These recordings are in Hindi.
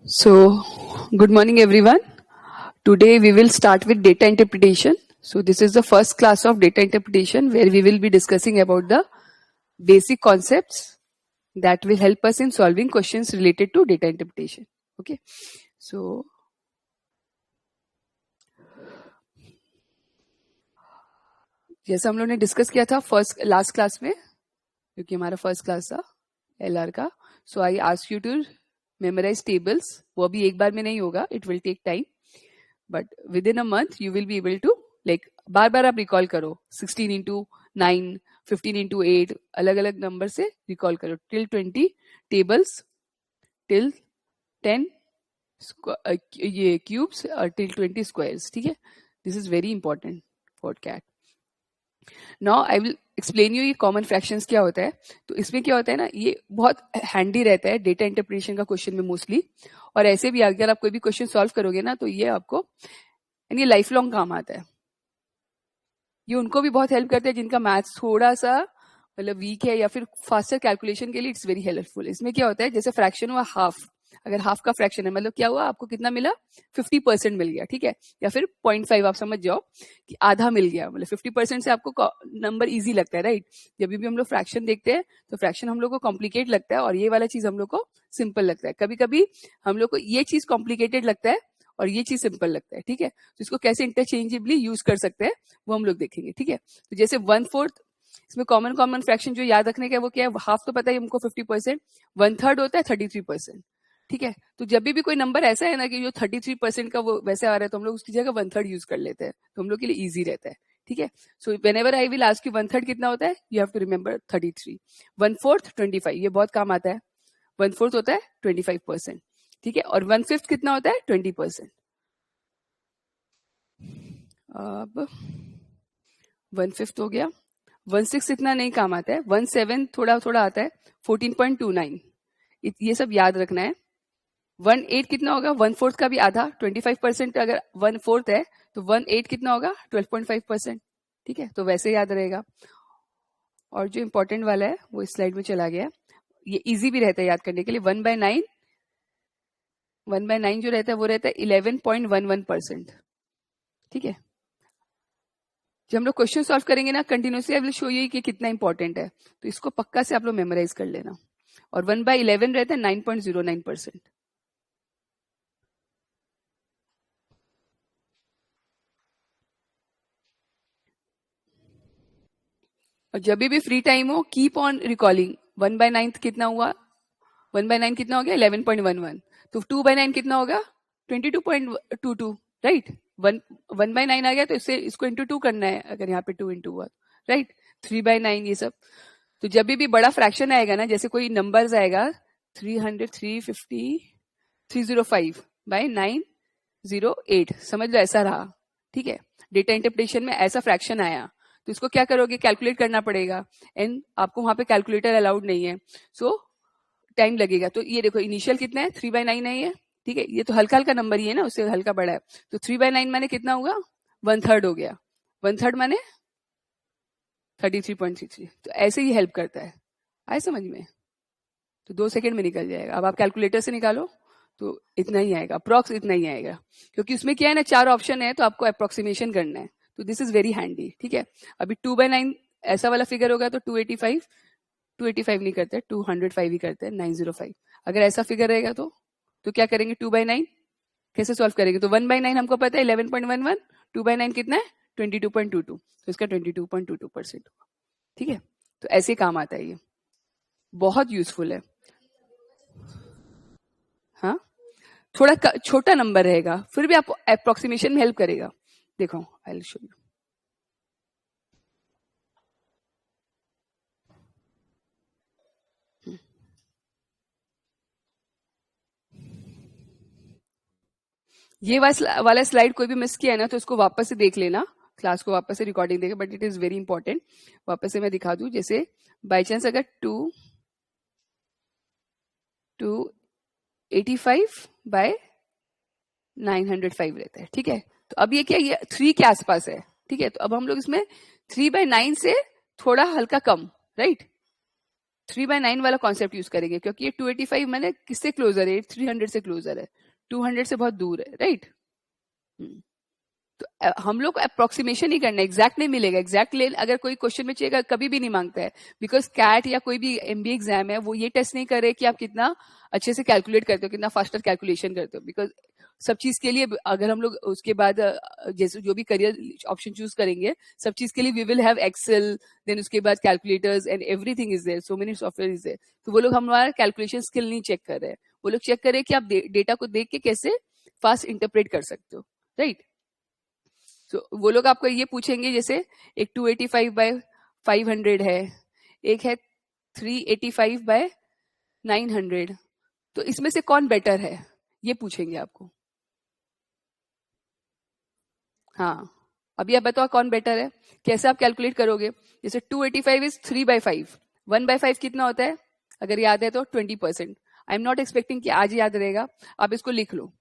So, good morning everyone. Today we will start with data interpretation. So, this is the first class of data interpretation where we will be discussing about the basic concepts that will help us in solving questions related to data interpretation. Okay. So, जैसा हम लोगों ने डिस्कस किया था लास्ट क्लास में, क्योंकि हमारा फर्स्ट क्लास था एलआर का. So I ask you to memorise tables. वो अभी एक बार में नहीं होगा, it will take time, but within a month you will be able to like बार बार आप रिकॉल करो. 16 इंटू 9, 15 इंटू 8, अलग अलग नंबर से रिकॉल करो टिल 20 टेबल्स, टिल 10 ये क्यूब्स और टिल 20 स्क्वायर्स. ठीक है, this is very important for CAT. Now I will explain you ये कॉमन फ्रैक्शंस क्या होता है. तो इसमें क्या होता है ना, ये बहुत हैंडी रहता है डेटा इंटरप्रिटेशन का क्वेश्चन में मोस्टली. और ऐसे भी अगर आप कोई भी क्वेश्चन सॉल्व करोगे ना, तो ये आपको यानी लाइफ लॉन्ग काम आता है. ये उनको भी बहुत हेल्प करता है जिनका मैथ्स थोड़ा सा मतलब वीक है, या फिर फास्टर कैलकुलेशन के लिए इट्स वेरी हेल्पफुल. इसमें क्या होता है, जैसे फ्रैक्शन हुआ हाफ, अगर हाफ का फ्रैक्शन है मतलब क्या हुआ, आपको कितना मिला, 50% मिल गया. ठीक है, या फिर 0.5 आप समझ जाओ कि आधा मिल गया. मतलब 50% से आपको नंबर इजी लगता है, राइट. जब भी हम लोग फ्रैक्शन देखते हैं तो फ्रैक्शन हम लोग को कॉम्प्लिकेट लगता है और ये वाला चीज हम लोग को सिंपल लगता है. कभी कभी हम लोग को ये चीज कॉम्प्लिकेटेड लगता है और ये चीज सिंपल लगता है. ठीक है, तो इसको कैसे इंटरचेंजेबली यूज कर सकते हैं वो हम लोग देखेंगे. ठीक है, तो जैसे 1/4, इसमें कॉमन फ्रैक्शन जो याद रखने का है वो क्या है, हाफ तो पता है हमको 50%, 1/3 होता है 33%. ठीक है, तो जब भी कोई नंबर ऐसा है ना कि जो 33% का वो वैसे आ रहा है, तो हम लोग उसकी जगह 1/3 यूज कर लेते हैं, तो हम लोग के लिए इजी रहता है. ठीक है, so when ever I will ask you 1/3 कितना होता है, यू हैव टू रिमेंबर 33. 1/4 25, ये बहुत काम आता है. 1/4 होता है 25%. ठीक है, और 1/5 कितना होता है 20%. अब 1/5 हो गया. 1/6 इतना नहीं काम आता है. 1/7 थोड़ा थोड़ा आता है, 14.29. ये सब याद रखना है. 1/8 कितना होगा, 1/4 का भी आधा, 25% अगर 1/4 है तो 1/8 कितना होगा, 12.5%. ठीक है, तो वैसे याद रहेगा. और जो इंपॉर्टेंट वाला है वो इस स्लाइड में चला गया. ये इजी भी रहता है याद करने के लिए. 1/9 जो रहता है वो रहता है 11.11%. ठीक है, जब हम लोग क्वेश्चन सॉल्व करेंगे ना continuously, I will show you कि कितना इंपॉर्टेंट है, तो इसको पक्का से आप लोग मेमोराइज कर लेना. और 1/11 रहता है 9.09%. और जब भी फ्री टाइम हो, कीप ऑन रिकॉलिंग. 1/9 कितना हुआ, 1/9 कितना हो गया 11.11. तो 2/9 कितना होगा 22.22, राइट. 1/9 आ गया तो इसको इंटू 2 करना है, अगर यहाँ पे 2 इंटू हुआ, राइट. 3/9 ये सब. तो जब भी बड़ा फ्रैक्शन आएगा ना, जैसे कोई नंबर्स आएगा 300, 350, 305/908, समझ लो ऐसा रहा. ठीक है, डेटा इंटरप्रिटेशन में ऐसा फ्रैक्शन आया तो इसको क्या करोगे, कैलकुलेट करना पड़ेगा. एंड आपको वहां पे कैलकुलेटर अलाउड नहीं है, सो टाइम लगेगा. तो ये देखो इनिशियल कितना है, 3/9 है ये. ठीक है, ये तो हल्का हल्का नंबर ही है ना, उससे हल्का बड़ा है. तो 3/9 माने कितना हुआ, 1/3 हो गया. 1/3 माने 33.33. तो ऐसे ही हेल्प करता है. आए समझ में, तो 2 सेकंड में निकल जाएगा. अब आप कैलकुलेटर से निकालो तो इतना ही आएगा, अप्रॉक्स इतना ही आएगा, क्योंकि उसमें क्या है ना 4 ऑप्शन है, तो आपको अप्रोक्सीमेशन करना है. तो दिस इज वेरी हैंडी. ठीक है, अभी 2/9 ऐसा वाला फिगर होगा तो 285 नहीं करते, 205 ही करते हैं, 905. अगर ऐसा फिगर रहेगा तो क्या करेंगे, 2/9 कैसे सॉल्व करेंगे. तो 1/9 हमको पता है 11.11, 2/9 कितना है 22.22, तो इसका 22.22% होगा. ठीक है, तो ऐसे काम आता है, ये बहुत यूजफुल है. हाँ, थोड़ा छोटा नंबर रहेगा, फिर भी आपको अप्रोक्सीमेशन में हेल्प करेगा. देखो आई विल शो यू. ये वाला स्लाइड कोई भी मिस किया है ना, तो इसको वापस से देख लेना, क्लास को वापस से रिकॉर्डिंग देखे, but it is very important. वापस से मैं दिखा दूं, जैसे बाई चांस अगर 285/905 रहता है. ठीक है, तो अब ये क्या, ये 3 के आसपास है. ठीक है, तो अब हम लोग इसमें 3/9 से थोड़ा हल्का कम, राइट. 3/9 वाला कॉन्सेप्ट यूज करेंगे, क्योंकि ये 285 मैंने किससे क्लोजर है, 300 से क्लोजर है, 200 से बहुत दूर है, राइट। तो हम लोग को अप्रोक्सीमेशन ही करना है, एग्जैक्ट नहीं मिलेगा। एग्जैक्ट ले अगर कोई क्वेश्चन में चाहिए कभी भी नहीं मांगता है, बिकॉज कैट या कोई भी एमबीए एग्जाम है वो ये टेस्ट नहीं करे कि आप कितना अच्छे से कैलकुलेट करते हो, कितना फास्टर कैलकुलेशन करते हो। बिकॉज सब चीज के लिए अगर हम लोग उसके बाद जैसे जो भी करियर ऑप्शन चूज करेंगे, सब चीज के लिए we will have Excel, then उसके बाद calculators and everything is there, so many software is there. तो वो लोग हमारा कैलकुलेशन स्किल नहीं चेक कर रहे हैं, वो लोग चेक कर रहे हैं कि आप डेटा को देख के कैसे फास्ट इंटरप्रेट कर सकते हो, राइट। तो वो लोग आपको ये पूछेंगे, जैसे एक 285/500 है, एक है 385/900, तो इसमें से कौन बेटर है ये पूछेंगे आपको। हाँ, अभी आप बताओ कौन बेटर है, कैसे आप कैलकुलेट करोगे। जैसे 285 इज 3/5, 1/5 कितना होता है, अगर याद है तो 20%। आई एम नॉट एक्सपेक्टिंग कि आज याद रहेगा, आप इसको लिख लो।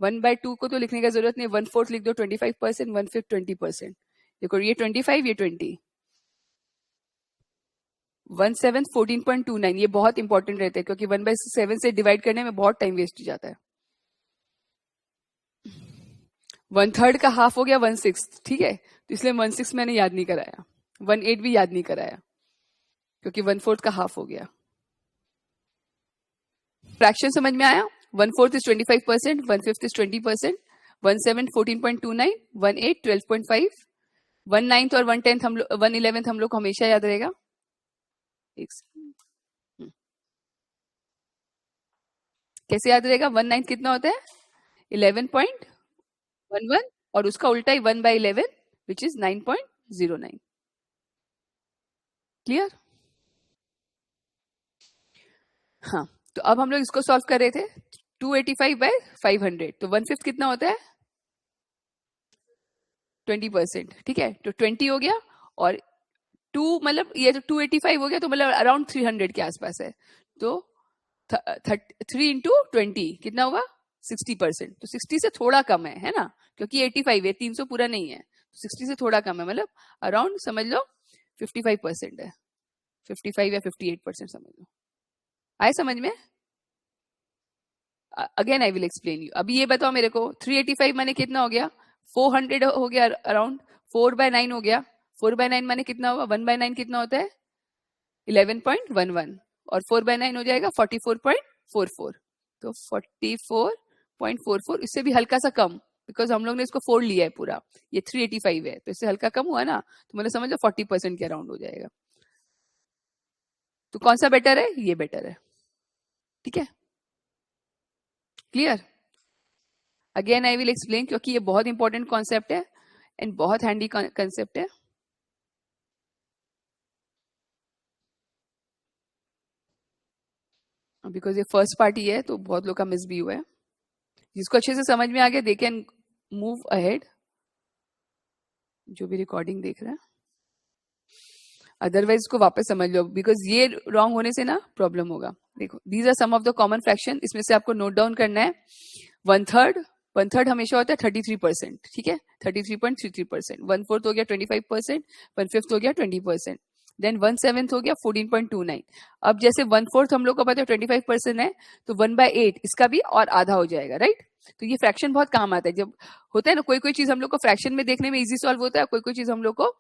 1/2 को तो लिखने का जरूरत नहीं, 1/4 लिख दो, 25%, 1/5 20%। देखो ये 25, ये 20, 1/7 14.29। ये बहुत इंपॉर्टेंट रहते हैं, क्योंकि 1/7 से डिवाइड करने में बहुत टाइम वेस्ट हो जाता है। 1/3 का हाफ हो गया 1/6, ठीक है, तो इसलिए 1/6 मैंने याद नहीं कराया, 1/8 भी याद नहीं कराया, क्योंकि 1/4 का हाफ हो गया। फ्रैक्शन समझ में आया। 1/4 इज 25%, 1/5 इज 20%, 1/7 14.29, 1/8 12.5, 1/9 और 1/10 हम लोग, 1/11 हम लोग को हमेशा याद रहेगा। कैसे याद रहेगा, 1/9 कितना होता है, 11.11, और उसका उल्टा ही 1/11 विच इज 9.09। क्लियर। हाँ, तो अब हम लोग इसको सॉल्व कर रहे थे। 285/500, तो 1/5 कितना होता है, 20%, ठीक है, तो 20 हो गया, और 2 मतलब ये तो 285 हो गया, तो मतलब अराउंड 300 के आसपास है। तो 3 इंटू 20 कितना होगा, 60%। तो 60 से थोड़ा कम है ना, क्योंकि 85 है, 300 पूरा नहीं है, तो 60 से थोड़ा कम है, मतलब अराउंड समझ लो 55% है, 55 या 58% समझ लो। आए समझ में। Again I will explain you. अभी ये बताओ मेरे को, 385 माने कितना हो गया, 400 हो गया अराउंड, 4/9 हो गया, 4/9 माने कितना होगा, 1/9 कितना होता है, 11.11, और 4/9 हो जाएगा 44.44, तो 44.44, इससे भी हल्का सा कम, बिकॉज हम लोग ने इसको 4 लिया है पूरा, ये 385 है, तो इससे हल्का कम हुआ ना, तो मतलब समझ लो 40% के अराउंड हो जाएगा। तो कौन सा बेटर है, ये बेटर है, ठीक है, clear. Again I will explain, क्योंकि ये बहुत इंपॉर्टेंट कॉन्सेप्ट है एंड बहुत हैंडी कॉन्सेप्ट है। बिकॉज ये फर्स्ट पार्टी है, तो बहुत लोग का मिस भी हुआ है। जिसको अच्छे से समझ में आ गया, दे कैन मूव अहेड, जो भी रिकॉर्डिंग देख रहे हैं। अदरवाइज इसको वापस समझ लो, बिकॉज ये रॉन्ग होने से ना प्रॉब्लम होगा। देखो, these are some of the common fraction, इसमें से आपको नोट डाउन करना है। 1/3 हमेशा होता है 33%, ठीक है, 33.33%। 1/4 हो गया 25%, 1/5 हो गया 20%, देन 1/7 हो गया 14.29। अब जैसे 1/4 हम लोग को पता है 25% है, तो 1/8 इसका भी और आधा हो जाएगा, राइट। तो ये फ्रैक्शन बहुत काम आता है, जब होता है ना कोई कोई चीज हम लोग को फ्रैक्शन में देखने में इजी सॉल्व होता है, कोई कोई चीज हम लोग को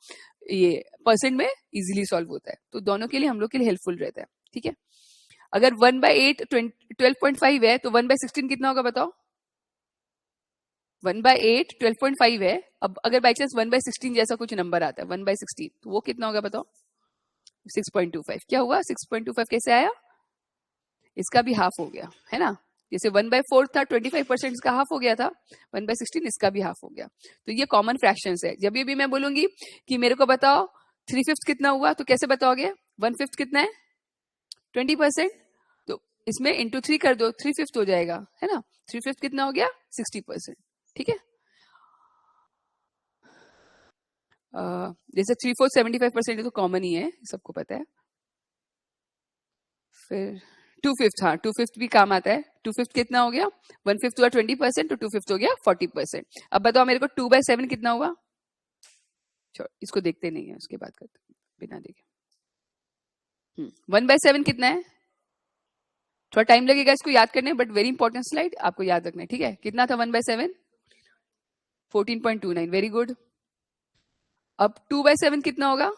ये परसेंट में इजीली सॉल्व होता है, तो दोनों के लिए हम लोग के लिए हेल्पफुल रहता है, ठीक है। अगर 1/8 12.5 है, तो 1/16 कितना होगा बताओ, 1/8 12.5 है। अब अगर बाई चांस 1/16 जैसा कुछ नंबर आता है 1/16, तो वो कितना होगा बताओ, 6.25। क्या हुआ, 6.25 कैसे आया, इसका भी हाफ हो गया, है ना। जैसे 1/4 था, 25% इसका हाफ हो गया था, 1/16 इसका भी हाफ हो गया। तो ये कॉमन फ्रैक्शंस है। जब भी मैं बोलूंगी कि मेरे को बताओ 3/5 कितना हुआ, तो कैसे बताओगे, 1/5 कितना है 20%, तो इसमें इंटू 3 कर दो, 3/5 हो जाएगा, है ना। 3/5 कितना हो गया 60%, ठीक है। जैसे 3/4 75% तो कॉमन ही है, सबको पता है। फिर 2/5, हाँ 2/5 भी काम आता है। 2/5 कितना हो गया, 1/5 हुआ 20%, तो 2/5 हो गया 40%। अब बताओ मेरे को 2/7 कितना हुआ, इसको देखते नहीं है, उसके बाद करते बिना देखे। 1/7 कितना है? थोड़ा टाइम लगेगा इसको याद करने, बट वेरी इंपॉर्टेंट स्लाइड, आपको याद रखना है, ठीक है? कितना था 1/7? 14.29, वेरी गुड। अब 2/7 कितना होगा?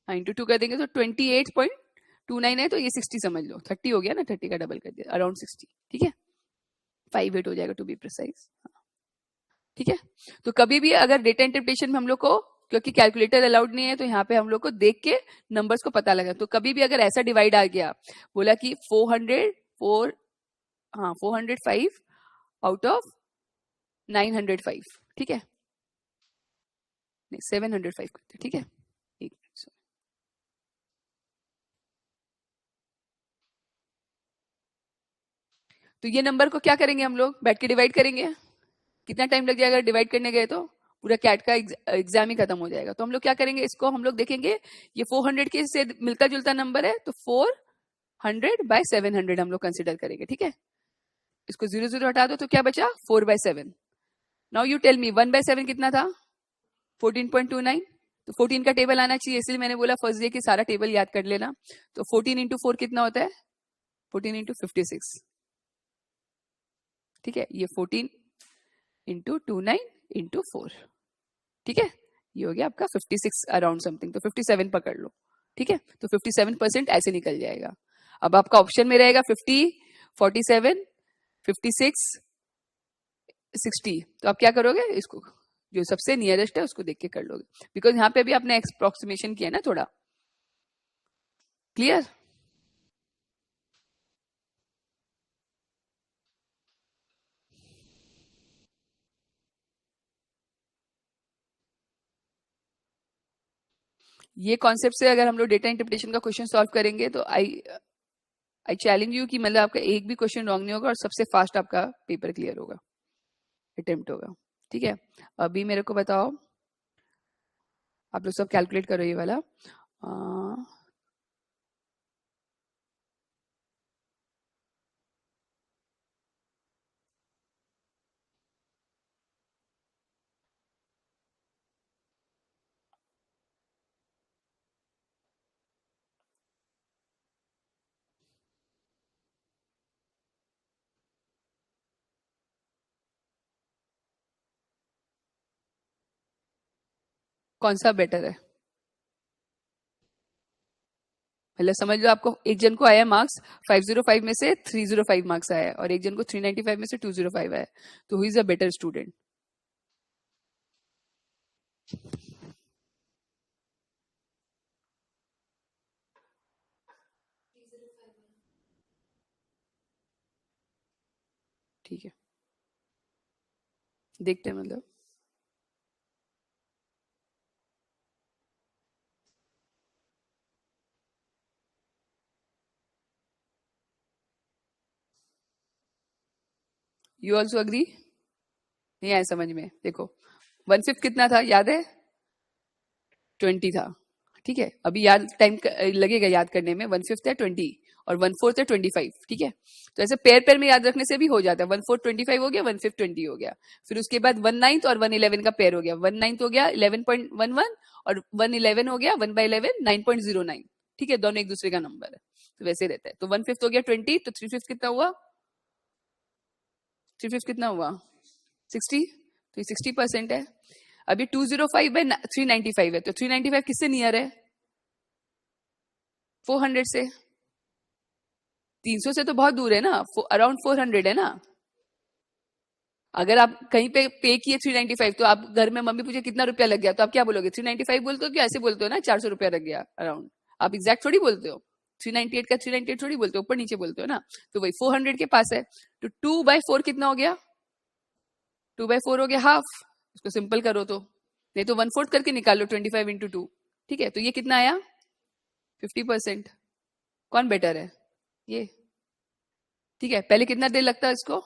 इंटू 2 कर देंगे तो 28.29 है, तो ये 60 समझ लो, 30 हो गया ना, 30 का डबल कर दिया, अराउंड 60, ठीक है? 58 हो जाएगा टू बी प्रिसाइज, ठीक है? तो कभी भी अगर डेटा इंटरप्रिटेशन में हम लोग को, क्योंकि कैलकुलेटर अलाउड नहीं है, तो यहाँ पे हम लोग को देख के नंबर्स को पता लगा, तो कभी भी अगर ऐसा डिवाइड आ गया, बोला कि 405 आउट ऑफ 905, ठीक है? नहीं, 705 करते, ठीक है? एक मिनट, sorry। तो ये नंबर को क्या करेंगे हम लोग? बैठ के डिवाइड करेंगे। कितना टाइम लग जाएगा डिवाइड करने गए तो? पूरा कैट का एग्जाम ही खत्म हो जाएगा। तो हम लोग क्या करेंगे, इसको हम लोग देखेंगे, ये 400 के से मिलता जुलता नंबर है, तो 400/700 हम लोग कंसिडर करेंगे, ठीक है? इसको 0 हटा दो तो क्या बचा? 4/7। नाउ यू टेल मी 1/7 कितना था? 14.29। तो 14 का टेबल आना चाहिए, इसलिए मैंने बोला फर्स्ट डे की सारा टेबल याद कर लेना। तो 14 इंटू 4 कितना होता है? 14 इंटू 56, ठीक है? ये 14 इंटू 29 इंटू 4, ठीक है? ये हो गया आपका 56 अराउंड समथिंग, तो 57 पकड़ लो, ठीक है? तो 57% ऐसे निकल जाएगा। अब आपका ऑप्शन में रहेगा 50, 47, 56, 60। तो आप क्या करोगे, इसको जो सबसे नियरेस्ट है उसको देख के कर लोगे, बिकॉज यहाँ पे भी आपने अप्रोक्सीमेशन किया ना थोड़ा। क्लियर? ये कॉन्सेप्ट से अगर हम लोग डेटा इंटरप्रिटेशन का क्वेश्चन सॉल्व करेंगे तो आई चैलेंज यू कि मतलब आपका एक भी क्वेश्चन रॉन्ग नहीं होगा और सबसे फास्ट आपका पेपर क्लियर होगा, अटेम्प्ट होगा, ठीक है? अभी मेरे को बताओ, आप लोग सब कैलकुलेट करो ये वाला। कौन सा बेटर है? मतलब समझ लो, आपको एक जन को आया मार्क्स 505 में से 305 मार्क्स आया, और एक जन को 395 में से 205 आया, तो who is a better student? ठीक है, देखते हैं मतलब। You also agree? नहीं आया समझ में? देखो 1/5 कितना था याद है? 20 था, ठीक है? अभी याद टाइम लगेगा याद करने में। 1/5 है 20 और 1/4 है 25, ठीक है? तो ऐसे पेयर पेयर में याद रखने से भी हो जाता है। 1/4 25 हो गया, 1/5 20 हो गया, फिर उसके बाद 1/9 और 1/11 का पेयर हो गया। 1/9 हो गया 11.11 और 1/11 हो गया 1/11 9.09, ठीक है? दोनों एक दूसरे का नंबर है, तो वैसे रहता है। तो 1/5 हो गया 20, तो 3/5 कितना हुआ? 3/5 कितना हुआ? 60, तो ये 60% है। अभी 205/395 है, तो 395 किससे नियर है? 400 से। 300 से तो बहुत दूर है ना, अराउंड 400 है ना। अगर आप कहीं पे किए 395, तो आप घर में मम्मी पूछे कितना रुपया लग गया, तो आप क्या बोलोगे? 395 बोलते हो कि ऐसे बोलते हो ना 400 रुपया लग गया अराउंड? आप एग्जैक्ट थोड़ी बोलते हो। 398 का 398 थोड़ी बोलते हो, ऊपर नीचे बोलते हो ना। तो वही 400 के पास है, तो 2/4 कितना हो गया? 2/4 हो गया हाफ। इसको सिंपल करो तो, नहीं तो 1/4 करके निकाल लो, 25 इंटू 2, ठीक है? तो ये कितना आया? 50%। कौन बेटर है? ये, ठीक है? पहले कितना देर लगता है इसको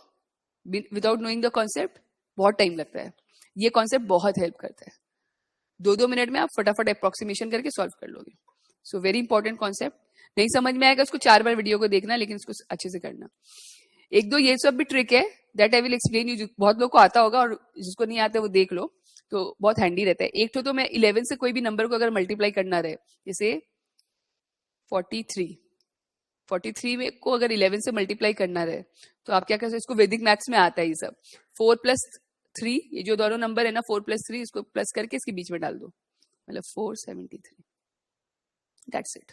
विदाउट नोइंग द कॉन्सेप्ट? बहुत टाइम लगता है। ये कॉन्सेप्ट बहुत हेल्प करता है, 2-2 मिनट में आप फटाफट अप्रोक्सीमेशन करके सॉल्व कर लोगे। So very important concept. नहीं समझ में आएगा उसको 4 बार वीडियो को देखना, लेकिन इसको अच्छे से करना। एक दो ये सब भी ट्रिक है, that I will explain you, बहुत लोग को आता होगा, और जिसको नहीं आता वो देख लो, तो बहुत हैंडी रहता है। एक तो मैं 11 से कोई भी नंबर को अगर मल्टीप्लाई करना रहे, जैसे 43 में को अगर 11 से मल्टीप्लाई करना रहे तो आप क्या कर सकते, इसको वैदिक मैथ्स में आता है ये सब। 4+3, ये जो दोनों नंबर है ना 4+3, इसको प्लस करके इसके बीच में डाल दो, मतलब 473, दैट्स इट।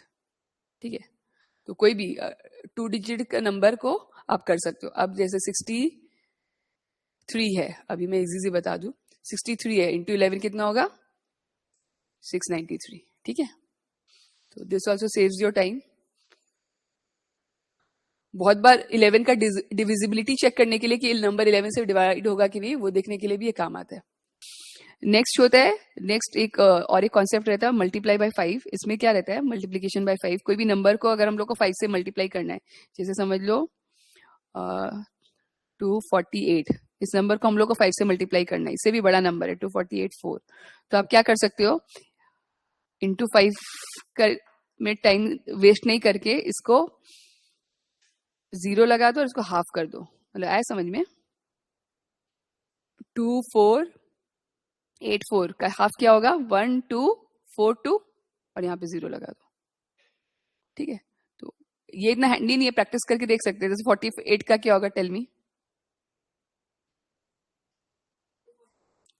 ठीक है, तो कोई भी 2 डिजिट का नंबर को आप कर सकते हो। अब जैसे 63 है, अभी मैं इजी से बता दूं, 63 है इंटू 11 कितना होगा, 693। ठीक है, तो this also saves your time. बहुत बार 11 का डिविजिबिलिटी चेक करने के लिए कि नंबर 11 से डिवाइड होगा कि नहीं, वो देखने के लिए भी ये काम आता है। नेक्स्ट होता है, नेक्स्ट एक और एक कॉन्सेप्ट रहता है मल्टीप्लाई बाय 5। इसमें क्या रहता है, मल्टीप्लीकेशन बाय 5। कोई भी नंबर को अगर हम लोग को 5 से मल्टीप्लाई करना है, जैसे समझ लो 248, इस नंबर को हम लोग को 5 से मल्टीप्लाई करना है, इससे भी बड़ा नंबर है 248 4, तो आप क्या कर सकते हो, इंटू 5 कर में टाइम वेस्ट नहीं करके इसको 0 लगा दो और इसको हाफ कर दो, मतलब आया समझ में। 2484 का हाफ क्या होगा, 1242, और यहाँ पे 0 लगा दो। ठीक है, तो ये इतना हैंडी नहीं है, प्रैक्टिस करके देख सकते हैं। जैसे 48 का क्या होगा, टेल मी।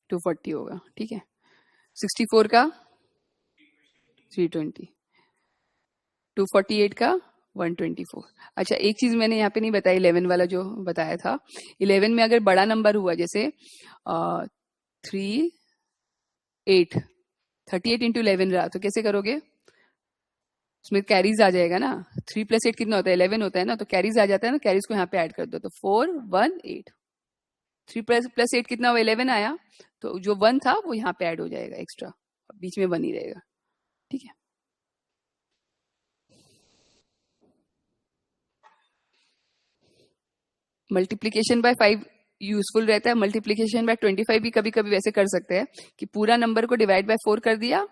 240 होगा। ठीक है, 64 का 320, 248 का 124। अच्छा, एक चीज मैंने यहाँ पे नहीं बताई, 11 वाला जो बताया था, 11 में अगर बड़ा नंबर हुआ, जैसे 38 इंटू 11 रहा, तो कैसे करोगे, उसमें कैरीज आ जाएगा ना, 3+8 कितना होता है, 11 होता है ना, तो कैरीज आ जाता है ना, कैरीज को यहाँ पे ऐड कर दो, तो 418। 3+8 कितना हुआ, 11 आया, तो जो 1 था वो यहाँ पे ऐड हो जाएगा एक्स्ट्रा, बीच में 1 ही रहेगा। ठीक है, मल्टीप्लीकेशन बाय 5 यूजफुल रहता है। मल्टीप्लीकेशन बाय 25 भी कभी कभी वैसे कर सकते हैं कि पूरा नंबर को डिवाइड बाय 4 कर दिया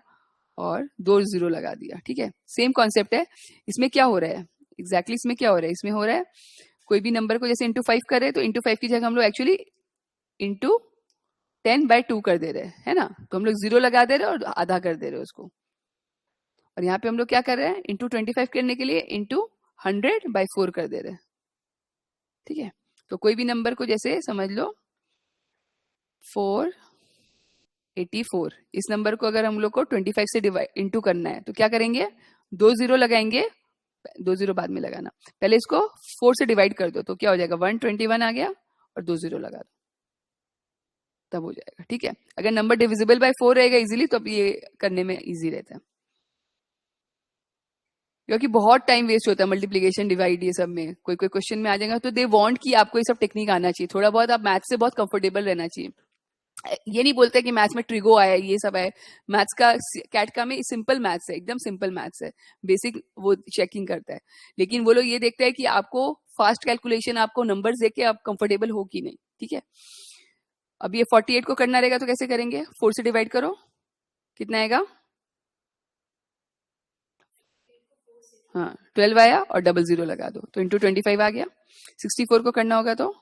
और 2 0 लगा दिया। ठीक है, सेम कॉन्सेप्ट है। इसमें क्या हो रहा है एग्जैक्टली, इसमें क्या हो रहा है, इसमें हो रहा है कोई भी नंबर को जैसे इंटू 5 करे, तो इंटू 5 की जगह हम लोग एक्चुअली इंटू 10/2 कर दे रहे हैं, है ना, तो हम लोग 0 लगा दे रहे हैं और आधा कर दे रहे हैं उसको। और यहाँ पे हम लोग क्या कर रहे हैं, इंटू 25 करने के लिए इंटू 100/4 कर दे रहे हैं। ठीक है, तो कोई भी नंबर को जैसे समझ लो 484, इस नंबर को अगर हम लोग को 25 से डिवाइड इंटू करना है, तो क्या करेंगे, 2 0 लगाएंगे, 2 0 बाद में लगाना, पहले इसको 4 से डिवाइड कर दो, तो क्या हो जाएगा, 121 आ गया, और 2 0 लगा दो, तब हो जाएगा। ठीक है, अगर नंबर डिविजिबल बाय 4 रहेगा इजीली, तो अब ये करने में इजी रहता है, क्योंकि बहुत टाइम वेस्ट होता है मल्टीप्लिकेशन डिवाइड ये सब में। कोई कोई क्वेश्चन में आ जाएगा, तो दे वांट कि आपको ये सब टेक्निक आना चाहिए, थोड़ा बहुत आप मैथ से बहुत कंफर्टेबल रहना चाहिए। ये नहीं बोलते कि मैथ्स में ट्रिगो आया, ये सब है, मैथ्स का कैट का में सिंपल मैथ्स है, एकदम सिंपल मैथ्स है, बेसिक वो चेकिंग करता है, लेकिन वो लोग ये देखते हैं कि आपको फास्ट कैलकुलेशन, आपको नंबर्स देख के आप कंफर्टेबल हो कि नहीं। ठीक है, अब ये 48 को करना रहेगा, तो कैसे करेंगे, 4 से डिवाइड करो, कितना आएगा, हाँ 12 आया, और 00 लगा दो, तो इंटू 25 आ गया। 64 को करना होगा तो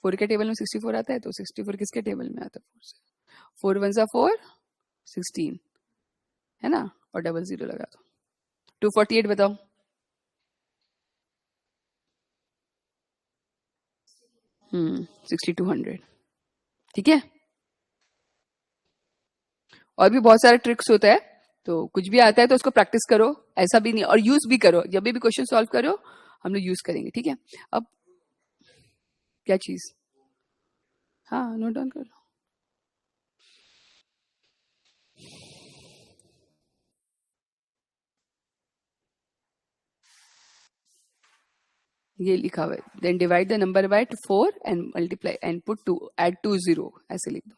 4 के टेबल में 64 आता है, तो 64 किसके टेबल में आता है, 4 से, 4 1 सा 4, 16, है ना, और 00 लगा दो। 248 बताओ, 6200। ठीक है, और भी बहुत सारे ट्रिक्स होता है, तो कुछ भी आता है तो उसको प्रैक्टिस करो, ऐसा भी नहीं, और यूज भी करो, जब भी क्वेश्चन सॉल्व करो हम लोग यूज करेंगे। ठीक है, अब क्या चीज, हाँ नोट डाउन करो, ये लिखा हुआ है, then divide the number by 4 and multiply and put 2, add 2 0, ऐसे लिख दो।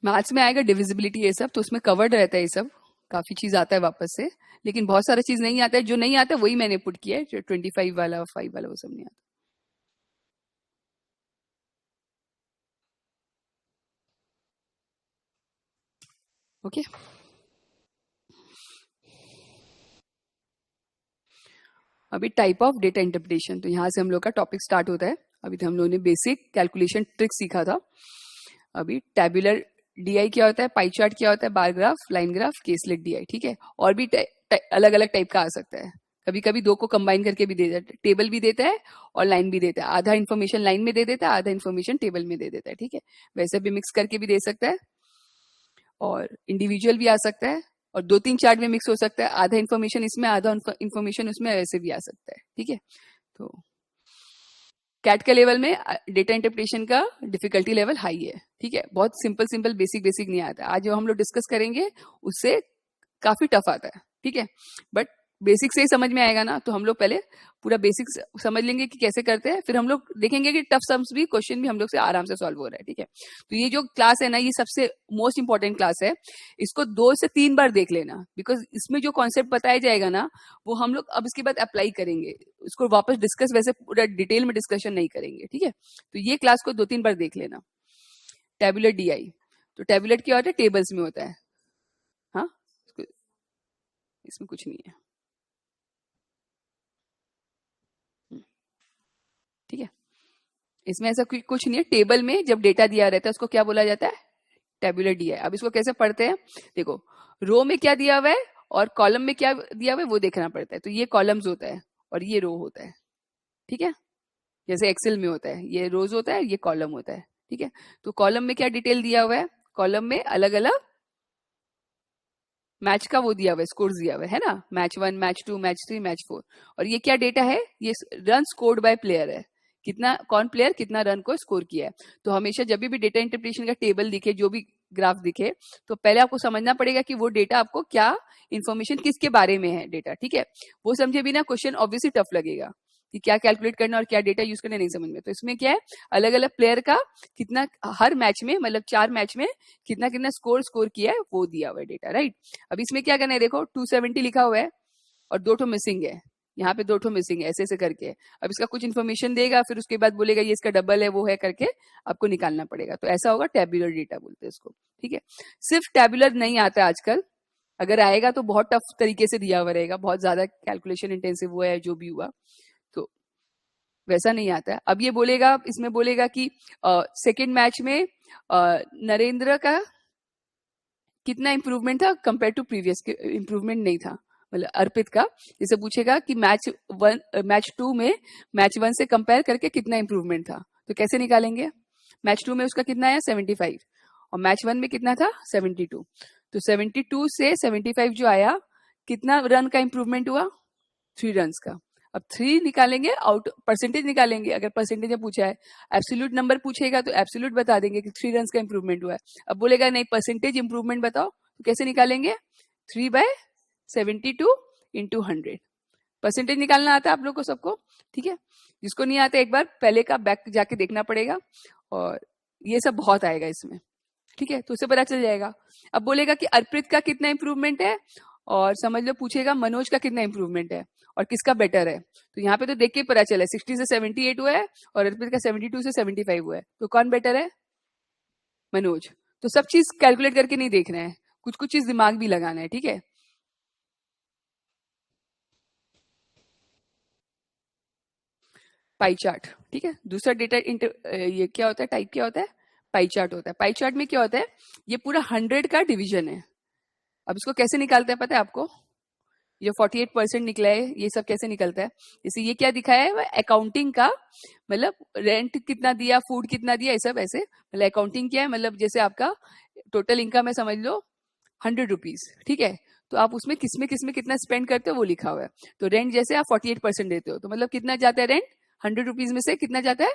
मैथ्स में आएगा डिविजिबिलिटी ये सब, तो उसमें कवर्ड रहता है ये सब, काफी चीज आता है वापस से, लेकिन बहुत सारा चीज नहीं आता है। जो नहीं आता है वही मैंने पुट किया है, जो 25 वाला 5 वाला वो सब नहीं आता। ओके, अभी टाइप ऑफ डेटा इंटरप्रिटेशन, तो यहाँ से हम लोग का टॉपिक स्टार्ट होता है। अभी तो हम लोगों ने बेसिक कैलकुलेशन ट्रिक सीखा था। अभी टेबुलर डीआई क्या होता है, पाई चार्ट क्या होता है, bar graph, line graph, caselet DI. ठीक है, और भी अलग अलग टाइप का आ सकता है। कभी कभी दो को कंबाइन करके भी दे देता है, टेबल भी देता है और लाइन भी देता है। आधा इन्फॉर्मेशन लाइन में दे देता है, आधा इन्फॉर्मेशन टेबल में दे देता है। ठीक है, वैसे भी मिक्स करके भी दे सकता है, और इंडिविजुअल भी आ सकता है, और दो तीन चार्ट में मिक्स हो सकता है। आधा इन्फॉर्मेशन इसमें, आधा इन्फॉर्मेशन उसमें, ऐसे भी आ सकता है। ठीक है, तो कैट के लेवल में डेटा इंटरप्रिटेशन का डिफिकल्टी लेवल हाई है। ठीक है, बहुत सिंपल सिंपल बेसिक बेसिक नहीं आता। आज जो हम लोग डिस्कस करेंगे उससे काफी टफ आता है। ठीक है, बट बेसिक से ही समझ में आएगा ना, तो हम लोग पहले पूरा बेसिक समझ लेंगे कि कैसे करते हैं, फिर हम लोग देखेंगे कि टफ सम्स भी, क्वेश्चन भी हम लोग से आराम से सॉल्व हो रहा है। ठीक है, तो ये जो क्लास है ना, ये सबसे मोस्ट इंपॉर्टेंट क्लास है। इसको 2 से 3 बार देख लेना, बिकॉज इसमें जो कॉन्सेप्ट बताया जाएगा ना, वो हम लोग अब इसके बाद अप्लाई करेंगे। उसको वापस डिस्कस, वैसे पूरा डिटेल में डिस्कशन नहीं करेंगे। ठीक है, तो ये क्लास को 2-3 बार देख लेना। टेबुलर डीआई, तो टेबुलर क्या होता है, टेबल्स में होता है। हाँ, इसमें कुछ नहीं है। ठीक है, इसमें ऐसा कुछ नहीं है। टेबल में जब डेटा दिया रहता है उसको क्या बोला जाता है, टेबुलर डीआई। अब इसको कैसे पढ़ते हैं, देखो, रो में क्या दिया हुआ है और कॉलम में क्या दिया हुआ है वो देखना पड़ता है। तो ये कॉलम्स होता है और ये रो होता है। ठीक है, जैसे एक्सेल में होता है, ये रोज होता है, ये कॉलम होता है। ठीक है, तो कॉलम में क्या डिटेल दिया हुआ है, कॉलम में अलग अलग मैच का वो दिया हुआ है, स्कोर दिया हुआ है ना, मैच 1, मैच 2, मैच 3, मैच 4। और ये क्या डेटा है, ये रन स्कोर्ड बाय प्लेयर है, कितना कौन प्लेयर कितना रन को स्कोर किया है। तो हमेशा जब भी डेटा इंटरप्रिटेशन का टेबल दिखे, जो भी ग्राफ दिखे, तो पहले आपको समझना पड़ेगा कि वो डेटा आपको क्या इन्फॉर्मेशन किसके बारे में है डेटा। ठीक है, वो समझे बिना क्वेश्चन ऑब्वियसली टफ लगेगा कि क्या कैलकुलेट करना और क्या डेटा यूज करना नहीं समझ में। तो इसमें क्या है, अलग अलग प्लेयर का कितना हर मैच में, मतलब 4 मैच में कितना कितना स्कोर किया है वो दिया हुआ है डेटा। राइट, अब इसमें क्या करना है, देखो 270 लिखा हुआ है और 2 ठो मिसिंग है, यहाँ पे 2 ठो मिसिंग है, ऐसे ऐसे करके। अब इसका कुछ इन्फॉर्मेशन देगा, फिर उसके बाद बोलेगा ये इसका डबल है, वो है करके आपको निकालना पड़ेगा। तो ऐसा होगा, टेबुलर डेटा बोलते हैं इसको। ठीक है, सिर्फ टेबुलर नहीं आता आजकल, अगर आएगा तो बहुत टफ तरीके से दिया हुआ रहेगा, बहुत ज्यादा कैलकुलेशन इंटेंसिव हुआ है जो भी हुआ, तो वैसा नहीं आता है। अब ये बोलेगा, इसमें बोलेगा कि सेकेंड मैच में नरेंद्र का कितना इंप्रूवमेंट था कंपेयर टू प्रीवियस, इंप्रूवमेंट नहीं था, मतलब अर्पित का। जैसे पूछेगा कि मैच 2 में मैच 1 से कंपेयर करके कितना इंप्रूवमेंट था, तो कैसे निकालेंगे, मैच 2 में उसका कितना है 75, और मैच 1 में कितना था 72। तो 72 से 75 जो आया, कितना रन का इंप्रूवमेंट हुआ, 3 रन का। अब 3 निकालेंगे, आउट परसेंटेज निकालेंगे, अगर परसेंटेज में पूछा है। एब्सोल्यूट नंबर पूछेगा तो एब्सोल्यूट बता देंगे कि 3 रन का इंप्रूवमेंट हुआ है। अब बोलेगा नहीं परसेंटेज इंप्रूवमेंट बताओ, तो कैसे निकालेंगे, 3/72 इंटू 100। परसेंटेज निकालना आता है आप लोग को सबको। ठीक है, जिसको नहीं आता एक बार पहले का बैक जाके देखना पड़ेगा, और ये सब बहुत आएगा इसमें। ठीक है, तो उसे पता चल जाएगा। अब बोलेगा कि अर्पित का कितना इंप्रूवमेंट है, और समझ लो पूछेगा मनोज का कितना इंप्रूवमेंट है और किसका बेटर है। तो यहाँ पे तो देख के पता चला 60 से 78 हुआ है और अर्पित का 72 से 75 हुआ है, तो कौन बेटर है, मनोज। तो सब चीज कैलकुलेट करके नहीं देखना है, कुछ कुछ चीज दिमाग भी लगाना है। ठीक है, पाई चार्ट। ठीक है, दूसरा डेटा ये क्या होता है, टाइप क्या होता है, पाई चार्ट होता है। पाई चार्ट में क्या होता है, ये पूरा 100 का डिवीजन है। अब इसको कैसे निकालते हैं पता है आपको, ये 48% निकला है, ये सब कैसे निकलता है, जैसे ये क्या दिखाया है, अकाउंटिंग का, मतलब रेंट कितना दिया, फूड कितना दिया, ये सब ऐसे, मतलब अकाउंटिंग क्या है, मतलब जैसे आपका टोटल इनकम है समझ लो 100 रुपीज। ठीक है, तो आप उसमें किसमें कितना स्पेंड करते हो वो लिखा हुआ है। तो रेंट जैसे आप 48% देते हो, तो मतलब कितना जाता है रेंट, 100 रुपीज में से कितना जाता है,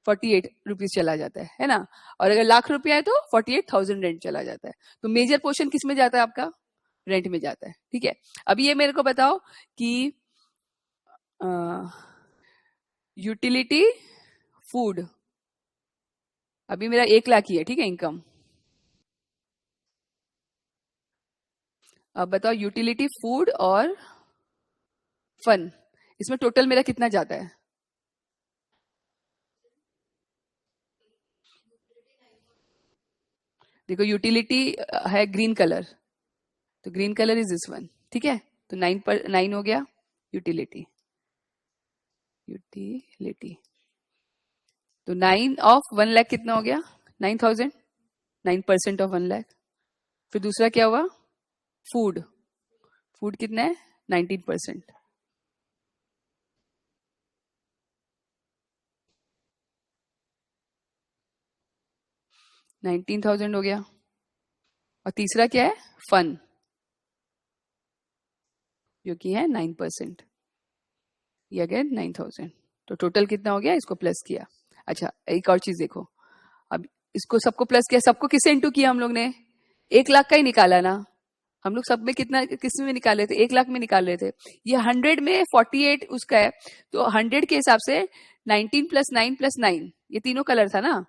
48 रुपीज चला जाता है ना। और अगर लाख रुपया है तो 48,000 रेंट चला जाता है। तो मेजर पोर्शन किस में जाता है आपका, रेंट में जाता है। ठीक है, अब ये मेरे को बताओ कि यूटिलिटी, फूड, अभी मेरा 1 लाख ही है। ठीक है, इनकम, अब बताओ यूटिलिटी, फूड और फन, इसमें टोटल मेरा कितना जाता है? देखो यूटिलिटी है ग्रीन कलर, तो green colour is this one, ठीक है। तो 9 हो गया यूटिलिटी। यूटिलिटी तो 9 ऑफ 1 लाख कितना हो गया? 9,000। 9% ऑफ 1 लाख। फिर दूसरा क्या हुआ? फूड। फूड कितना है? 19%। 19,000 हो गया। और तीसरा क्या है? फन, जो कि है 9%। ये अगेन 9,000। तो टोटल कितना हो गया? इसको प्लस किया। अच्छा एक और चीज देखो, अब इसको सबको प्लस किया, सबको किससे इंटू किया हम लोग ने? 1 लाख का ही निकाला ना हम लोग। सब में कितना, किस में निकाले थे? 1 लाख में निकाल रहे थे। ये 100 में 48 उसका है, तो 100 के हिसाब से 19 + 9 + 9, ये तीनों कलर था ना,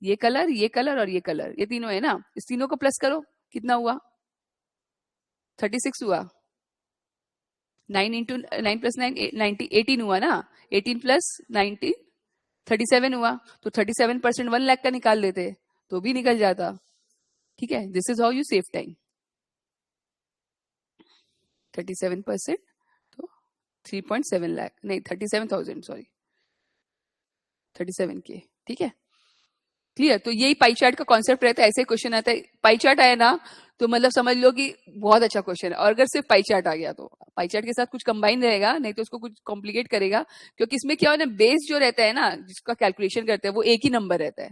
ये कलर और ये कलर, ये तीनों है ना। इस तीनों को प्लस करो, कितना हुआ? 36 हुआ। 9 इंटू 9 + 9 90, 18 हुआ ना। 18 + 19 37 हुआ। तो 37% 1 लाख का निकाल लेते तो भी निकल जाता। ठीक है, this is how you save time. 37%, तो 3.7 लाख, नहीं 37,000, सॉरी 37K। ठीक है, क्लियर। तो यही पाई चार्ट का कॉन्सेप्ट रहता है। ऐसे क्वेश्चन आता है, पाई चार्ट आया ना तो मतलब समझ लो कि बहुत अच्छा क्वेश्चन है। और अगर सिर्फ पाई चार्ट आ गया तो पाई चार्ट के साथ कुछ कंबाइन रहेगा, नहीं तो उसको कुछ कॉम्प्लिकेट करेगा। क्योंकि इसमें क्या है ना, बेस जो रहता है ना, जिसका कैलकुलेशन करते हैं वो एक ही नंबर रहता है।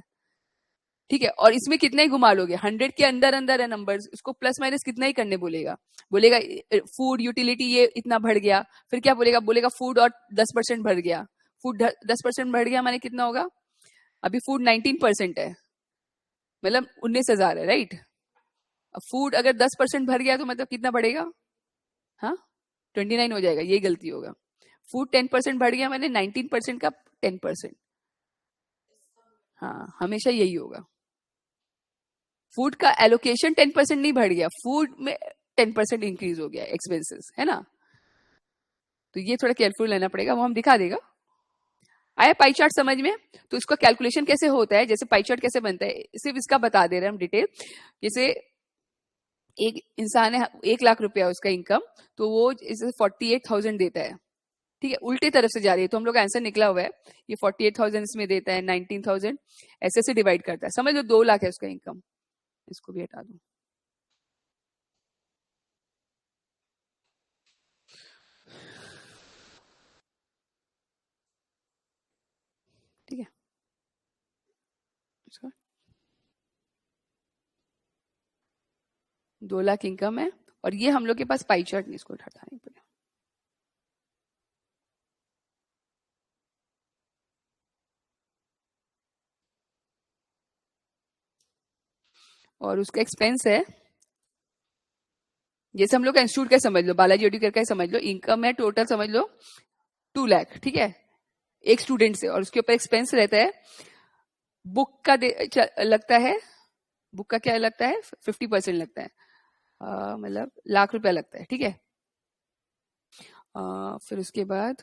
ठीक है, और इसमें कितना ही घुमा लोगे, 100 के अंदर अंदर है नंबर्स, उसको प्लस माइनस कितना ही करने बोलेगा। बोलेगा फूड यूटिलिटी ये इतना बढ़ गया, फिर क्या बोलेगा? बोलेगा फूड और 10% बढ़ गया। फूड 10% बढ़ गया माने कितना होगा? अभी फूड 19% है, मतलब 19,000 है, राइट। अब फूड अगर 10% भर गया तो मतलब कितना बढ़ेगा? हाँ, 29 हो जाएगा, ये गलती होगा। फूड 10% बढ़ गया मैंने 19% का 10%। हाँ, हमेशा यही होगा। फूड का एलोकेशन 10% नहीं बढ़ गया, फूड में 10% इंक्रीज हो गया एक्सपेंसेस, है ना। तो ये थोड़ा केयरफुल रहना पड़ेगा, वो हम दिखा देगा। आया पाई चार्ट समझ में? तो इसका कैलकुलेशन कैसे होता है, जैसे पाई चार्ट कैसे बनता है, सिर्फ इसका बता दे रहे हैं हम डिटेल। जैसे एक इंसान है, 1 लाख रुपया उसका इनकम, तो वो इसे 48,000 देता है। ठीक है, उल्टे तरफ से जा रही है, तो हम लोग आंसर निकला हुआ है। ये 48,000 इसमें देता है, 19,000 ऐसे से डिवाइड करता है। समझ लो 2 लाख है उसका इनकम। इसको भी हटा दो। ठीक है, इसको 2 लाख इनकम है, और ये हम लोग के पास पाई चार्ट नहीं, इसको हटाने पड़ेगा। और उसका एक्सपेंस है, जैसे हम लोग का इंस्टीट्यूट का समझ लो, बालाजी एडुकेयर का समझ लो, इनकम है टोटल समझ लो 2 लाख, ठीक है, एक स्टूडेंट से। और उसके ऊपर एक्सपेंस रहता है, बुक का लगता है, बुक का क्या लगता है? 50% लगता है, मतलब लाख रुपया लगता है, ठीक है। फिर उसके बाद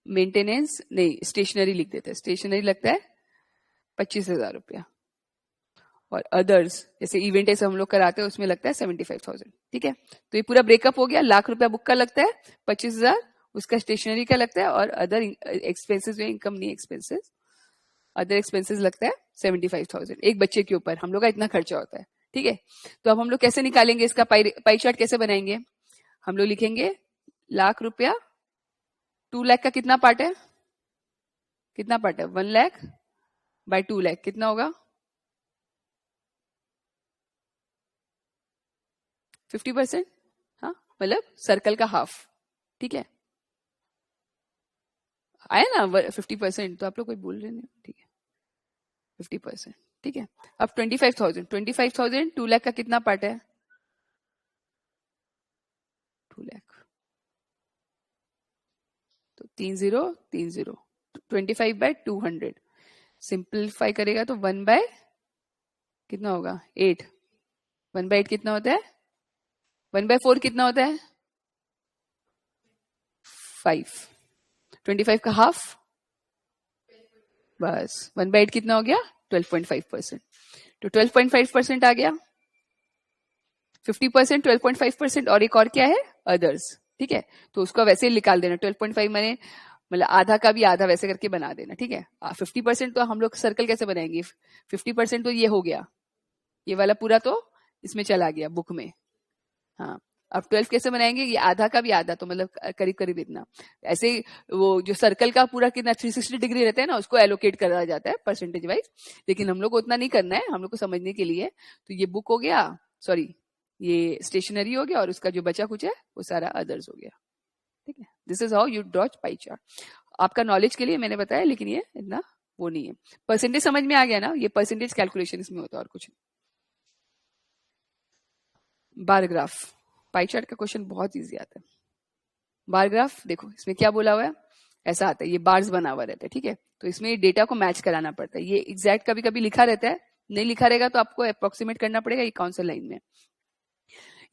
मेंटेनेंस नहीं, स्टेशनरी लिख देते हैं, स्टेशनरी लगता है 25,000 रुपया। और अदर्स जैसे इवेंट ऐसे हम लोग कराते हैं उसमें लगता है 75,000। ठीक है, तो ये पूरा ब्रेकअप हो गया। लाख रुपया बुक का लगता है, 25,000 उसका स्टेशनरी का लगता है, और अदर एक्सपेंसेस में इनकम नहीं एक्सपेंसेस, अदर एक्सपेंसेस लगता है 75,000। एक बच्चे के ऊपर हम लोग का इतना खर्चा होता है। ठीक है, तो अब हम लोग कैसे निकालेंगे इसका पाई चार्ट कैसे बनाएंगे? हम लोग लिखेंगे लाख रुपया, 2 लाख का कितना पार्ट है? कितना पार्ट है? 1 लाख बाय 2 लाख कितना होगा? 50%। हाँ, मतलब सर्कल का हाफ। ठीक है, आया ना 50%, तो आप लोग कोई बोल रहे नहीं, ठीक है 50%। ठीक है, अब 25,000 2 लाख का कितना पार्ट है? 2 लाख, तो 3030, 25/200 सिंपलीफाई करेगा तो 1/, कितना होगा? 8। 1/8 कितना होता है? 1/4 कितना होता है? 5। 25 का हाफ, बस 1/8 कितना हो गया? 12.5%। तो 12.5% आ गया। 50%, 12.5%, और एक और क्या है? अदर्स। ठीक है, तो उसको वैसे ही निकाल देना। 12.5 मैंने मतलब आधा का भी आधा वैसे करके बना देना। ठीक है, 50% तो हम लोग सर्कल कैसे बनाएंगे? 50% तो ये हो गया, ये वाला पूरा तो इसमें चला गया बुक में। हाँ, अब 12 कैसे बनाएंगे? ये आधा का भी आधा, तो मतलब करीब करीब इतना। ऐसे ही वो जो सर्कल का पूरा कितना 360 डिग्री रहता है ना, उसको एलोकेट करा जाता है परसेंटेज वाइज, लेकिन हम लोग को उतना नहीं करना है, हम लोग को समझने के लिए। तो ये बुक हो गया, सॉरी ये स्टेशनरी हो गया, और उसका जो बचा कुछ है वो सारा अदर्स हो गया। ठीक है, this is how you draw pie chart. आपका नॉलेज के लिए मैंने बताया, लेकिन ये इतना वो नहीं है। परसेंटेज समझ में आ गया ना? ये परसेंटेज कैलकुलेशन इसमें होता है, और कुछ नहीं। बार ग्राफ, पाई चार्ट का क्वेश्चन बहुत इजी आता है। बार ग्राफ देखो, इसमें क्या बोला हुआ है, ऐसा आता है, ये बार्स बना हुआ रहता है। ठीक है, तो इसमें डेटा को मैच कराना पड़ता है। ये एग्जैक्ट कभी कभी लिखा रहता है, नहीं लिखा रहेगा तो आपको अप्रोक्सीमेट करना पड़ेगा ये कौन सा लाइन में।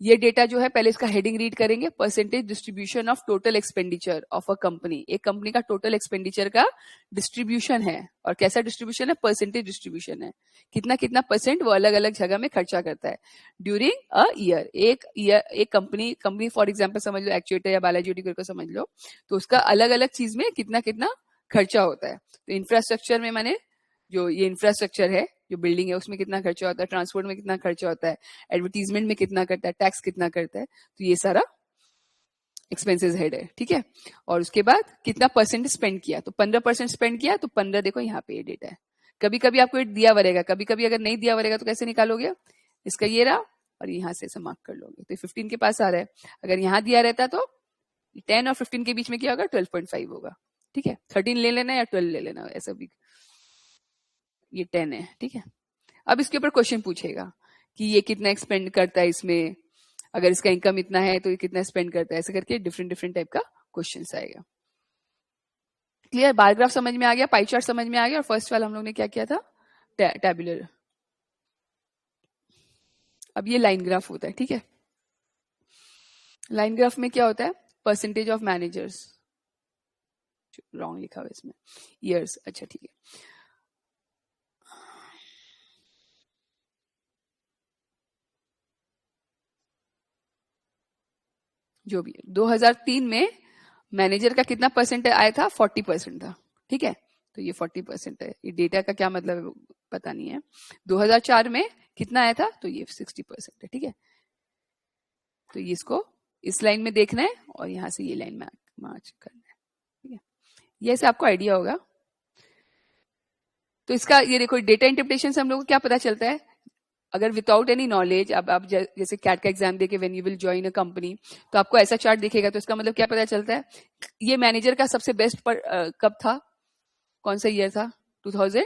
ये डेटा जो है, पहले इसका हेडिंग रीड करेंगे, percentage distribution of total expenditure of a company. एक कंपनी का टोटल एक्सपेंडिचर का डिस्ट्रीब्यूशन है, और कैसा डिस्ट्रीब्यूशन है? परसेंटेज डिस्ट्रीब्यूशन है, कितना कितना परसेंट वो अलग अलग जगह में खर्चा करता है ड्यूरिंग अ ईयर। एक कंपनी फॉर एग्जाम्पल समझ लो, एक्चुएटर या बालाजी को समझ लो, तो उसका अलग अलग चीज में कितना कितना खर्चा होता है। तो इंफ्रास्ट्रक्चर में मैंने जो ये इंफ्रास्ट्रक्चर है, जो बिल्डिंग है, उसमें कितना खर्चा होता है, ट्रांसपोर्ट में कितना खर्चा होता है, एडवर्टीजमेंट में कितना करता है, टैक्स कितना करता है, तो ये सारा एक्सपेंसेस हेड है। ठीक है, और उसके बाद कितना परसेंट स्पेंड किया, तो 15% स्पेंड किया, तो 15 देखो यहाँ पे ये डेटा है। कभी कभी आपको ये दिया रहेगा, कभी कभी अगर नहीं दिया रहेगा तो कैसे निकालोगे? इसका ये रहा, और यहाँ से ऐसे मार्क कर लोगे, तो 15 के पास आ रहा है। अगर यहाँ दिया रहता तो 10 और 15 के बीच में क्या होगा? 12.5 होगा। ठीक है, 13 ले लेना या 12 ले लेना, ऐसा भी। ये 10 है। ठीक है, अब इसके ऊपर क्वेश्चन पूछेगा कि ये कितना एक्सपेंड करता है इसमें, अगर इसका इनकम इतना है तो ये कितना स्पेंड करता है, ऐसे करके डिफरेंट डिफरेंट टाइप का क्वेश्चन आएगा। क्लियर? बार ग्राफ समझ में आ गया, पाई चार्ट समझ में आ गया, और फर्स्ट वाला हम लोग ने क्या किया था? टैबुलर। अब ये लाइन ग्राफ होता है। ठीक है, लाइन ग्राफ में क्या होता है? परसेंटेज ऑफ मैनेजर्स, रॉन्ग लिखा हुआ इसमें, ईयर्स। अच्छा ठीक है, जो भी है, 2003 में मैनेजर का कितना परसेंट आया था? 40% था। ठीक है, तो ये 40% है। ये डेटा का क्या मतलब है पता नहीं है। 2004 में कितना आया था? तो ये 60% है। ठीक है, तो ये इसको इस लाइन में देखना है, और यहां से ये लाइन में मार्च करना है। ठीक है, ये ऐसे आपको आइडिया होगा। तो इसका ये देखो, डेटा इंटरप्रिटेशन से हम लोग को क्या पता चलता है? अगर विदाउट एनी नॉलेज, अब आप जैसे कैट का एग्जाम देके when you will join a company, तो आपको ऐसा चार्ट दिखेगा, तो इसका मतलब क्या पता चलता है? ये मैनेजर का सबसे बेस्ट कब था, कौन सा ईयर था? 2000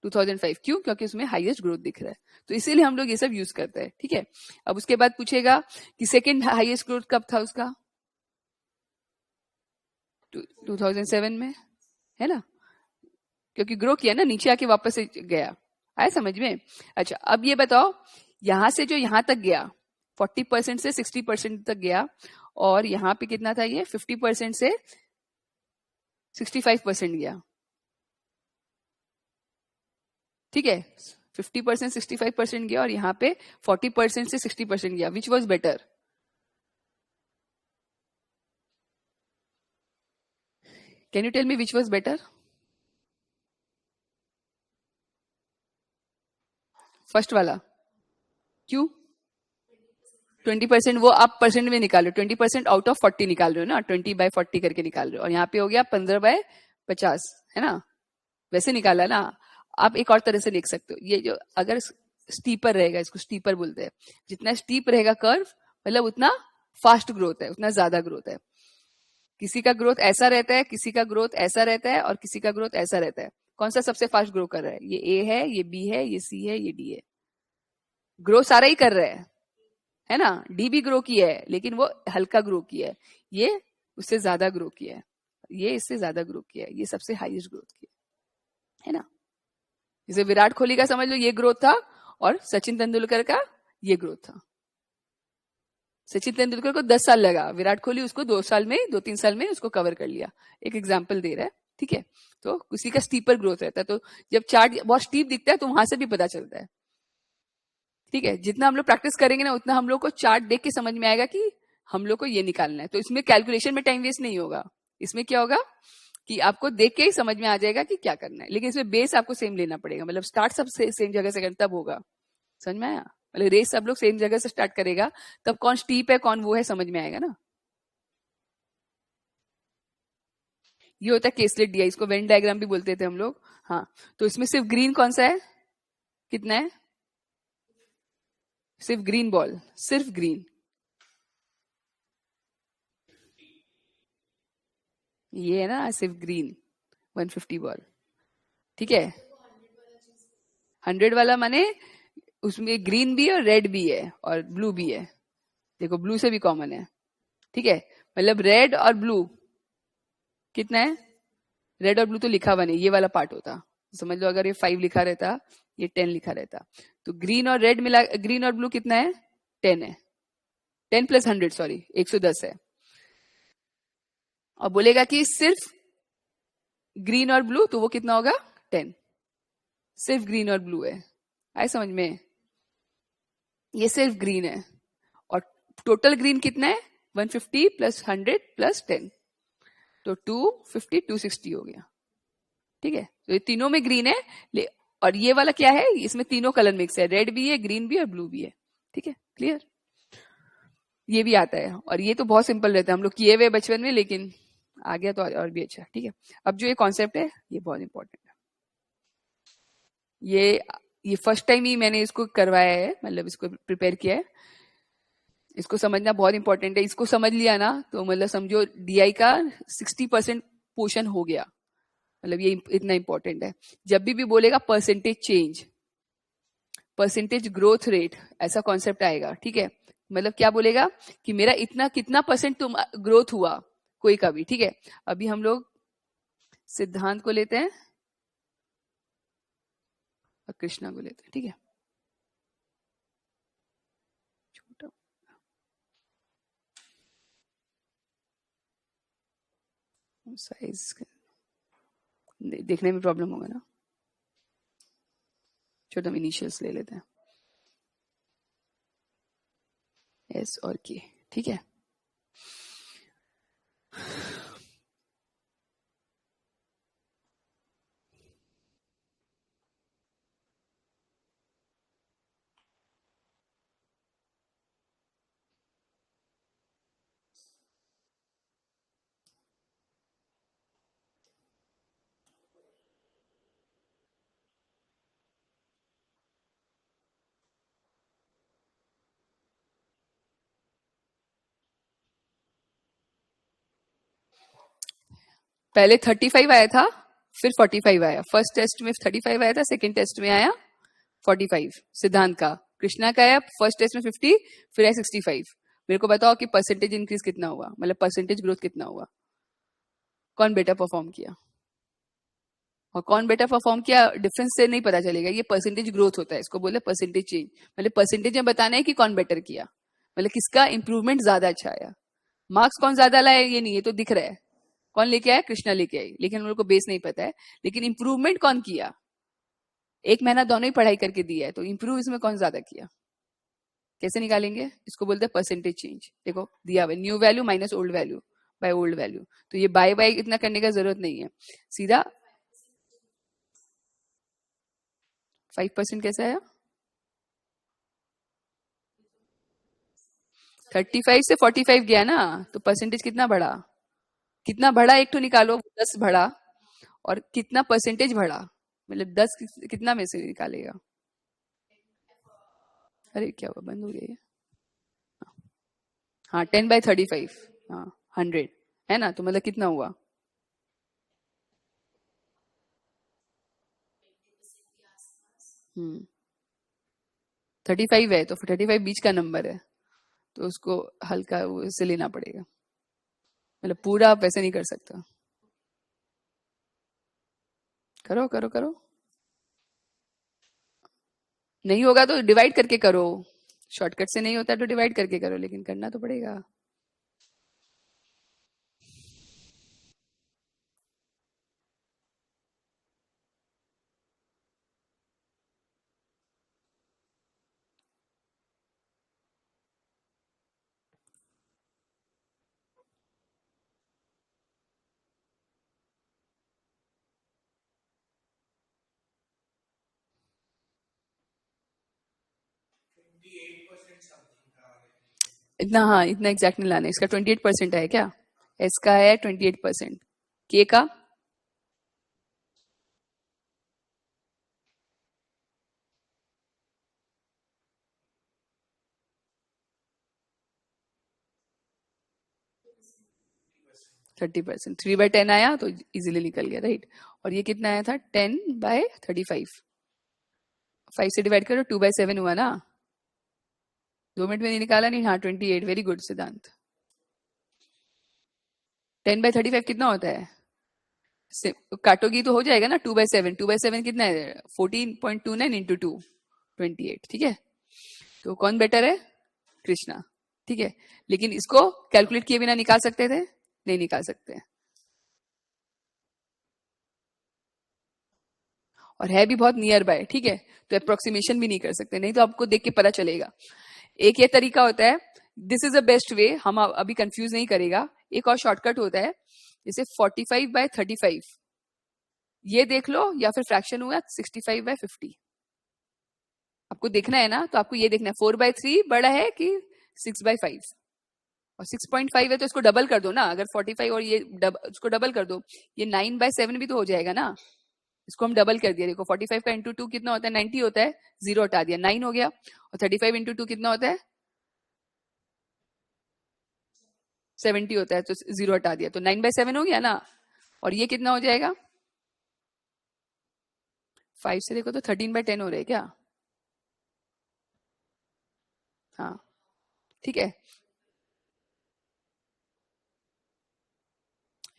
2005। क्यों? क्योंकि उसमें हाईएस्ट ग्रोथ दिख रहा है, तो इसीलिए हम लोग ये सब यूज करते हैं। ठीक है, अब उसके बाद पूछेगा कि सेकंड हाईएस्ट ग्रोथ कब था उसका? 2007 में, है ना? क्योंकि ग्रो किया ना, नीचे आके वापस से गया। आया समझ में? अच्छा, अब ये बताओ, यहां से जो यहां तक गया, 40% से 60% तक गया, और यहां पे कितना था? ये 50% से 65% गया। ठीक है, 50% 65% गया, और यहाँ पे 40% से 60% गया। Which was better? Can you tell me which was better? First वाला। क्यों? 20% वो आप परसेंट में निकाल रहे हो, 20% आउट ऑफ 40 निकाल रहे हो ना, 20/40 करके निकाल रहे हो, और यहाँ पे हो गया 15/50, है ना? वैसे निकाला ना। आप एक और तरह से लिख सकते हो, ये जो अगर स्टीपर रहेगा, इसको स्टीपर बोलते हैं, जितना स्टीप रहेगा कर्व, मतलब उतना फास्ट ग्रोथ है, उतना ज्यादा ग्रोथ है। किसी का ग्रोथ ऐसा रहता है, किसी का ग्रोथ ऐसा रहता है, और किसी का ग्रोथ ऐसा रहता है। कौन सा सबसे फास्ट ग्रो कर रहा है? ये ए है, ये बी है, ये सी है, ये डी है। ग्रो सारा ही कर रहा है ना? डी भी ग्रो किया है, लेकिन वो हल्का ग्रो किया है, ये उससे ज्यादा ग्रो किया है, ये इससे ज्यादा ग्रो किया है, ये सबसे हाईएस्ट ग्रोथ किया है ना? जैसे विराट कोहली का समझ लो ये ग्रोथ था, और सचिन तेंदुलकर का ये ग्रोथ था। सचिन तेंदुलकर को 10 साल लगा, विराट कोहली उसको 2 साल में, 2-3 साल में उसको कवर कर लिया। एक एग्जाम्पल दे रहा है, ठीक है। तो किसी का स्टीपर ग्रोथ रहता है, तो जब चार्ट बहुत स्टीप दिखता है तो वहां से भी पता चलता है, ठीक है। जितना हम लोग प्रैक्टिस करेंगे ना, उतना हम लोग को चार्ट देख के समझ में आएगा कि हम लोग को ये निकालना है। तो इसमें कैलकुलेशन में टाइम वेस्ट नहीं होगा। इसमें क्या होगा कि आपको देख के ही समझ में आ जाएगा कि क्या करना है, लेकिन इसमें बेस आपको सेम लेना पड़ेगा। मतलब स्टार्ट सब सेम जगह से करना, तब होगा। समझ में आया? मतलब रेस सब लोग सेम जगह से स्टार्ट करेगा, तब कौन स्टीप है कौन वो है समझ में आएगा ना। ये होता है केसलेट डीआई, इसको वेन डायग्राम भी बोलते थे हम लोग। हाँ, तो इसमें सिर्फ ग्रीन कौन सा है, कितना है? सिर्फ ग्रीन बॉल, सिर्फ ग्रीन, ये है ना, सिर्फ ग्रीन 150 बॉल, ठीक है। 100 वाला माने उसमें ग्रीन भी है और रेड भी है और ब्लू भी है। देखो ब्लू से भी कॉमन है, ठीक है। मतलब रेड और ब्लू कितना है? रेड और ब्लू तो लिखा हुआ नहीं, ये वाला पार्ट होता। समझ लो अगर ये 5 लिखा रहता, ये 10 लिखा रहता, तो ग्रीन और रेड मिला, ग्रीन और ब्लू कितना है? 10 है। 10 प्लस 100, सॉरी 110 है। और बोलेगा कि सिर्फ ग्रीन और ब्लू, तो वो कितना होगा? 10। सिर्फ ग्रीन और ब्लू है, आए समझ में? ये सिर्फ ग्रीन है, और टोटल ग्रीन कितना है? 150 प्लस 100 प्लस 10, तो 250, 260 हो गया, ठीक है। तो ये तीनों में ग्रीन है, और ये वाला क्या है? इसमें तीनों कलर मिक्स है, रेड भी है, ग्रीन भी है और ब्लू भी है, ठीक है। क्लियर? ये भी आता है, और ये तो बहुत सिंपल रहता है, हम लोग किए हुए बचपन में, लेकिन आ गया तो और भी अच्छा, ठीक है। अब जो ये कॉन्सेप्ट है ये बहुत इंपॉर्टेंट है। ये फर्स्ट टाइम ही मैंने इसको करवाया है, मतलब इसको प्रिपेयर किया है। इसको समझना बहुत इंपॉर्टेंट है। इसको समझ लिया ना तो मतलब समझो डीआई का 60% पोर्शन हो गया। मतलब ये इतना इंपॉर्टेंट है। जब भी बोलेगा percentage change, percentage growth rate, ऐसा कॉन्सेप्ट आएगा, ठीक है। मतलब क्या बोलेगा कि मेरा इतना कितना परसेंट तुम ग्रोथ हुआ कोई का भी, ठीक है। अभी हम लोग सिद्धांत को लेते हैं और कृष्णा को लेते हैं, ठीक है। छोटा साइज देखने में प्रॉब्लम होगा ना, छोटा इनिशियल्स ले लेते हैं, एस और के, ठीक है। पहले 35 आया था, फिर 45 आया। फर्स्ट टेस्ट में 35 आया था, सेकंड टेस्ट में आया 45 सिद्धांत का। कृष्णा का आया फर्स्ट टेस्ट में 50, फिर आया 65। मेरे को बताओ कि परसेंटेज इंक्रीज कितना हुआ, मतलब परसेंटेज ग्रोथ कितना हुआ, कौन बेटर परफॉर्म किया। और कौन बेटर परफॉर्म किया डिफरेंस से नहीं पता चलेगा, ये परसेंटेज ग्रोथ होता है, इसको बोले परसेंटेज चेंज। मतलब परसेंटेज में बताना है कि कौन बेटर किया, मतलब किसका इंप्रूवमेंट ज्यादा अच्छा आया। मार्क्स कौन ज्यादा लाया ये नहीं, ये तो दिख रहा है। कौन लेके आया? कृष्णा लेके आई, लेकिन उन लोग को बेस नहीं पता है। लेकिन इंप्रूवमेंट कौन किया? एक महीना दोनों ही पढ़ाई करके दिया है, तो इंप्रूव इसमें कौन ज्यादा किया? कैसे निकालेंगे? इसको बोलते हैं परसेंटेज चेंज। देखो दिया हुआ new value minus old value by old value. तो ये बाय बाय इतना करने का जरूरत नहीं है, सीधा 5% कैसे आया? 35 से 45 गया ना, तो परसेंटेज कितना बढ़ा? कितना बढ़ा एक तो निकालो, 10 बढ़ा। और कितना परसेंटेज बढ़ा, मतलब 10 कितना में से निकालेगा? अरे क्या हुआ, बंद हो गया ये? हाँ 10/35, हाँ 100 है ना, तो मतलब कितना हुआ? 35 है, तो 35 बीच का नंबर है, तो उसको हल्का से लेना पड़ेगा। मतलब पूरा आप वैसे नहीं कर सकता। करो करो करो, नहीं होगा तो डिवाइड करके करो। शॉर्टकट से नहीं होता तो डिवाइड करके करो, लेकिन करना तो पड़ेगा। इतना, हाँ इतना एग्जैक्ट नहीं लाना है। इसका 28% है क्या? एस का है 28%, के का 30%। 3/10 आया तो इजीली निकल गया, राइट। और ये कितना आया था? 10/35। 5 से डिवाइड करो, 2/7 हुआ ना। 2 मिनट में नहीं निकाला? नहीं, हाँ 28। वेरी गुड सिद्धांत। 10/35 कितना होता है? काटोगी तो हो जाएगा ना 2/7। 2/7 कितना है? 14.29 इंटू 2, 28। ठीक है, तो कौन बेटर है? कृष्णा। ठीक है, लेकिन इसको कैलकुलेट किए बिना निकाल सकते थे? नहीं निकाल सकते। और है भी बहुत नियर बाय, ठीक है, तो अप्रोक्सीमेशन भी नहीं कर सकते, नहीं तो आपको देख के पता चलेगा। एक ये तरीका होता है, this is the best way, हम अभी कंफ्यूज नहीं करेगा। एक और शॉर्टकट होता है, जैसे 45/35, ये देख लो, या फिर फ्रैक्शन हुआ 65/50। आपको देखना है ना, तो आपको ये देखना है 4/3 बड़ा है कि 6/5। और 6.5 है तो इसको डबल कर दो ना, अगर 45 और ये उसको डबल कर दो, ये 9/7 भी तो हो जाएगा ना। इसको हम डबल कर दिया, देखो 45 का इंटू 2 कितना होता है? 90 होता है, 0 हटा दिया, 9 हो गया। और 35 इंटू 2 कितना होता है? 70 होता है, तो 0 हटा दिया, तो 9/7 हो गया ना। और ये कितना हो जाएगा? 5 से देखो तो 13/10 हो रहे क्या? हाँ ठीक है,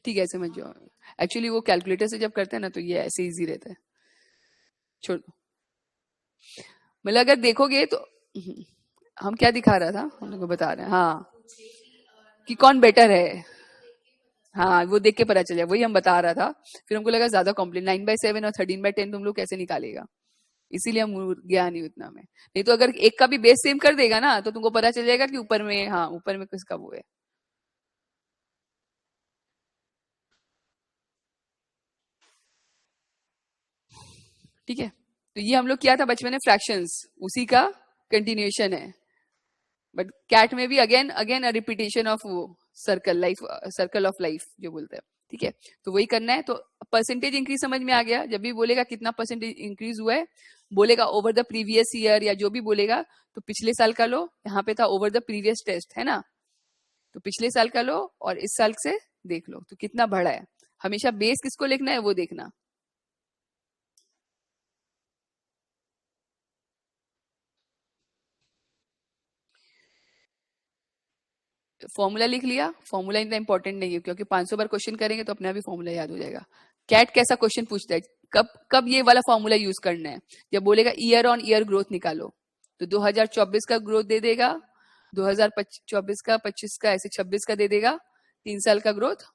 ठीक है, समझ जाओ। एक्चुअली वो कैलकुलेटर से जब करते हैं ना, तो ये ऐसे इजी रहता है। छोड़ दो, मतलब अगर देखोगे तो हम क्या दिखा रहा था, हम लोग को बता रहे हैं, हाँ, कि कौन बेटर है। हाँ वो देख के पता चल जाए, वही हम बता रहा था। फिर हमको लगा ज्यादा कॉम्प्लेक्स, 9/7 और 13/10 तुम लोग कैसे निकालेगा, इसीलिए हम गया नहीं उतना में। नहीं तो अगर एक का भी बेस सेम कर देगा ना, तो तुमको पता चल जाएगा कि ऊपर में, हाँ ऊपर में किसका वो है। ठीक है, तो ये हम लोग किया था बचपन में फ्रैक्शंस, उसी का कंटिन्यूएशन है। बट कैट में भी again again a repetition of वो circle life, circle of life जो बोलते हैं। ठीक है, तो वही करना है। तो परसेंटेज इंक्रीज समझ में आ गया, जब भी बोलेगा कितना परसेंटेज इंक्रीज हुआ है, बोलेगा ओवर द प्रीवियस ईयर, या जो भी बोलेगा, तो पिछले साल का लो, यहाँ पे था ओवर द प्रीवियस टेस्ट, है ना, तो पिछले साल का लो और इस साल से देख लो तो कितना बढ़ा है। हमेशा बेस किसको लिखना है वो देखना। फॉर्मूला लिख लिया, फॉर्मूला इतना इंपॉर्टेंट नहीं है, क्योंकि 500 बार क्वेश्चन करेंगे तो अपने आप ही फॉर्मूला याद हो जाएगा। कैट कैसा क्वेश्चन पूछता है, कब कब ये वाला फॉर्मूला यूज करना है? जब बोलेगा ईयर ऑन ईयर ग्रोथ निकालो, तो 2024 का ग्रोथ दे देगा, 2024 का, 25 का, ऐसे 26 का दे देगा, 3 साल का ग्रोथ।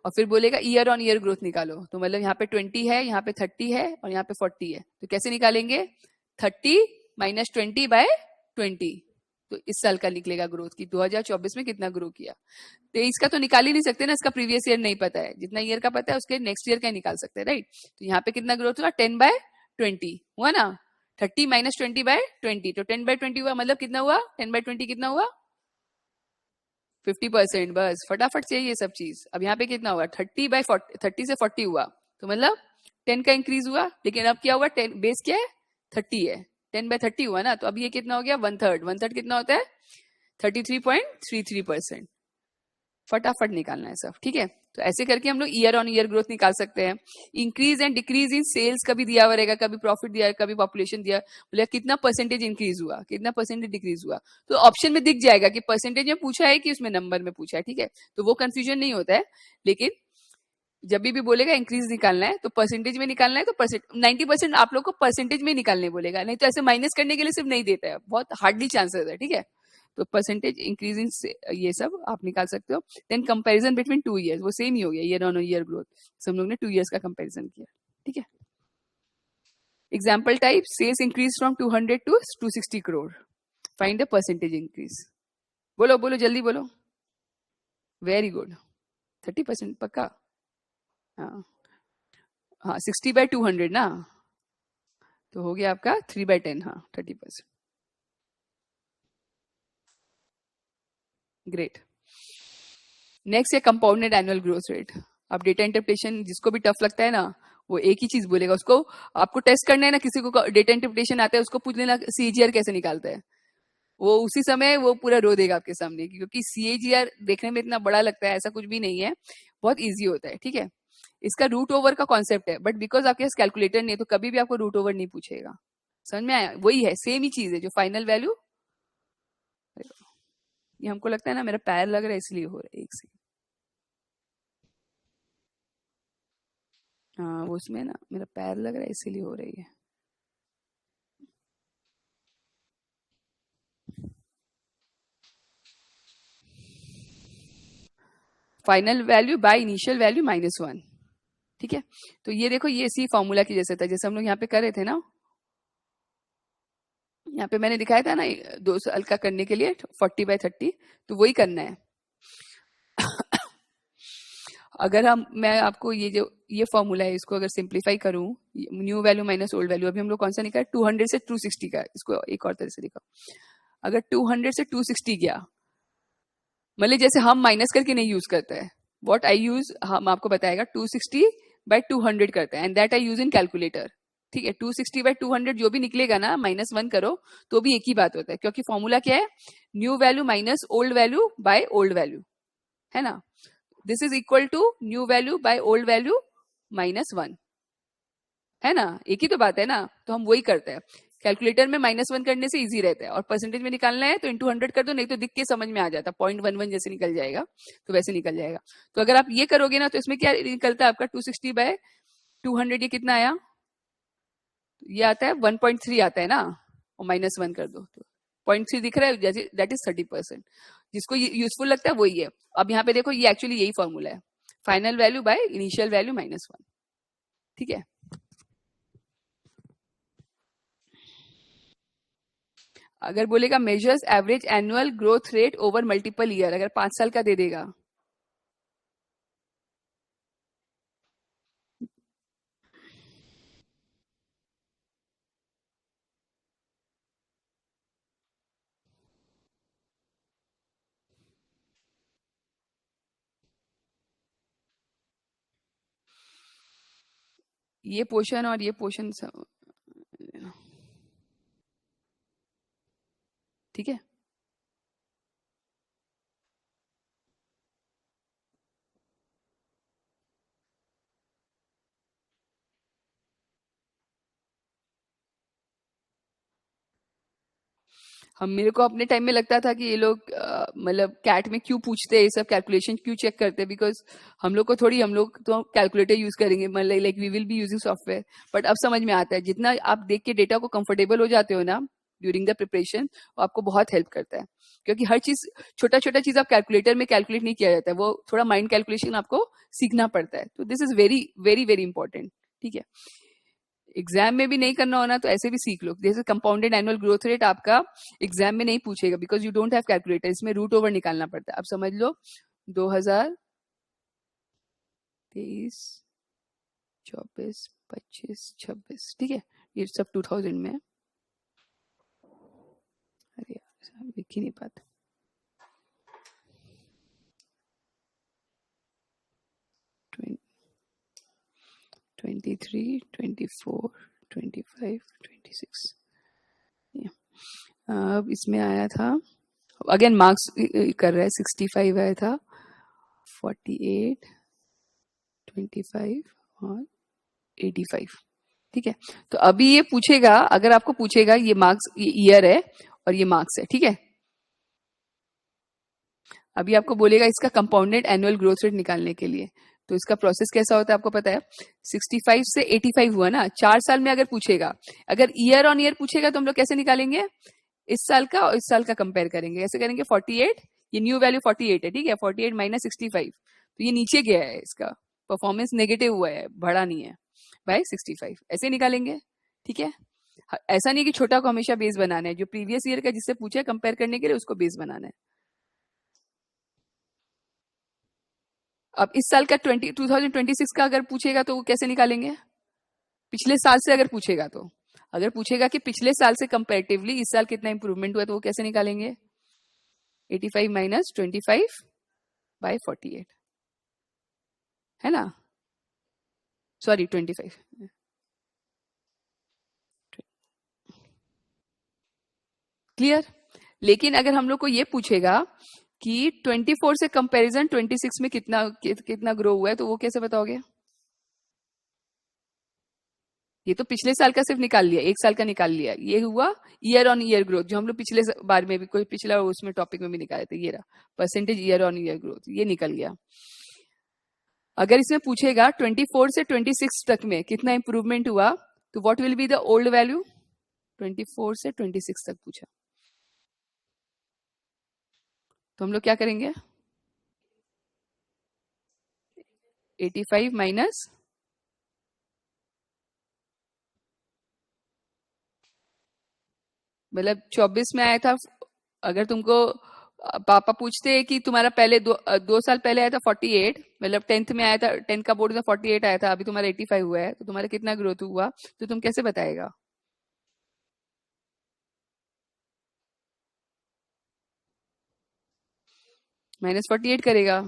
और फिर बोलेगा ईयर ऑन ईयर ग्रोथ निकालो, तो मतलब यहाँ पे 20 है, यहाँ पे 30 है, और यहाँ पे 40 है, तो कैसे निकालेंगे? 30 माइनस 20/20, तो इस साल का निकलेगा ग्रोथ की 2024 में कितना ग्रो किया। 23 का तो निकाल ही नहीं सकते ना, इसका प्रीवियस ईयर नहीं पता है, जितना ईयर का पता है उसके नेक्स्ट ईयर का निकाल सकते हैं, राइट। तो यहाँ पे कितना ग्रोथ हुआ? 10/20 हुआ ना। 30 माइनस 20/20, तो 10/20 हुआ, मतलब कितना हुआ? 10/20 कितना हुआ? 50%। बस फटाफट से ये सब चीज। अब यहाँ पे कितना हुआ? 30/40, 30 से 40 हुआ, तो मतलब 10 का इंक्रीज हुआ। लेकिन अब क्या हुआ? 10 बेस क्या है? 30 है, 10/30 हुआ ना, तो अब ये कितना हो गया? 1/3। 1/3 कितना होता है? 33.33%। फटाफट निकालना है सब, ठीक है। तो ऐसे करके हम लोग ईयर ऑन ईयर ग्रोथ निकाल सकते हैं। Increase and decrease in sales कभी दिया हुआ रहेगा, कभी प्रॉफिट दिया, कभी पॉपुलेशन दिया, बोले कितना परसेंटेज इंक्रीज हुआ, कितना परसेंटेज डिक्रीज हुआ, तो ऑप्शन में दिख जाएगा कि परसेंटेज में पूछा है कि उसमें नंबर में पूछा है, ठीक है, तो वो कंफ्यूजन नहीं होता है। लेकिन जब भी बोलेगा इंक्रीज निकालना है तो परसेंटेज में निकालना है, तो 90% आप लोग को परसेंटेज में निकालने बोलेगा, नहीं तो ऐसे माइनस करने के लिए सिर्फ नहीं देता है, बहुत हार्डली चांसेस है, ठीक है। तो परसेंटेज इंक्रीज इन ये सब आप निकाल सकते हो। देन कंपैरिजन बिटवीन 2 ईयर्स, वो सेम ही हो गया, ईयर ऑन ईयर ग्रोथ, सब लोग ने 2 ईयर्स का कंपैरिजन किया, ठीक है। Example type, sales increase from 200 to 260 crore, find the percentage increase. बोलो बोलो जल्दी बोलो। वेरी गुड, 30% पक्का। हाँ हाँ, 60/200 ना, तो हो गया आपका 3/10, हाँ 30%। ग्रेट। नेक्स्ट है कंपाउंडेड एनुअल ग्रोथ रेट। अब डेटा इंटरप्रिटेशन जिसको भी टफ लगता है ना, वो एक ही चीज बोलेगा, उसको आपको टेस्ट करना है ना, किसी को डेटा इंटरप्रिटेशन आता है उसको पूछ लेना सीएजीआर कैसे निकालता है, वो उसी समय वो पूरा रो देगा आपके सामने, क्योंकि सीएजीआर देखने में इतना बड़ा लगता है, ऐसा कुछ भी नहीं है, बहुत इजी होता है, ठीक है। इसका रूट ओवर का कॉन्सेप्ट है, बट बिकॉज आपके पास कैलकुलेटर नहीं है तो कभी भी आपको रूट ओवर नहीं पूछेगा। समझ में आया? वही है, सेम ही चीज है, जो फाइनल वैल्यू। ये हमको लगता है ना मेरा पैर लग रहा है इसलिए हो रहा है, एक सेकंड। हाँ वो उसमें ना मेरा पैर लग रहा है इसीलिए हो रही है। Final value by initial value -1, ठीक है। तो ये देखो, ये सी फॉर्मूला की जैसे था, जैसे हम लोग यहाँ पे कर रहे थे ना, यहाँ पे मैंने दिखाया था ना 200 हल्का करने के लिए 40/30, तो वही करना है। अगर मैं आपको ये जो ये फॉर्मूला है इसको अगर सिंप्लीफाई करूं, new value minus old value, अभी हम लोग कौन सा निकाला, 200 से 260 का, इसको एक और तरह से दिखाओ। अगर 200 से 260 गया, मतलब जैसे हम माइनस करके नहीं यूज करते हैं, व्हाट आई यूज, हम आपको बताएगा 260/200 करते हैं, and that I use in calculator, ठीक है। 260/200 जो भी निकलेगा ना, -1 करो तो भी एक ही बात होता है, क्योंकि फॉर्मूला क्या है, new value minus old value by old value, है ना। This is equal to new value by old value -1, है ना, एक ही तो बात है ना। तो हम वही करते हैं, कैलकुलेटर में -1 करने से इजी रहता है, और परसेंटेज में निकालना है तो इंटू 100 कर दो, नहीं तो दिख के समझ में आ जाता, 0.11 जैसे निकल जाएगा, तो वैसे निकल जाएगा। तो अगर आप ये करोगे ना, तो इसमें क्या निकलता है आपका, 260/200, ये कितना आया, ये आता है 1.3 आता है ना, और -1 कर दो तो 0.3 दिख रहा है, जैसे दैट इज 30%। जिसको यूजफुल लगता है वही है। अब यहाँ पे देखो, ये एक्चुअली यही फॉर्मूला है, final value by initial value -1, ठीक है। अगर बोलेगा measures average annual growth rate over multiple year, अगर 5 साल का दे देगा, ये पोर्शन और ये पोर्शन, ठीक है। हम, मेरे को अपने टाइम में लगता था कि ये लोग मतलब कैट में क्यों पूछते हैं, ये सब कैलकुलेशन क्यों चेक करते हैं, बिकॉज हम लोग को थोड़ी, हम लोग तो कैलकुलेटर यूज करेंगे, मतलब like we will be using software. But अब समझ में आता है, जितना आप देख के डेटा को कंफर्टेबल हो जाते हो ना ड्यूरिंग द प्रिपरेशन, वो आपको बहुत हेल्प करता है, क्योंकि हर चीज, छोटा छोटा चीज आप कैलकुलेटर में कैलकुलेट नहीं किया जाता है, वो थोड़ा माइंड कैलकुलेशन आपको सीखना पड़ता है। तो this is very very very important, ठीक है। एग्जाम में भी नहीं करना होना तो ऐसे भी सीख लो, जैसे कंपाउंडेड एनुअल ग्रोथ रेट आपका एग्जाम में नहीं पूछेगा, because you don't have calculator, इसमें रूट ओवर निकालना पड़ता है। अब समझ लो 2023, 24, 25, 26, ठीक है, ये सब 2000 में। अरे यार लिख ही नहीं पाता, 23, 24, 25, 26, अब इसमें आया था, अगेन मार्क्स कर रहा है, 65 आया था, 48, 25 और 85, ठीक है। तो अभी ये पूछेगा, अगर आपको पूछेगा ये मार्क्स, ये ईयर है और ये मार्क्स है, ठीक है। अभी आपको बोलेगा इसका कंपाउंडेड एनुअल ग्रोथ रेट निकालने के लिए, तो इसका प्रोसेस कैसा होता है आपको पता है, 65 से 85 हुआ ना, 4 साल में अगर पूछेगा, अगर ईयर ऑन ईयर पूछेगा तो हम लोग कैसे निकालेंगे, इस साल का और इस साल का कंपेयर करेंगे, कैसे करेंगे, 48, ये न्यू वैल्यू 48 है, ठीक है, 48 माइनस 65, तो ये नीचे गया है, इसका परफॉर्मेंस नेगेटिव हुआ है, बढ़ा नहीं है, बाय 65, ऐसे निकालेंगे, ठीक है। ऐसा नहीं कि छोटा को हमेशा बेस बनाना है, जो प्रीवियस ईयर का जिससे पूछा कंपेयर करने के लिए उसको बेस बनाना है। अब इस साल का 2026 का अगर पूछेगा तो वो कैसे निकालेंगे, पिछले साल से अगर पूछेगा तो, अगर पूछेगा कि पिछले साल से कंपैरेटिवली इस साल कितना इंप्रूवमेंट हुआ तो वो कैसे निकालेंगे, 85 माइनस 25 बाय 48, है ना, सॉरी 25, क्लियर। लेकिन अगर हम लोग को ये पूछेगा कि 24 से कंपैरिजन 26 में कितना ग्रो हुआ है तो वो कैसे बताओगे, ये तो पिछले साल का सिर्फ निकाल लिया, एक साल का निकाल लिया, ये हुआ ईयर ऑन ईयर ग्रोथ, जो हम लोग पिछले बार में भी कोई पिछला उसमें टॉपिक में भी निकाले थे, ये रहा percentage year on year growth, ये निकल गया। अगर इसमें पूछेगा 24 से 26 तक में कितना इंप्रूवमेंट हुआ तो what will be the old value, 24 से 26 तक पूछा, तो हम लोग क्या करेंगे, 85 माइनस, मतलब 24 में आया था, अगर तुमको पापा पूछते हैं कि तुम्हारा पहले 2 साल पहले आया था 48, मतलब 10th में आया था, 10th का बोर्ड में 48 आया था, अभी तुम्हारा 85 हुआ है, तो तुम्हारा कितना ग्रोथ हुआ, तो तुम कैसे बताएगा, -48 करेगा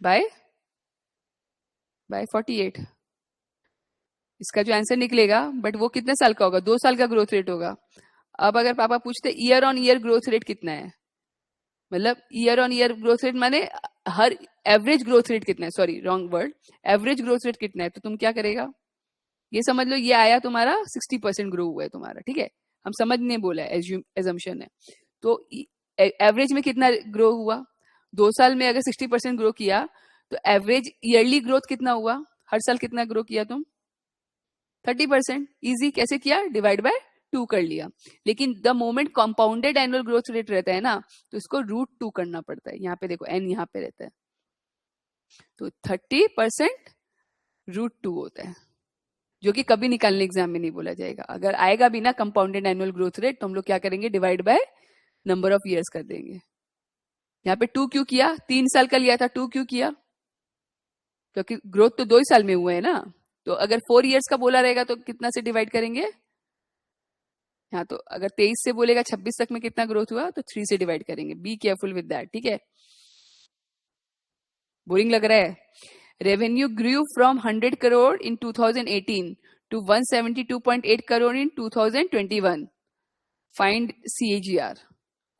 बाय 48, इसका जो आंसर निकलेगा, बट वो कितने साल का होगा, 2 साल का ग्रोथ रेट होगा। अब अगर पापा पूछते year on year growth rate कितना है, मतलब year on year growth rate माने हर एवरेज ग्रोथ रेट कितना है, sorry wrong word, average growth rate कितना है, तो तुम क्या करेगा, ये समझ लो ये आया तुम्हारा 60% ग्रो हुआ है तुम्हारा, ठीक है, हम समझने बोला है, एजम्पशन है, तो एवरेज में कितना ग्रो हुआ, 2 साल में अगर 60% ग्रो किया तो एवरेज ईयरली ग्रोथ कितना हुआ, हर साल कितना ग्रो किया तुम, 30%, इजी, कैसे किया, डिवाइड बाय 2 कर लिया। लेकिन the moment compounded annual growth rate रहता है ना, तो इसको √2 करना पड़ता है, यहाँ पे देखो एन यहाँ पे रहता है, तो 30% √2 होता है, जो कि कभी निकालने एग्जाम में नहीं बोला जाएगा, अगर आएगा भी ना कंपाउंडेड एनुअल ग्रोथ रेट तो हम लोग क्या करेंगे, divide by number of years कर देंगे। यहाँ पे 2 क्यों किया, 3 साल का लिया था, 2 क्यों किया, क्योंकि ग्रोथ तो 2 ही साल में हुआ है ना, तो अगर 4 ईयर्स का बोला रहेगा तो कितना से डिवाइड करेंगे, हाँ, तो अगर 23 से बोलेगा 26 तक में कितना ग्रोथ हुआ तो 3 से डिवाइड करेंगे, बी केयरफुल विद दैट, ठीक है। बोरिंग लग रहा है, revenue grew from 100 crore in 2018 to 172.8 crore in 2021, find CAGR,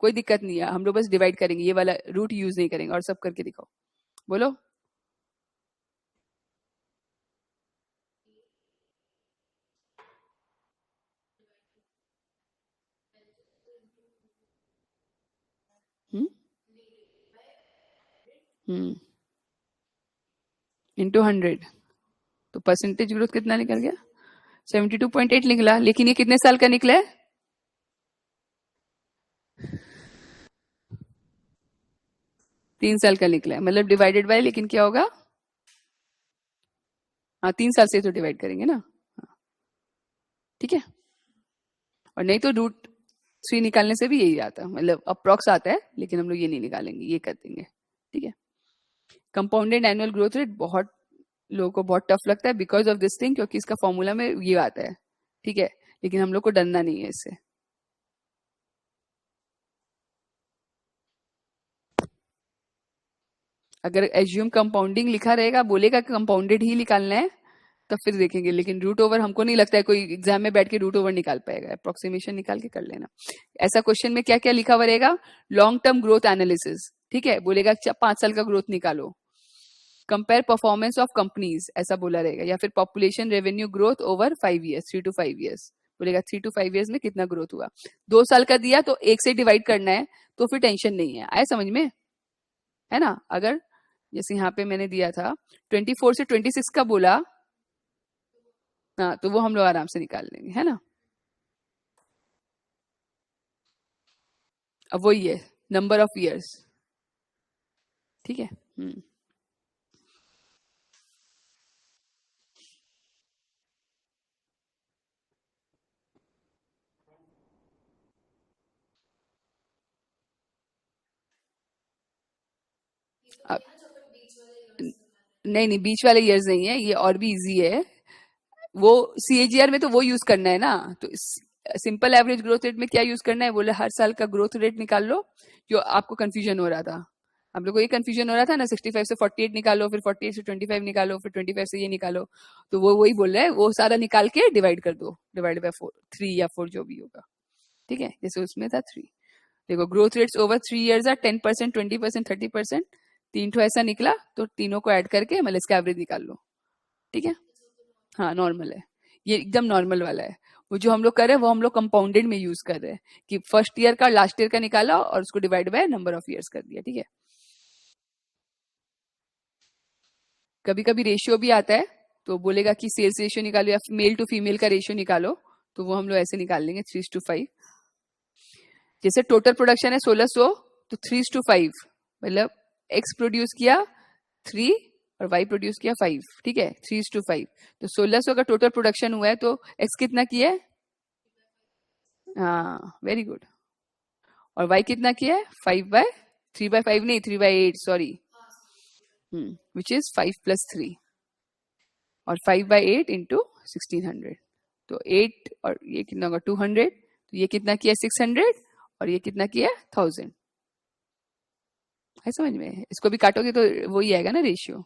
कोई दिक्कत नहीं है, हम लोग बस डिवाइड करेंगे, ये वाला रूट यूज नहीं करेंगे, और सब करके दिखाओ, बोलो। इंटू 100, तो परसेंटेज ग्रोथ कितना निकल गया, 72.8 निकला, लेकिन ये कितने साल का निकला है, 3 साल का निकला है, मतलब डिवाइडेड बाय, लेकिन क्या होगा, हाँ 3 साल से तो डिवाइड करेंगे ना, हाँ, ठीक है, और नहीं तो √3 निकालने से भी यही आता है, मतलब अप्रॉक्स आता है, लेकिन हम लोग ये नहीं निकालेंगे, ये कर देंगे, ठीक है। कंपाउंडेड एनुअल ग्रोथ रेट बहुत लोगों को बहुत टफ लगता है बिकॉज ऑफ दिस थिंग, क्योंकि इसका फॉर्मूला में ये आता है, ठीक है, लेकिन हम लोग को डरना नहीं है इससे। अगर एज्यूम कंपाउंडिंग लिखा रहेगा, बोलेगा कि कंपाउंडेड ही निकालना है, तब फिर देखेंगे, लेकिन रूट ओवर हमको नहीं लगता है कोई एग्जाम में बैठ के रूट ओवर निकाल पाएगा, अप्रोक्सीमेशन निकाल के कर लेना। ऐसा क्वेश्चन में क्या क्या लिखा हुआ रहेगा, लॉन्ग टर्म ग्रोथ एनालिसिस, ठीक है, बोलेगा 5 साल का ग्रोथ निकालो, कंपेयर परफॉर्मेंस ऑफ कंपनीज, ऐसा बोला रहेगा, या फिर population revenue growth over 5 years, 3 to 5 years, बोलेगा 3 to 5 ईयर्स में कितना ग्रोथ हुआ, 2 साल का दिया तो 1 से डिवाइड करना है, तो फिर टेंशन नहीं है, आए समझ में, है ना। अगर जैसे यहाँ पे मैंने दिया था 24 से 26 का बोला, हाँ, तो वो हम लोग आराम से निकाल लेंगे, है ना। अब वही है नंबर ऑफ ईयर्स, ठीक है। अब नहीं नहीं, बीच वाले ईयर्स नहीं है ये, और भी इजी है। वो सीएजीआर में तो वो यूज करना है ना, तो सिंपल एवरेज ग्रोथ रेट में क्या यूज करना है, बोले हर साल का ग्रोथ रेट निकाल लो। जो आपको कंफ्यूजन हो रहा था, आप लोग को ये कंफ्यूजन हो रहा था ना, 65 से 48 निकालो, फिर 48 से 25 निकालो, फिर 25 से ये निकालो, तो वो वही बोल रहा है, वो सारा निकाल के डिवाइड कर दो, डिवाइड बाय 4, 3 या 4 जो भी होगा, ठीक है। जैसे उसमें था 3। देखो growth rates over 3 years are 10%, 20%, 30%। तीन ठो ऐसा निकला, तो तीनों को ऐड करके मतलब इसका एवरेज निकाल लो, ठीक है। हाँ नॉर्मल है, ये एकदम नॉर्मल वाला है। वो जो हम लोग कर रहे हैं वो हम लोग कंपाउंडेड में यूज कर रहे हैं, कि फर्स्ट ईयर का लास्ट ईयर का निकाला और उसको divide by number of years कर दिया, ठीक है। कभी कभी रेशियो भी आता है, तो बोलेगा कि सेल्स रेशियो निकालो या मेल टू फीमेल का रेशियो निकालो, तो वो हम लोग ऐसे निकाल लेंगे 3:5। जैसे टोटल प्रोडक्शन है 1600, तो 3:5, मतलब एक्स प्रोड्यूस किया 3 और वाई प्रोड्यूस किया 5, ठीक है, 3:5। तो 1600 का टोटल प्रोडक्शन हुआ है, तो एक्स कितना किया है, हाँ वेरी गुड। और वाई कितना किया है, 5/, 3/5 नहीं, 3/8, सॉरी, विच इज 5+3, और 5/8 इंटू 1600, तो 8 और ये कितना होगा 200, तो ये कितना किया 600, और ये कितना किया 1000, है समझ में। इसको भी काटोगे तो वही आएगा ना रेशियो,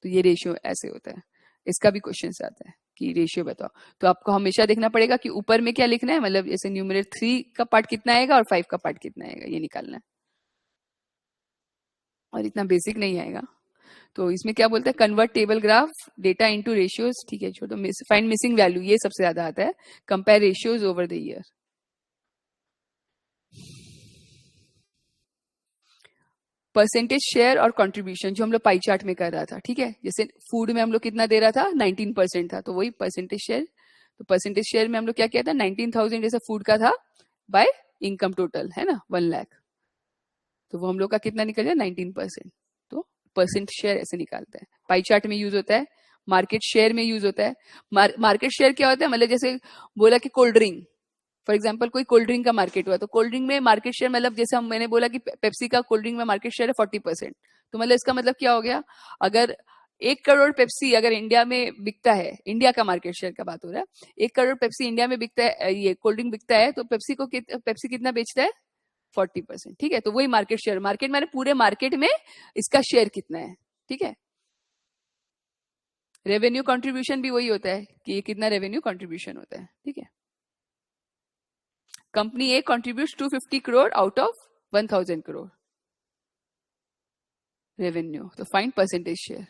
तो ये रेशियो ऐसे होता है। इसका भी क्वेश्चन आता है कि रेशियो बताओ, तो आपको हमेशा देखना पड़ेगा कि ऊपर में क्या लिखना है, मतलब जैसे न्यूमरेटर 3 का पार्ट कितना आएगा और 5 का पार्ट कितना आएगा, ये निकालना है, और इतना बेसिक नहीं आएगा। तो इसमें क्या बोलते हैं, convert table graph data into ratios, ठीक है, छोड़ो। फाइंड मिसिंग वैल्यू, ये सबसे ज्यादा आता है। Compare ratios over the year. Percentage share और कंट्रीब्यूशन जो हम लोग पाई चार्ट में कर रहा था, ठीक है। जैसे फूड में हम लोग कितना दे रहा था, 19% था, तो वही परसेंटेज शेयर। तो परसेंटेज शेयर में हम लोग क्या किया था, 19,000 जैसे फूड का था बाय इनकम टोटल, है ना, 1 लाख, तो वो हम लोग का कितना निकल जाए 19%। तो परसेंट शेयर ऐसे निकालते हैं, पाई चार्ट में यूज होता है, मार्केट शेयर में यूज होता है। मार्केट शेयर क्या होता है, मतलब जैसे बोला कि कोल्ड ड्रिंक, फॉर एग्जाम्पल कोई कोल्ड ड्रिंक का मार्केट हुआ, तो कोल्ड ड्रिंक में मार्केट शेयर, मतलब जैसे मैंने बोला कि पेप्सी का कोल्ड ड्रिंक में मार्केट शेयर है 40%, तो मतलब इसका मतलब क्या हो गया, अगर 1 करोड़ पेप्सी अगर इंडिया में बिकता है, इंडिया का मार्केट शेयर का बात हो रहा है, 1 करोड़ पेप्सी इंडिया में बिकता है, ये कोल्ड ड्रिंक बिकता है, तो पेप्सी कितना बेचता है 40%, ठीक है। तो वही मार्केट शेयर, मार्केट मैंने पूरे मार्केट में इसका शेयर कितना है, ठीक है। रेवेन्यू कंट्रीब्यूशन भी वही होता है कि ये कितना रेवेन्यू कंट्रीब्यूशन होता है, ठीक है। Company A contributes 250 crore out of 1000 crore revenue, तो फाइंड परसेंटेज शेयर।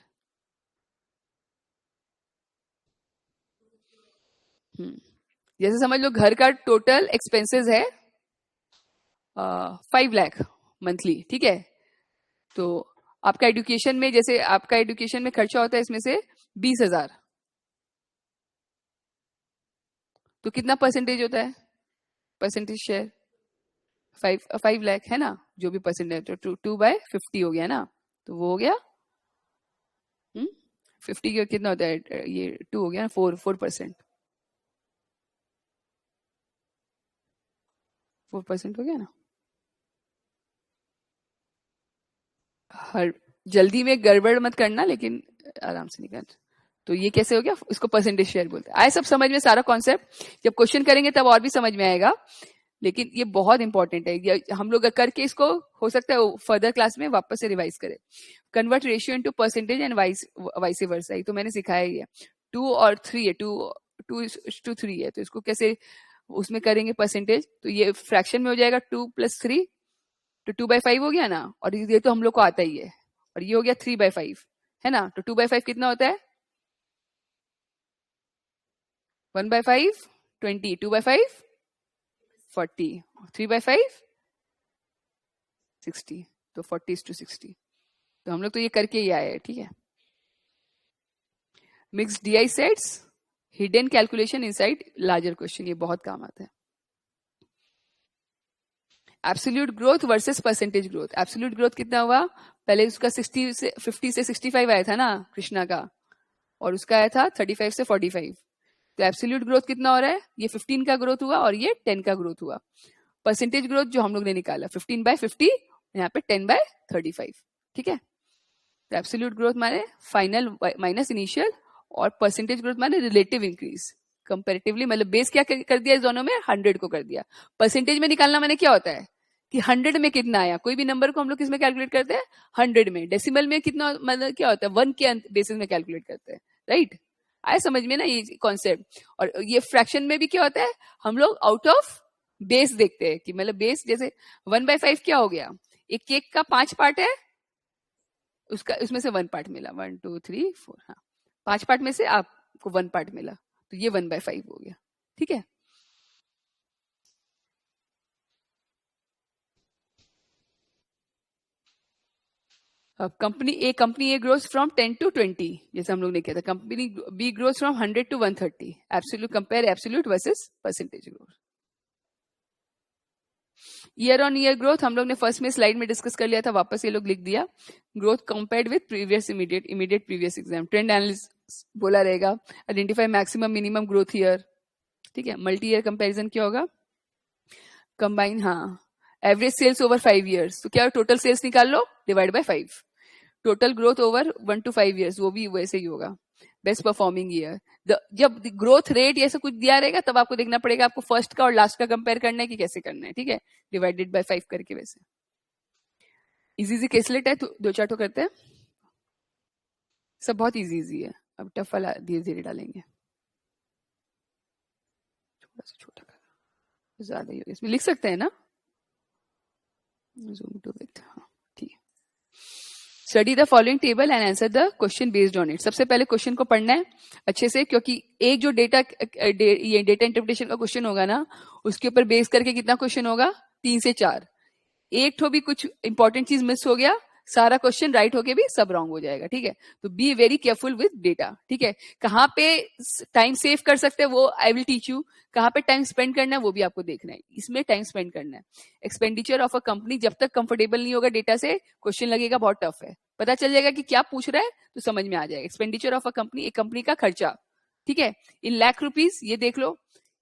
जैसे समझ लो घर का टोटल एक्सपेंसेस है 5 लाख मंथली, ठीक है। तो आपका एजुकेशन में, जैसे आपका एजुकेशन में खर्चा होता है इसमें से 20,000, तो कितना परसेंटेज होता है, परसेंटेज शेयर 5 लाख है ना, जो भी परसेंटेज, तो 2/50 हो गया ना, तो वो हो गया 50 का कितना होता है, ये 2 हो गया ना, 4% 4% हो गया ना। हर जल्दी में गड़बड़ मत करना, लेकिन आराम से निकाल। तो ये कैसे हो गया, इसको परसेंटेज शेयर बोलते हैं। आए सब समझ में सारा कॉन्सेप्ट, जब क्वेश्चन करेंगे तब और भी समझ में आएगा, लेकिन ये बहुत इंपॉर्टेंट है, ये हम लोग करके इसको हो सकता है फर्दर क्लास में वापस से रिवाइज करें। Convert ratio into percentage and vice versa, तो मैंने सिखाया ही है। 2 और 3 है, 2:3 है, तो इसको कैसे उसमें करेंगे परसेंटेज, तो ये फ्रैक्शन में हो जाएगा 2+3, तो 2/5 हो गया ना, और ये तो हम लोग को आता ही है, और ये हो गया 3/5, है ना। तो 2/5 कितना होता है, 1/5 20, 2/5 40, 3/5 60, तो 40:60। तो हम लोग तो ये करके ही आए हैं, ठीक है। Mix DI sets, hidden calculation inside larger question, ये बहुत काम आता है। Absolute growth versus percentage growth. Absolute growth कितना हुआ, पहले उसका 60 से 50 से 65 आया था ना कृष्णा का, और उसका आया था 35 से 45। तो एब्सोल्यूट ग्रोथ कितना हो रहा है, ये 15 का ग्रोथ हुआ और ये 10 का ग्रोथ हुआ। परसेंटेज ग्रोथ जो हम लोग ने निकाला 15/50, यहाँ पे 10/35, ठीक है। तो एब्सोल्यूट ग्रोथ माने फाइनल माइनस इनिशियल, और परसेंटेज ग्रोथ माने रिलेटिव इंक्रीज कंपेरेटिवली, मतलब बेस क्या कर दिया इस दोनों में, 100 को कर दिया। परसेंटेज में निकालना माने क्या होता है कि 100 में कितना आया, कोई भी नंबर को हम लोग किस में कैलकुलेट करते हैं, 100 में। डेसिमल में कितना, मतलब क्या होता है, 1 के बेसिस में कैलकुलेट करते हैं, राइट। आया समझ में ना ये कॉन्सेप्ट। और ये फ्रैक्शन में भी क्या होता है, हम लोग आउट ऑफ बेस देखते हैं कि मतलब बेस, जैसे 1/5 क्या हो गया, एक केक का 5 पार्ट है, उसका उसमें से 1 पार्ट मिला, 1 2 3 4, हाँ 5 पार्ट में से आपको 1 पार्ट मिला, तो ये 1/5 हो गया, ठीक है। अब company A grows from 10 to 20, जैसे हम लोग ने किया था। Company B grows from 100 to 130। Absolute compare absolute versus percentage growth. Year on year growth हम लोग ने फर्स्ट में स्लाइड में डिस्कस कर लिया था, वापस ये लोग लिख दिया। Growth compared with previous immediate previous exam, trend analysis बोला रहेगा। Identify maximum minimum growth year, ठीक है। मल्टी ईयर कंपेरिजन क्या होगा, कंबाइन, हाँ। एवरेज सेल्स ओवर 5 ईयर्स, तो क्या टोटल सेल्स निकाल लो, divide by 5। Total growth over 1 to 5 years, वो भी वैसे ही होगा। बेस्ट परफॉर्मिंग ईयर, जब ग्रोथ रेट ऐसा कुछ दिया रहेगा तब आपको देखना पड़ेगा आपको फर्स्ट का और लास्ट का कंपेयर करना है कि कैसे करना है, ठीक है। डिवाइडेड बाय 5 करके, वैसे इजी इजी केसलेट है, तो 2-4 तो करते हैं। सब बहुत इजी इजी है, अब टफ वाला धीरे धीरे डालेंगे। थोड़ा सा छोटा कर, ज्यादा ही होगा, इसमें लिख सकते हैं ना, जूम टू विथ, हाँ ठीक है। Study the following table and answer the question based on it. सबसे पहले क्वेश्चन को पढ़ना है अच्छे से, क्योंकि एक जो ये डेटा इंटरप्रिटेशन का क्वेश्चन होगा ना, उसके ऊपर बेस करके कितना क्वेश्चन होगा, 3 से 4। एक तो भी कुछ इंपॉर्टेंट चीज मिस हो गया, सारा क्वेश्चन राइट होके भी सब रॉन्ग हो जाएगा, ठीक है। तो be very careful with data, ठीक है। कहाँ पे टाइम सेव कर सकते हैं वो आई विल टीच यू, कहाँ पे टाइम स्पेंड करना है वो भी आपको देखना है, इसमें टाइम स्पेंड करना है। एक्सपेंडिचर ऑफ अ कंपनी, जब तक कंफर्टेबल नहीं होगा डेटा से, क्वेश्चन लगेगा बहुत टफ है, पता चल जाएगा कि क्या पूछ रहा है तो समझ में आ जाएगा। एक्सपेंडिचर ऑफ अ कंपनी, एक कंपनी का खर्चा, ठीक है, इन लाख रुपीज। ये देख लो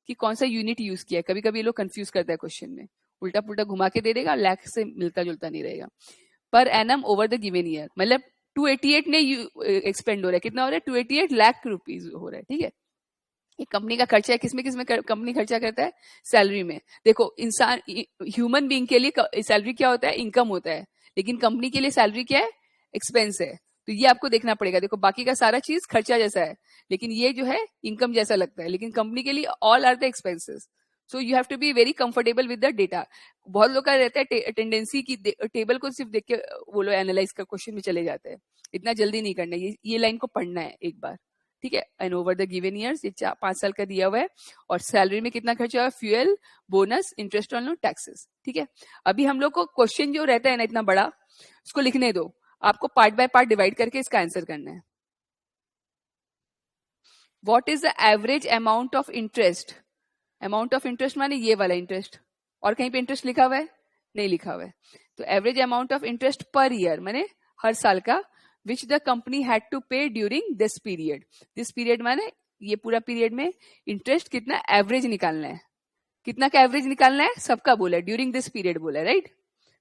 कि कौन सा यूनिट यूज किया है, कभी कभी लोग कंफ्यूज करता है क्वेश्चन में, उल्टा पुल्टा घुमा के दे देगा, लाख से मिलता जुलता नहीं रहेगा। Per annum over the given year, मतलब 288 ने एक्सपेंड हो रहा है, कितना हो रहा है, 288 लाख रुपीज हो रहा है, ठीक है। एक कंपनी का खर्चा है, किसमें किसमें कंपनी खर्चा करता है, सैलरी में। देखो इंसान, ह्यूमन बीइंग के लिए सैलरी क्या होता है, इनकम होता है, लेकिन कंपनी के लिए सैलरी क्या है, एक्सपेंस है। तो ये आपको देखना पड़ेगा। देखो बाकी का सारा चीज खर्चा जैसा है, लेकिन ये जो है इनकम जैसा लगता है, लेकिन कंपनी के लिए all are the expenses. So you have to be very comfortable with the data. बहुत लोग का रहता है टेंडेंसी की टेबल को सिर्फ देख के वो लोग एनालाइज कर क्वेश्चन में चले जाते हैं, इतना जल्दी नहीं करना, ये लाइन को पढ़ना है एक बार, ठीक है। And over the given years, ये 5 साल का दिया हुआ है, और सैलरी में कितना खर्चा हुआ, fuel, bonus, interest on loan, taxes, ठीक है। अभी हम लोग को क्वेश्चन जो रहता है ना इतना बड़ा, उसको लिखने दो, आपको पार्ट बाय पार्ट डिवाइड करके इसका आंसर करना है। What is the average amount of interest, amount of interest माने ये वाला इंटरेस्ट, और कहीं पे इंटरेस्ट लिखा हुआ है, नहीं लिखा हुआ है। तो average amount of interest per year माने हर साल का, which the company had to pay during this period. This period माने ये पूरा पीरियड में इंटरेस्ट कितना एवरेज निकालना है, कितना का एवरेज निकालना है, सबका बोला है, ड्यूरिंग दिस पीरियड बोला है, राइट।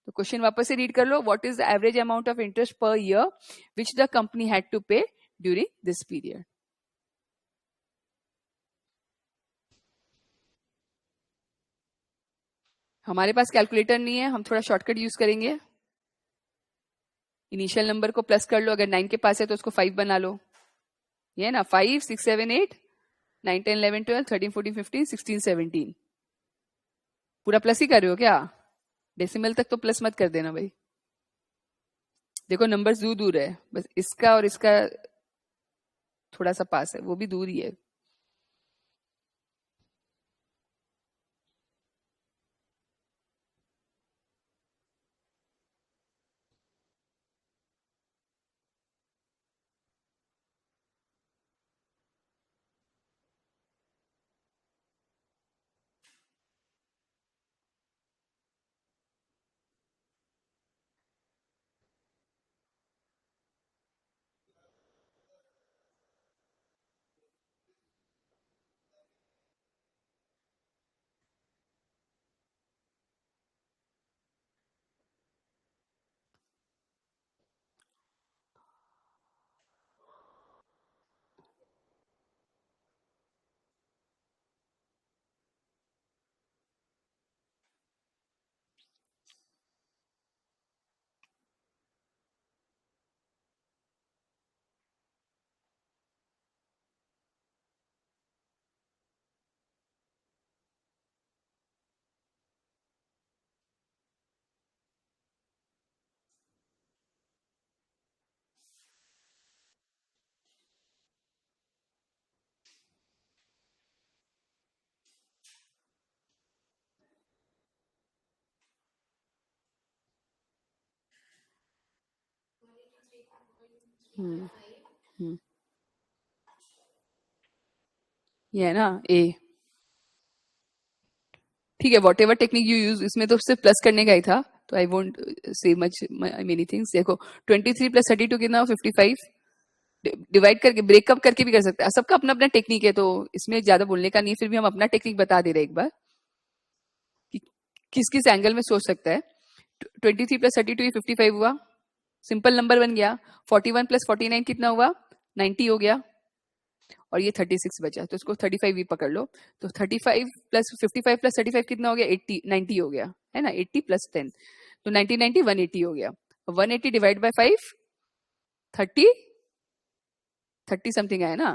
तो क्वेश्चन वापस से रीड कर लो, what is the average amount of interest per year which the company had to pay during this period. हमारे पास कैलकुलेटर नहीं है, हम थोड़ा शॉर्टकट यूज करेंगे। इनिशियल नंबर को प्लस कर लो, अगर 9 के पास है तो उसको 5 बना लो, ये ना 5 6 7 8 9 10 11 12 13 14 15 16 17, पूरा प्लस ही कर रहे हो क्या, डेसिमल तक तो प्लस मत कर देना भाई। देखो नंबर दूर दूर है, बस इसका और इसका थोड़ा सा पास है, वो भी दूर ही है। हम्म हम्म, ये है ना ए। ठीक है, what ever technique you use, इसमें तो सिर्फ प्लस करने का ही था, तो I won't say much many things. देखो 23 + 32 कितना, 55। डिवाइड करके ब्रेकअप करके भी कर सकते हैं, सबका अपना अपना टेक्निक है, तो इसमें ज्यादा बोलने का नहीं, फिर भी हम अपना टेक्निक बता दे रहे हैं एक बार कि किस किस एंगल में सोच सकता है। 23 + 32 ये 55 हुआ, सिंपल नंबर बन गया। 41 + 49 कितना हुआ, 90 हो गया। और ये 36 बचा, तो इसको 35 भी पकड़ लो। तो 35 + 55 + 35 कितना हो गया, 80, 90 हो गया, है ना। 80 + 10, तो 90 90 180 हो गया। 180 डिवाइड बाय 5, 30, 30 समथिंग आया ना।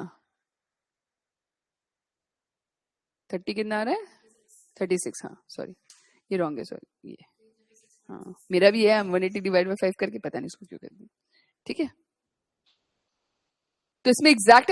30 कितना आ रहा है, 36, हाँ सॉरी, ये रॉन्ग है, सॉरी ये। हाँ मेरा भी है, 180 डिवाइड बाय 5 करके पता नहीं इसको क्यों कर दिया। ठीक है, तो इसमें एग्जैक्ट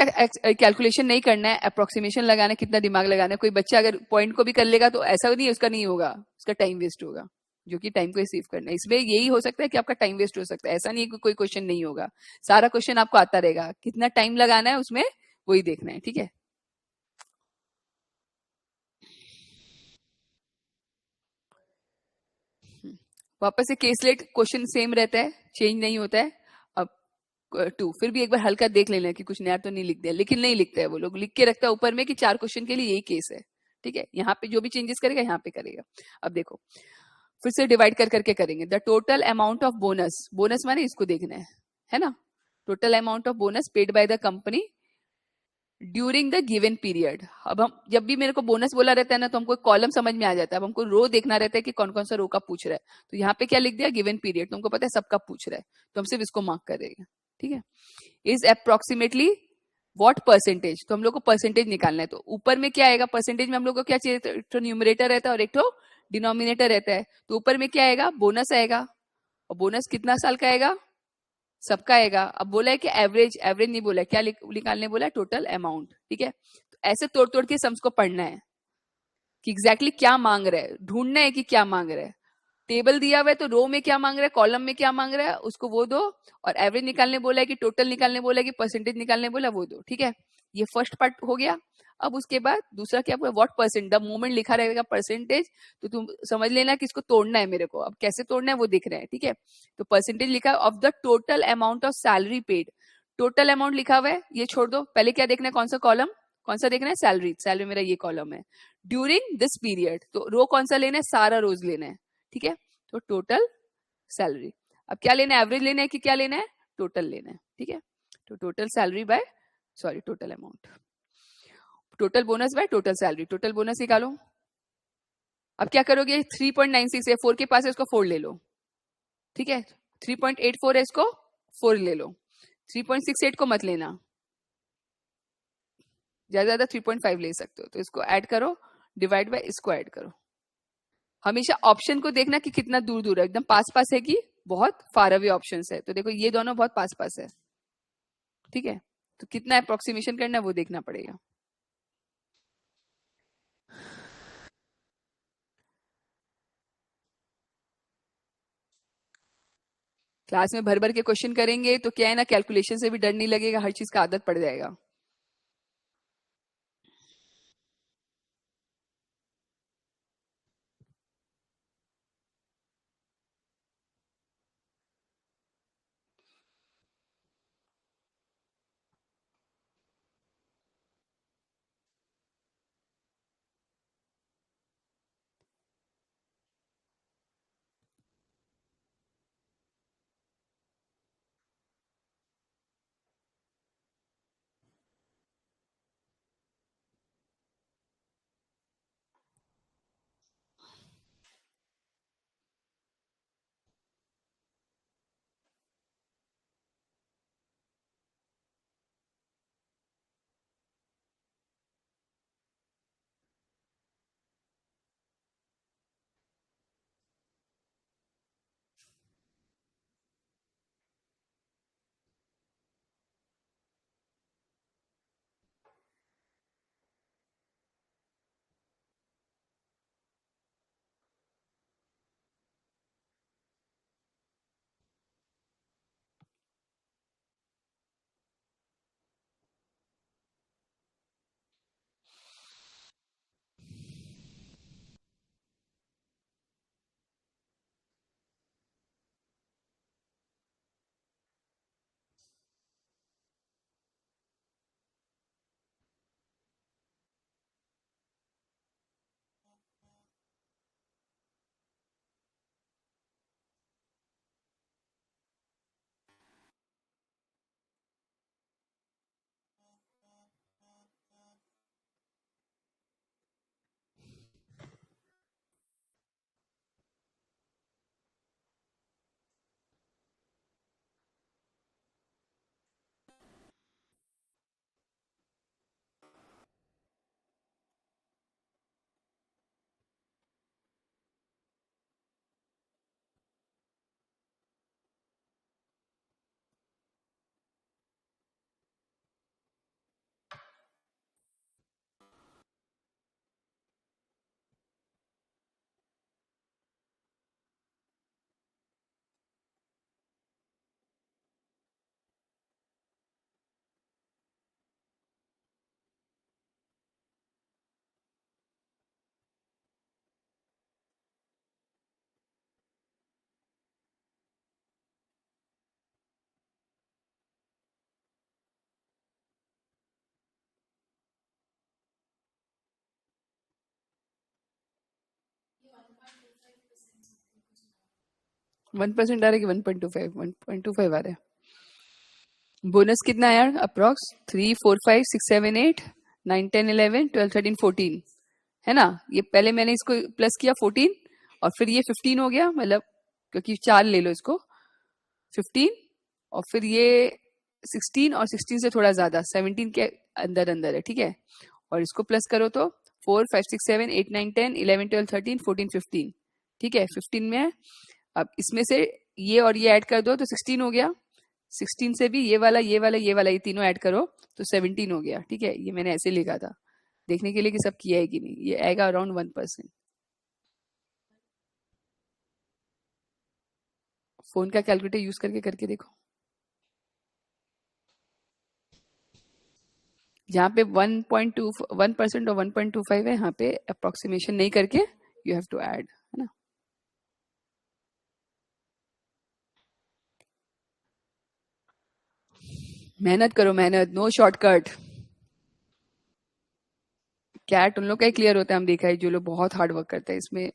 कैलकुलेशन नहीं करना है, अप्रोक्सीमेशन लगाना है, कितना दिमाग लगाना है। कोई बच्चा अगर पॉइंट को भी कर लेगा तो ऐसा नहीं है उसका नहीं होगा, उसका टाइम वेस्ट होगा, जो कि टाइम को सेव करना है। इसमें यही हो सकता है कि आपका टाइम वेस्ट हो सकता है, ऐसा नहीं है कि कोई क्वेश्चन नहीं होगा, सारा क्वेश्चन आपको आता रहेगा, कितना टाइम लगाना है उसमें वही देखना है। ठीक है, वापस से केसलेट क्वेश्चन सेम रहता है, चेंज नहीं होता है। अब 2 फिर भी एक बार हल्का देख लेना कि कुछ नया तो नहीं लिख दिया, लेकिन नहीं लिखते हैं वो लोग, लिख के रखता है ऊपर में कि 4 क्वेश्चन के लिए यही केस है। ठीक है, यहाँ पे जो भी चेंजेस करेगा यहाँ पे करेगा। अब देखो फिर से डिवाइड कर करके करेंगे। The total amount of bonus, bonus माने इसको देखना है ना। Total amount of bonus paid by the company during the given period. अब हम जब भी मेरे को बोनस बोला रहता है ना, तो हमको कॉलम समझ में आ जाता है, अब हमको रो देखना रहता है कि कौन कौन सा रो का पूछ रहा है। तो यहाँ पे क्या लिख दिया, गिवन पीरियड, तुमको पता है सबका पूछ रहा है, तो हम सिर्फ इसको मार्क करेंगे। ठीक है, इज अप्रोक्सीमेटली व्हाट परसेंटेज, तो हम लोग को परसेंटेज निकालना है। तो ऊपर में क्या आएगा, परसेंटेज में हम लोग को क्या चाहिए, तो एक तो न्यूमरेटर रहता है और एक तो डिनोमिनेटर रहता है। तो ऊपर में क्या आएगा, बोनस आएगा, और बोनस कितना साल का आएगा, सबका आएगा। अब बोला है कि एवरेज, एवरेज नहीं बोला है, क्या निकालने बोला है, टोटल अमाउंट। ठीक है, तो ऐसे तोड़ तोड़ के सम्स को पढ़ना है कि एग्जैक्टली क्या मांग रहा है, ढूंढना है कि क्या मांग रहा है। टेबल दिया हुआ है तो रो में क्या मांग रहा है, कॉलम में क्या मांग रहा है, उसको वो दो। और एवरेज निकालने बोला है कि टोटल निकालने बोला है कि परसेंटेज निकालने बोला, वो दो। ठीक है, ये फर्स्ट पार्ट हो गया। अब उसके बाद दूसरा क्या, व्हाट परसेंट, द मोमेंट लिखा रहेगा परसेंटेज, तो तुम समझ लेना कि इसको तोड़ना है मेरे को। अब कैसे तोड़ना है वो दिख रहा है। ठीक है, तो परसेंटेज लिखा of the total amount of salary paid, total amount लिखा हुआ है, ये छोड़ दो। पहले क्या देखना है, कौन सा कॉलम, कौन सा देखना है, सैलरी, सैलरी मेरा ये कॉलम है। ड्यूरिंग दिस पीरियड, तो रो कौन सा लेना है, सारा रोज लेना है। ठीक है, तो टोटल सैलरी। अब क्या लेना है, एवरेज लेना है कि क्या लेना है, टोटल लेना है। ठीक है, तो total salary by, sorry total amount, total bonus by total salary, total bonus निकालो। अब क्या करोगे, 3.96 है, 4 के पास है, इसको 4 ले लो। ठीक है, 3.84 है, इसको 4 ले लो। 3.68 को मत लेना, ज्यादा ज्यादा 3.5 ले सकते हो, तो इसको ऐड करो, डिवाइड बाय इसको ऐड करो। हमेशा ऑप्शन को देखना कि कितना दूर दूर है, एकदम पास पास है कि बहुत फार अवे ऑप्शन है। तो देखो ये दोनों बहुत पास पास है। ठीक है, तो कितना अप्रोक्सीमेशन करना है वो देखना पड़ेगा। क्लास में भर भर के क्वेश्चन करेंगे तो क्या है ना, कैलकुलेशन से भी डर नहीं लगेगा, हर चीज का आदत पड़ जाएगा। 1% आ रहा है कि 1.25? 1.25 आ रहा है। बोनस कितना है यार? अप्रोक्स 3, 4, 5, 6, 7, 8, 9, 10, 11, 12, 13, 14 है ना? ये पहले मैंने इसको प्लस किया 14 और फिर ये 15 हो गया, मतलब क्योंकि 4 ले लो इसको, 15 और फिर ये 16 और 16 से थोड़ा ज्यादा 17 के अंदर अंदर है, ठीक है। और इसको प्लस करो तो 4, 5, 6, 7, 8, 9, 10, 11, 12, 13, 14, 15, ठीक है। 15 में है। अब इसमें से ये और ये ऐड कर दो तो 16 हो गया। 16 से भी ये तीनों ऐड करो तो 17 हो गया, ठीक है। ये मैंने ऐसे लिखा था देखने के लिए कि सब किया है कि नहीं। ये आएगा अराउंड 1%। फोन का कैलकुलेटर यूज करके करके देखो। जहाँ पे 1% और 1.25 है, यहाँ पे अप्रोक्सीमेशन नहीं करके यू हैव टू ऐड, है ना। मेहनत करो, मेहनत, नो शॉर्टकट। कैट उन लोग का ही क्लियर होता है, हम देखा है, जो लोग बहुत हार्ड वर्क करते हैं इसमें।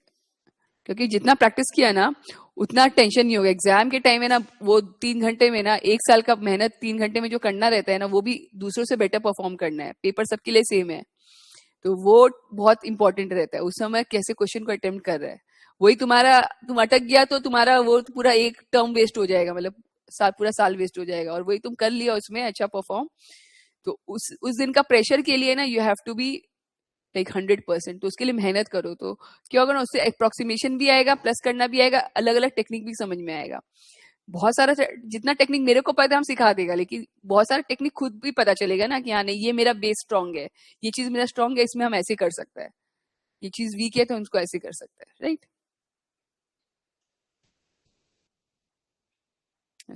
क्योंकि जितना प्रैक्टिस किया ना उतना टेंशन नहीं होगा एग्जाम के टाइम में ना। वो 3 घंटे में ना, 1 साल का मेहनत 3 घंटे में जो करना रहता है ना, वो भी दूसरों से बेटर परफॉर्म करना है। पेपर सबके लिए सेम है, तो वो बहुत इंपॉर्टेंट रहता है उस समय कैसे क्वेश्चन को अटेम्प्ट कर रहा है। वही तुम्हारा, तुम अटक गया तो तुम्हारा वो पूरा एक टर्म वेस्ट हो जाएगा, मतलब पूरा साल वेस्ट हो जाएगा। और वही तुम कर लिया उसमें अच्छा परफॉर्म, तो उस दिन का प्रेशर के लिए ना you have to be like 100%। तो उसके लिए मेहनत करो तो क्या होगा ना, उससे अप्रोक्सीमेशन भी आएगा, प्लस करना भी आएगा, अलग अलग टेक्निक भी समझ में आएगा। बहुत सारा जितना टेक्निक मेरे को पता है हम सिखा देगा, लेकिन बहुत सारा टेक्निक खुद भी पता चलेगा ना कि हाँ नहीं ये मेरा बेस स्ट्रांग है, ये चीज मेरा स्ट्रांग है, इसमें हम ऐसे कर सकते हैं। ये चीज वीक है तो हम उसको ऐसे कर सकते हैं, राइट।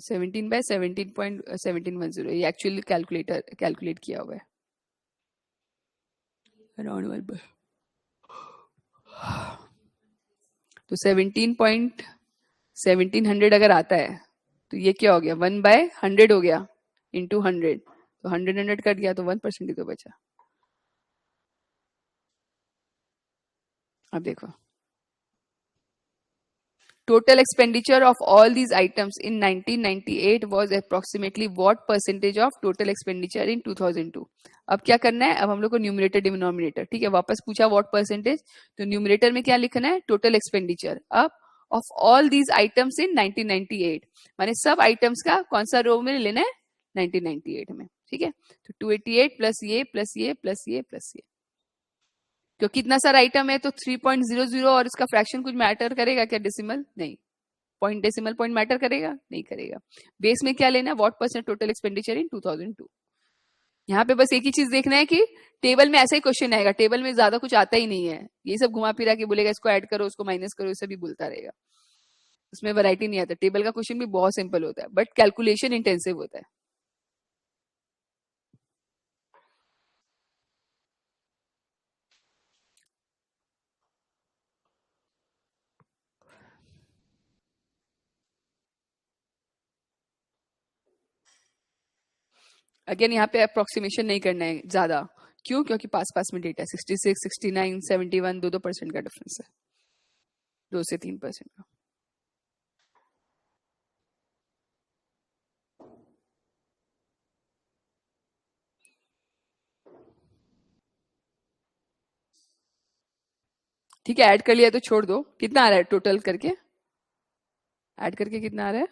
17/17.1710 ये एक्चुअली कैलकुलेट किया हुआ है अराउंड। तो 17.1700 अगर आता है तो ये क्या हो गया, 1/100 हो गया, इंटू 100। तो 100 कट गया तो 1% ही तो बचा। अब देखो, total expenditure of all these items in 1998 was approximately what percentage of total expenditure in 2002? अब क्या करना है, अब हम लोग को न्यूमरेटर डिनोमिनेटर, ठीक है, वापस पूछा व्हाट परसेंटेज, तो न्यूमरेटर में क्या लिखना है, टोटल एक्सपेंडिचर अब of all these items in 1998, माने सब आइटम्स का कौन सा रो में लेना है, 1998 में, ठीक है। तो 288 प्लस ये प्लस ये प्लस ये प्लस ये, क्योंकि इतना सारा आइटम है तो 3.00 और इसका फ्रैक्शन कुछ मैटर करेगा क्या, डेसिमल नहीं, पॉइंट डेसिमल पॉइंट मैटर करेगा नहीं करेगा। बेस में क्या लेना है, what percent total expenditure in 2002। यहाँ पे बस एक ही चीज देखना है कि टेबल में ऐसा ही क्वेश्चन आएगा, टेबल में ज्यादा कुछ आता ही नहीं है, ये सब घुमा फिरा के बोलेगा इसको ऐड करो उसको माइनस करो, ये भी बोलता रहेगा, उसमें वैरायटी नहीं आता। टेबल का क्वेश्चन भी बहुत सिंपल होता है बट कैलकुलेशन इंटेंसिव होता है। अगेन यहाँ पे अप्रोक्सीमेशन नहीं करना है ज्यादा, क्यों, क्योंकि पास पास में डेटा 66, 69, 71, 2% का डिफरेंस है, 2 से 3% का। ठीक है, ऐड कर लिया तो छोड़ दो। कितना आ रहा है टोटल करके, ऐड करके कितना आ रहा है,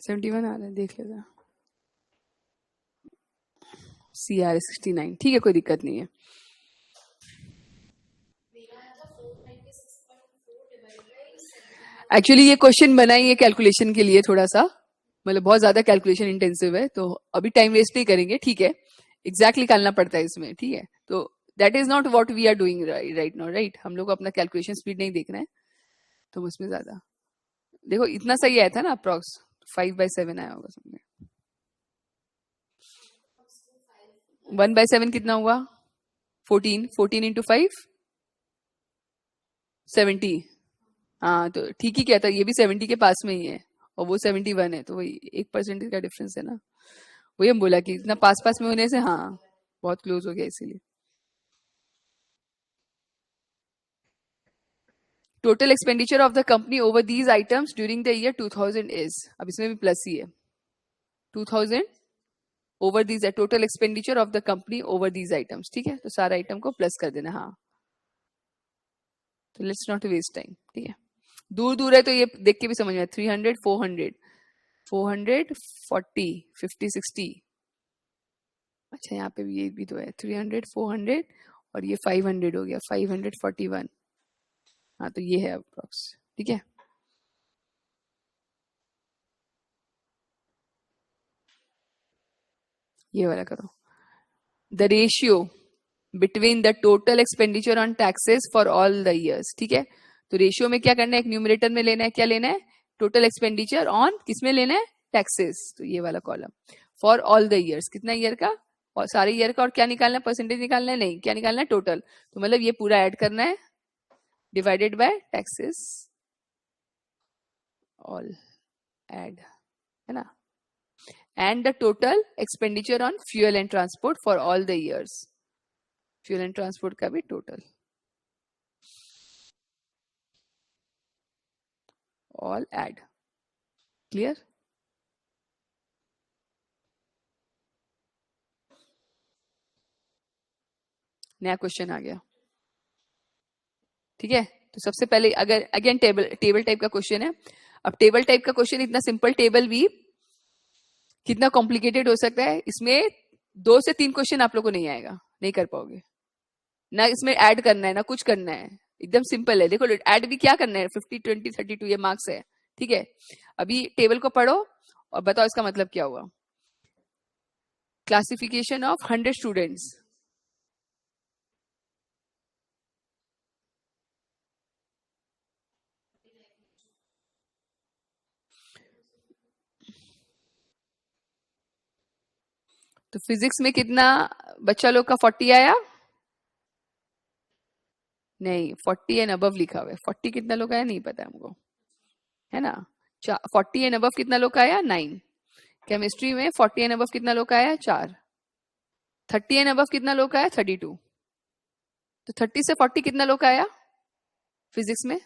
71 आ रहा है, देख लेते हैं। CR 69, ठीक है, कोई दिक्कत नहीं है। एक्चुअली ये क्वेश्चन बना ही है कैलकुलेशन के लिए, थोड़ा सा मतलब बहुत ज्यादा कैलकुलेशन इंटेंसिव है, तो अभी टाइम वेस्ट नहीं करेंगे, ठीक है। एग्जैक्टली निकालना पड़ता है इसमें, ठीक है। तो that is not what we are doing right now, right. हम लोग को अपना कैलकुलेशन स्पीड नहीं देखना है, तो उसमें ज्यादा देखो इतना सही आया था ना, अप्रॉक्स 5/7 आया होगा समझे। 1/7 कितना हुआ? 14 इंटू 5 70। हाँ तो ठीक ही क्या था, ये भी 70 के पास में ही है और वो 71 है, तो वही 1% का डिफरेंस है ना। वही हम बोला कि इतना पास पास में होने से हाँ बहुत क्लोज हो गया इसीलिए। Total expenditure of the company over these items during the year 2000 is, अब इसमें भी प्लस ही है, 2000 ओवर दीज है total expenditure of the company over these items, ठीक है। तो सारा आइटम को प्लस कर देना, हाँ। तो लेट्स नॉट वेस्ट टाइम, ठीक है। दूर दूर है तो ये देख के भी समझ में 300 400 400 40 50 60। अच्छा यहाँ पे भी ये भी तो है 300 400 और ये 500 हो गया 541। हाँ तो ये है अप्रोक्स, ठीक है। ये वाला करो। The ratio between the total expenditure on taxes for all the years, ठीक है। तो रेशियो में क्या करना है, एक न्यूमरेटर में लेना है, क्या लेना है, टोटल एक्सपेंडिचर ऑन किसमें लेना है, टैक्सेस। तो ये वाला column for all the years, कितना ईयर का और सारे ईयर का, और क्या निकालना है, परसेंटेज निकालना है, नहीं क्या निकालना है, टोटल। तो मतलब ये पूरा ऐड करना है divided by taxes all add, है ना। And the total expenditure on fuel and transport for all the years, fuel and transport का भी टोटल ऑल ऐड। क्लियर? नया क्वेश्चन आ गया, ठीक है। तो सबसे पहले अगर अगेन टेबल टाइप का क्वेश्चन है। अब टेबल टाइप का क्वेश्चन, इतना सिंपल टेबल भी कितना कॉम्प्लिकेटेड हो सकता है, इसमें 2 से 3 क्वेश्चन आप लोग को नहीं आएगा, नहीं कर पाओगे ना। इसमें ऐड करना है ना कुछ करना है, एकदम सिंपल है। देखो ऐड भी क्या करना है, 50 20 32 ये मार्क्स है, ठीक है। अभी टेबल को पढ़ो और बताओ इसका मतलब क्या हुआ। क्लासिफिकेशन ऑफ 100 स्टूडेंट्स, तो फिजिक्स में कितना बच्चा लोग का 40 आया, नहीं 40 एंड अबव लिखा हुआ है, 40 कितना लोग आया नहीं पता हमको, है ना। 40 एंड अबव कितना लोग का आया 9। केमिस्ट्री में 40 एंड अबव कितना लोग का आया 4। 30 एंड अबव कितना लोग का आया 32। तो 30 से 40 कितना लोग का आया फिजिक्स में,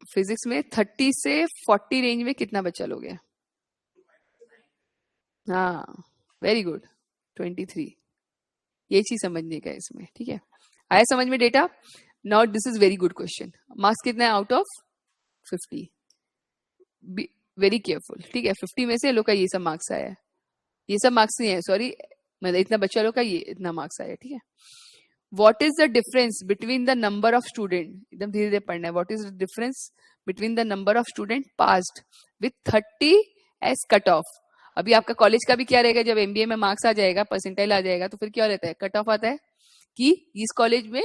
फिजिक्स में 30 से 40 रेंज में कितना बच्चा लोग है, हाँ वेरी गुड 23। ये चीज समझने का है इसमें, ठीक है। आया समझ में data. Now this is very good question. Marks कितना है आउट ऑफ 50, वेरी केयरफुल, ठीक है। 50 में से लोग का ये सब मार्क्स आया है, ये सब मार्क्स नहीं है सॉरी, मतलब इतना बच्चा लोग का ये इतना मार्क्स आया, ठीक है। What is the difference between the number of student, एकदम धीरे धीरे पढ़ना है। What is the difference between the number of student passed with 30 as cut off. अभी आपका कॉलेज का भी क्या रहेगा, जब एमबीए में मार्क्स आ जाएगा, परसेंटाइल आ जाएगा, तो फिर क्या रहता है, कट ऑफ आता है कि इस कॉलेज में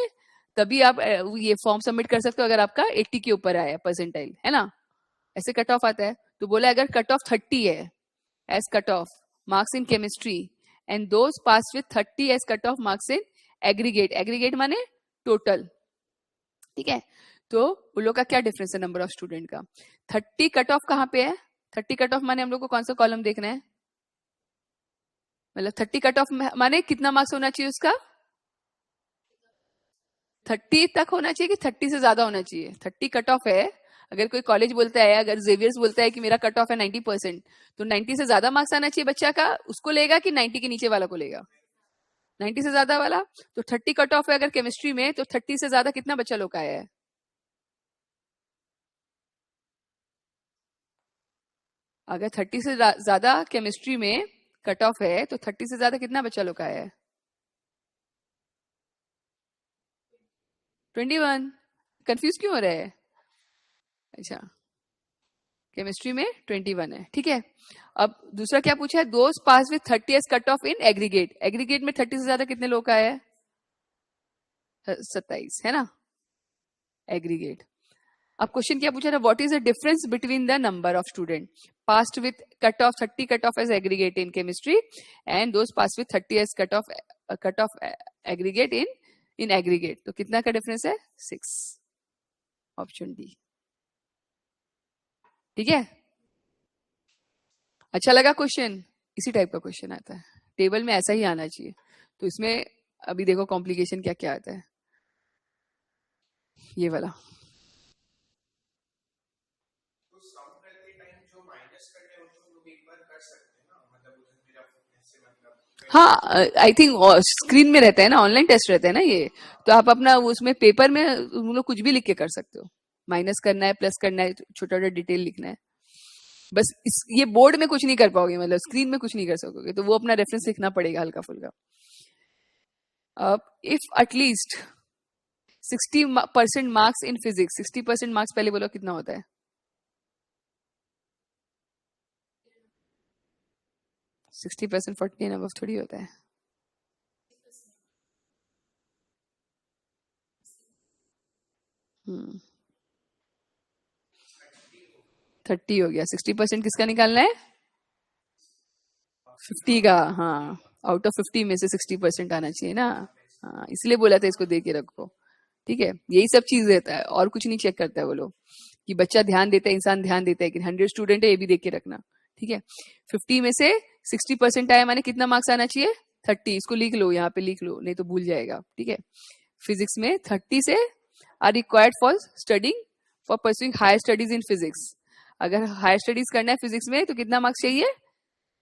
तभी आप ये फॉर्म सबमिट कर सकते हो अगर आपका 80 के ऊपर आया परसेंटाइल, है ना। ऐसे कट ऑफ आता है। तो बोला अगर कट ऑफ 30 है as cut off marks in chemistry and those pass with 30 as cut off marks in aggregate, aggregate माने टोटल, ठीक है। तो उन लोग का क्या डिफरेंस है नंबर ऑफ स्टूडेंट का। 30 कट ऑफ कहाँ पे है, 30 कट ऑफ माने हम लोग को कौन सा कॉलम देखना है, मतलब 30 कट ऑफ माने कितना मार्क्स होना चाहिए उसका, 30 तक होना चाहिए कि 30 से ज्यादा होना चाहिए। 30 कट ऑफ है, अगर कोई कॉलेज बोलता है, अगर जेवियर्स बोलता है कि मेरा कट ऑफ है 90%, तो 90 से ज्यादा मार्क्स आना चाहिए बच्चा का, उसको लेगा कि 90 के नीचे वाला को लेगा, 90 से ज्यादा वाला। तो 30 कट ऑफ है अगर केमिस्ट्री में, तो 30 से ज्यादा कितना बच्चा लोग का आया है, अगर 30 से ज्यादा केमिस्ट्री में कट ऑफ है तो 30 से ज्यादा कितना बच्चा लोग का है? 21। कंफ्यूज क्यों हो रहा है? अच्छा, केमिस्ट्री में 21 है, ठीक है। अब दूसरा क्या पूछा है? दोस्त pass with 30 as cut off in aggregate. Aggregate में 30 से ज्यादा कितने लोग का है? 27, है ना, एग्रीगेट। अब क्वेश्चन क्या पूछा था? What is the difference between the number of student passed with cut off 30 cut off as aggregate in chemistry and those pass with 30 as cut off aggregate in aggregate. तो कितना का डिफरेंस है? 6। ऑप्शन डी, ठीक है। अच्छा लगा क्वेश्चन? इसी टाइप का क्वेश्चन आता है टेबल में, ऐसा ही आना चाहिए। तो इसमें अभी देखो कॉम्प्लिकेशन क्या क्या आता है, ये वाला। हाँ, आई थिंक स्क्रीन में रहता है ना, ऑनलाइन टेस्ट रहता है ना ये। तो आप अपना उसमें पेपर में तुम लोग कुछ भी लिख के कर सकते हो। माइनस करना है, प्लस करना है, छोटा छोटा डिटेल लिखना है। बस ये बोर्ड में कुछ नहीं कर पाओगे, मतलब स्क्रीन में कुछ नहीं कर सकोगे, तो वो अपना रेफरेंस लिखना पड़ेगा हल्का फुल्का। अब if at least 60% marks in physics, 60% marks पहले बोलो कितना होता है? 60% 40 एंड अबव थोड़ी होता है। हम्म, 30 हो गया। 60% किसका निकालना है? 50 का। हाँ, आउट ऑफ 50 में से 60% आना चाहिए ना। हाँ, इसलिए बोला था इसको दे के रखो, ठीक है। यही सब चीज देता है और कुछ नहीं चेक करता है वो लोग, कि बच्चा ध्यान देता है, इंसान ध्यान देता है कि 100 स्टूडेंट है, ये भी देख के रखना, ठीक है। 50 में से 60% आया, माने कितना मार्क्स आना चाहिए? 30। इसको लिख लो, यहाँ पे लिख लो, नहीं तो भूल जाएगा, ठीक है। फिजिक्स में 30 से are required for studying for pursuing higher studies in physics. अगर हायर स्टडीज करना है फिजिक्स में तो कितना मार्क्स चाहिए?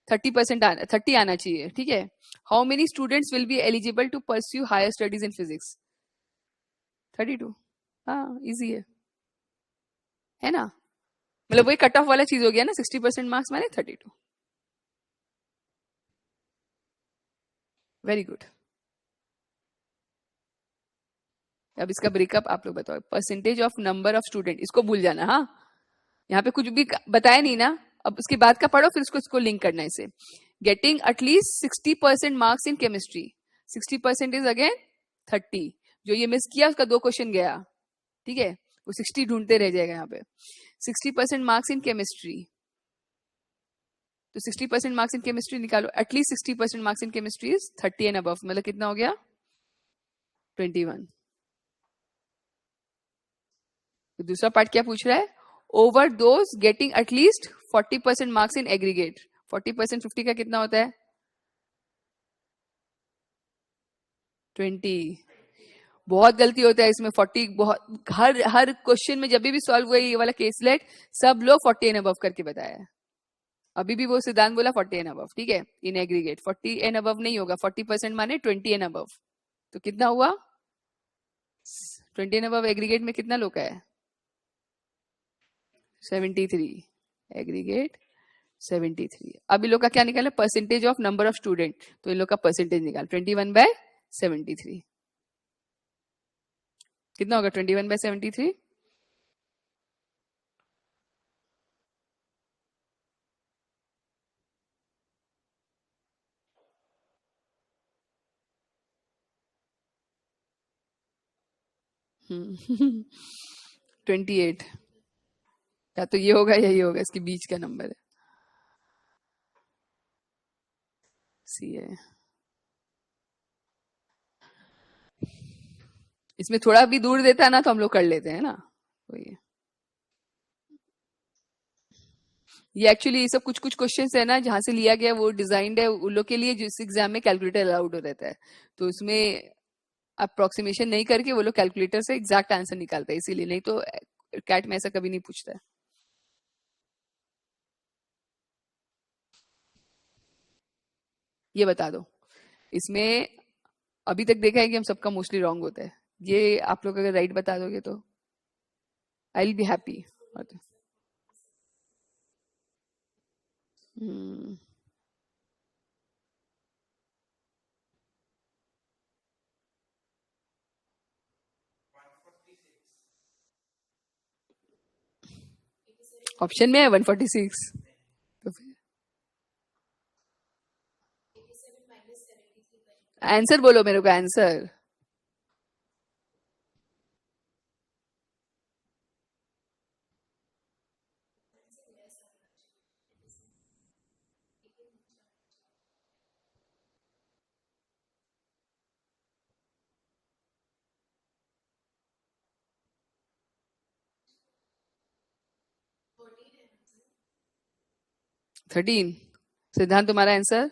30% 30 आना चाहिए, ठीक है। How many students will be eligible to pursue higher studies in physics? 32। हाँ, इजी है ना। मतलब वही कट ऑफ वाला चीज हो गया ना, 60% मार्क्स माने 32। Very good. अब इसका ब्रेकअप आप लोग बताओ। Percentage of number of student, इसको भूल जाना, हाँ। यहाँ पे कुछ भी बताया नहीं ना। अब उसके बाद का पढ़ो, फिर इसको लिंक करना है इसे। Getting at least 60% marks in chemistry. 60% is again 30। जो ये मिस किया उसका 2 क्वेश्चन गया, ठीक है। वो 60 ढूंढते रह जाएगा यहाँ पे। 60% मार्क्स इन केमिस्ट्री, तो 60% मार्क्स इन केमिस्ट्री निकालो। At least 60% marks in chemistry is 30 and above, मतलब कितना हो गया? 21। तो दूसरा पार्ट क्या पूछ रहा है? Over those getting at least 40% marks in aggregate. 40% 50 का कितना होता है? 20। बहुत गलती होता है इसमें। 40 बहुत, हर हर क्वेश्चन में जब भी सॉल्व हुआ ये वाला केस लेट, सब लोग 40 एंड अबव करके बताया है। अभी भी वो सिद्धांत बोला 40 एंड अबव, ठीक है। इन एग्रीगेट 40 एंड अबव नहीं होगा, 40% माने 20 एंड अबव। तो कितना हुआ? 20 एंड अबव एग्रीगेट में कितना लोग का है? 73। एग्रीगेट 73। अब इन लोग का क्या निकाला? Percentage of number of student. तो इन लोग का परसेंटेज निकाल, 21/73। कितना होगा 21/73? हम्म 28। या तो ये होगा या ये होगा, इसके बीच का नंबर है। सी है। इसमें थोड़ा भी दूर देता है ना तो हम लोग कर लेते हैं ना, वही है। ये एक्चुअली ये सब कुछ कुछ क्वेश्चंस है ना जहां से लिया गया, वो डिजाइंड है उन लोग के लिए जिस एग्जाम में कैलकुलेटर अलाउड रहता है। तो उसमें अप्रोक्सीमेशन नहीं करके वो लोग कैलकुलेटर से एग्जैक्ट आंसर निकालते हैं, इसीलिए। नहीं तो कैट में ऐसा कभी नहीं पूछता है। ये बता दो, इसमें अभी तक देखा है कि हम सबका मोस्टली रॉन्ग होता है। ये आप लोग अगर राइट बता दोगे तो I will be happy. Hmm, option में है 146। तो फिर आंसर बोलो मेरे को, आंसर। थर्टीन। सिद्धांत तुम्हारा आंसर?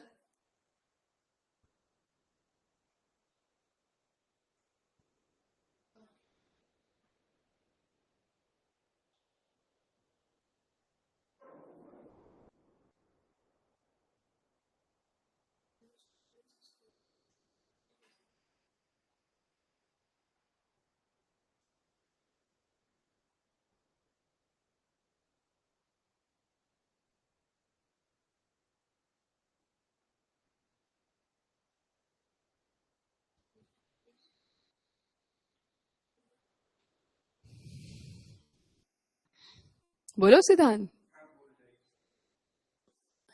बोलो सिद्धांत,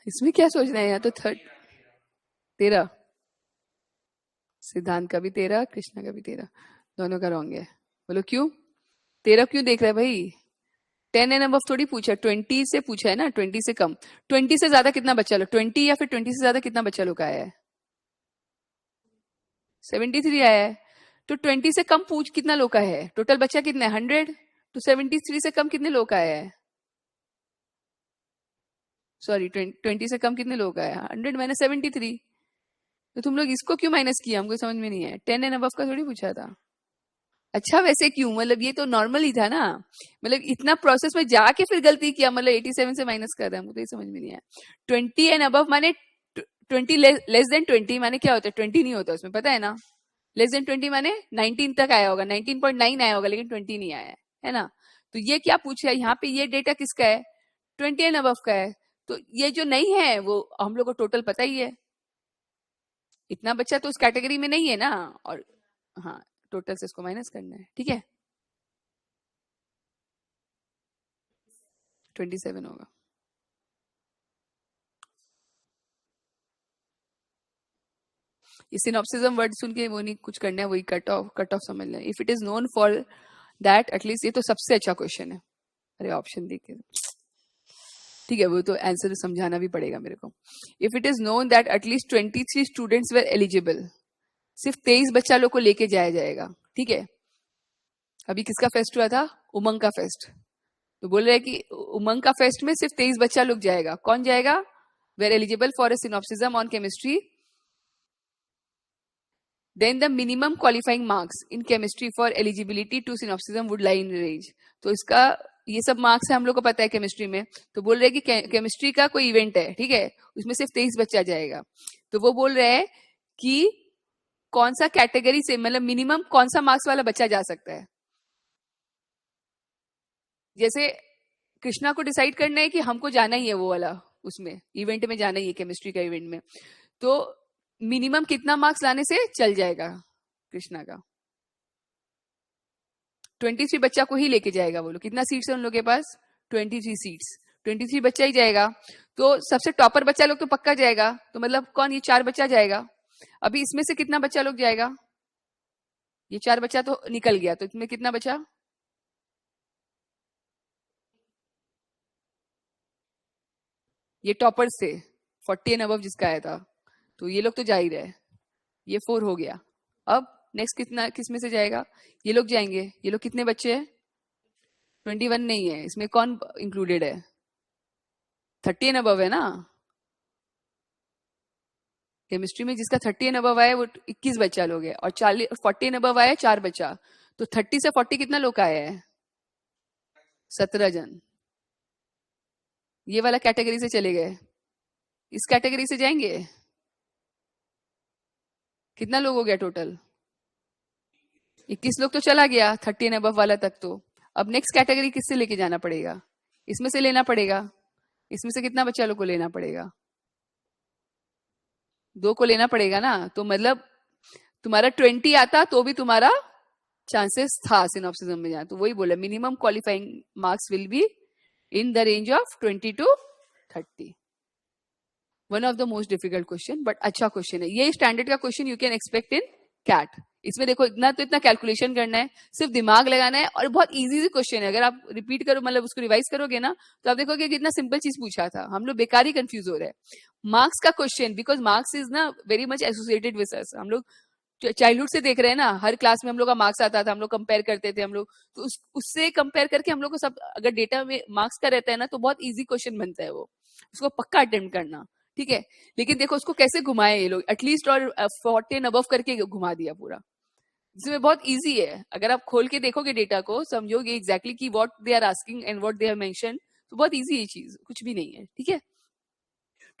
इसमें क्या सोचना है? यहाँ तो 13। सिद्धांत का भी 13, कृष्णा का भी 13, दोनों का रॉन्ग है। बोलो क्यों? 13 क्यों देख रहा है भाई? 10 एंड अबव थोड़ी पूछा, 20 से पूछा है ना, 20 से कम। 20 से ज्यादा कितना बच्चा लोग, 20 या फिर 20 से ज्यादा कितना बच्चा लोग का आया है? 73 आया है। तो 20 से कम पूछ कितना लोग का है? टोटल बच्चा कितना है? 100। तो 73 से कम कितने लोग का आया है? सॉरी, 20 से कम कितने लोग का आया? 100 माइनस 73। तो तुम लोग इसको क्यों माइनस किया? हमको समझ में नहीं है। 10 एंड अबव का थोड़ी पूछा था। अच्छा वैसे क्यों, मतलब ये तो नॉर्मल ही था ना। मतलब इतना प्रोसेस में जाके फिर गलती किया, मतलब 87 से माइनस कर रहा है, मुझे ये समझ में नहीं आया। 20 एंड अबव माने 20 लेस देन 20 माने क्या होता है? 20 नहीं होता उसमें, पता है ना। लेस देन 20 माने 19 तक आया होगा, 19.9 आया होगा, लेकिन 20 नहीं आया है ना। तो ये क्या पूछा है यहाँ पे? ये डेटा किसका है? 20 एंड अबव का है। तो ये जो नहीं है वो हम लोग को टोटल पता ही है। इतना बच्चा तो उस कैटेगरी में नहीं है ना। और हाँ, टोटल से इसको माइनस करना है, ठीक है। 27 होगा। ये सिनॉप्सिज्म वर्ड सुन के वो नहीं कुछ करना है, वही कट ऑफ समझ लें। If it is known for that at least, ये तो सबसे अच्छा क्वेश्चन है। अरे ऑप्शन देख के, ठीक है, वो तो आंसर समझाना भी पड़ेगा मेरे को। If it is known that at least 23 students were eligible, सिर्फ 23 बच्चा लोग को लेके जाया जाएगा, ठीक है। अभी किसका फेस्ट हुआ था? उमंग का फेस्ट। तो बोल रहे हैं कि उमंग का फेस्ट में सिर्फ 23 बच्चा लोग जाएगा। कौन जाएगा? Were eligible for a synopsis on chemistry, then the minimum qualifying marks in chemistry for eligibility to synopsism would lie in range। तो इसका ये सब मार्क्स है, हम लोग को पता है केमिस्ट्री में। तो बोल रहे हैं कि केमिस्ट्री का कोई इवेंट है, ठीक है, उसमें सिर्फ 23 बच्चा जाएगा। तो वो बोल रहे हैं कि कौन सा कैटेगरी से, मतलब मिनिमम कौन सा मार्क्स वाला बच्चा जा सकता है। जैसे कृष्णा को डिसाइड करना है कि हमको जाना ही है वो वाला, उसमें इवेंट में जाना ही है, केमिस्ट्री का इवेंट में। तो मिनिमम कितना मार्क्स लाने से चल जाएगा कृष्णा का? 23 बच्चा को ही लेके जाएगा। बोलो कितना सीट्स है उन लोग के पास? 23 सीट्स। 23 बच्चा ही जाएगा। तो सबसे टॉपर बच्चा लोग तो पक्का जाएगा। तो मतलब कौन? ये 4 बच्चा जाएगा। अभी इसमें से कितना बच्चा लोग जाएगा? ये 4 बच्चा तो निकल गया, तो इसमें कितना बचा? ये टॉपर से 40 एंड अबव जिसका आया था, तो ये लोग तो जा ही रहे। ये 4 हो गया। अब नेक्स्ट कितना, किस में से जाएगा? ये लोग जाएंगे। ये लोग कितने बच्चे हैं? 21 नहीं है, इसमें कौन इंक्लूडेड है? 30 एंड अबव है ना। केमिस्ट्री में जिसका 30 एंड अबव आया वो 21 बच्चा लोग है, और 40 एंड अबव आया 4 बच्चा। तो 30 से 40 कितना लोग का आया है? 17 जन। ये वाला कैटेगरी से चले गए, इस कैटेगरी से जाएंगे। कितना लोग हो गया टोटल? 21 लोग तो चला गया 30 एंड अबव वाला तक तो। अब नेक्स्ट कैटेगरी किससे लेके जाना पड़ेगा? इसमें से लेना पड़ेगा। इसमें से कितना बच्चा लोग को लेना पड़ेगा? 2 को लेना पड़ेगा ना, तो मतलब तुम्हारा 20 आता तो भी तुम्हारा चांसेस था सिनॉप्सिस में जाए। तो वही बोला, minimum qualifying marks will be in the range of 20 to 30। One of the most difficult question, but अच्छा क्वेश्चन है ये। स्टैंडर्ड का question you can expect in CAT. इसमें देखो इतना तो इतना कैलकुलेशन करना है, सिर्फ दिमाग लगाना है, और बहुत इजी क्वेश्चन है। अगर आप रिपीट करो, मतलब उसको रिवाइज करोगे ना, तो आप देखोगे कितना सिंपल चीज पूछा था। हम लोग बेकार ही कंफ्यूज हो रहे हैं। मार्क्स का क्वेश्चन, बिकॉज मार्क्स इज ना very much associated with us. हम लोग चाइल्डहुड से देख रहे हैं ना, हर क्लास में हम लोग का मार्क्स आता था, हम लोग कंपेयर करते थे हम लोग, तो उससे कंपेयर करके हम लोग को सब, अगर डेटा में मार्क्स का रहता है ना, तो बहुत इजी क्वेश्चन बनता है वो, उसको पक्का अटेम्प्ट करना, ठीक है। लेकिन देखो उसको कैसे घुमाए ये लोग, एटलीस्ट और 40 अबव करके घुमा दिया पूरा। इसमें बहुत इजी है, अगर आप खोल के देखोगे डेटा को, समझोगे एग्जैक्टली की what they are asking and what they have mention, तो बहुत इजी है चीज, कुछ भी नहीं है, ठीक है।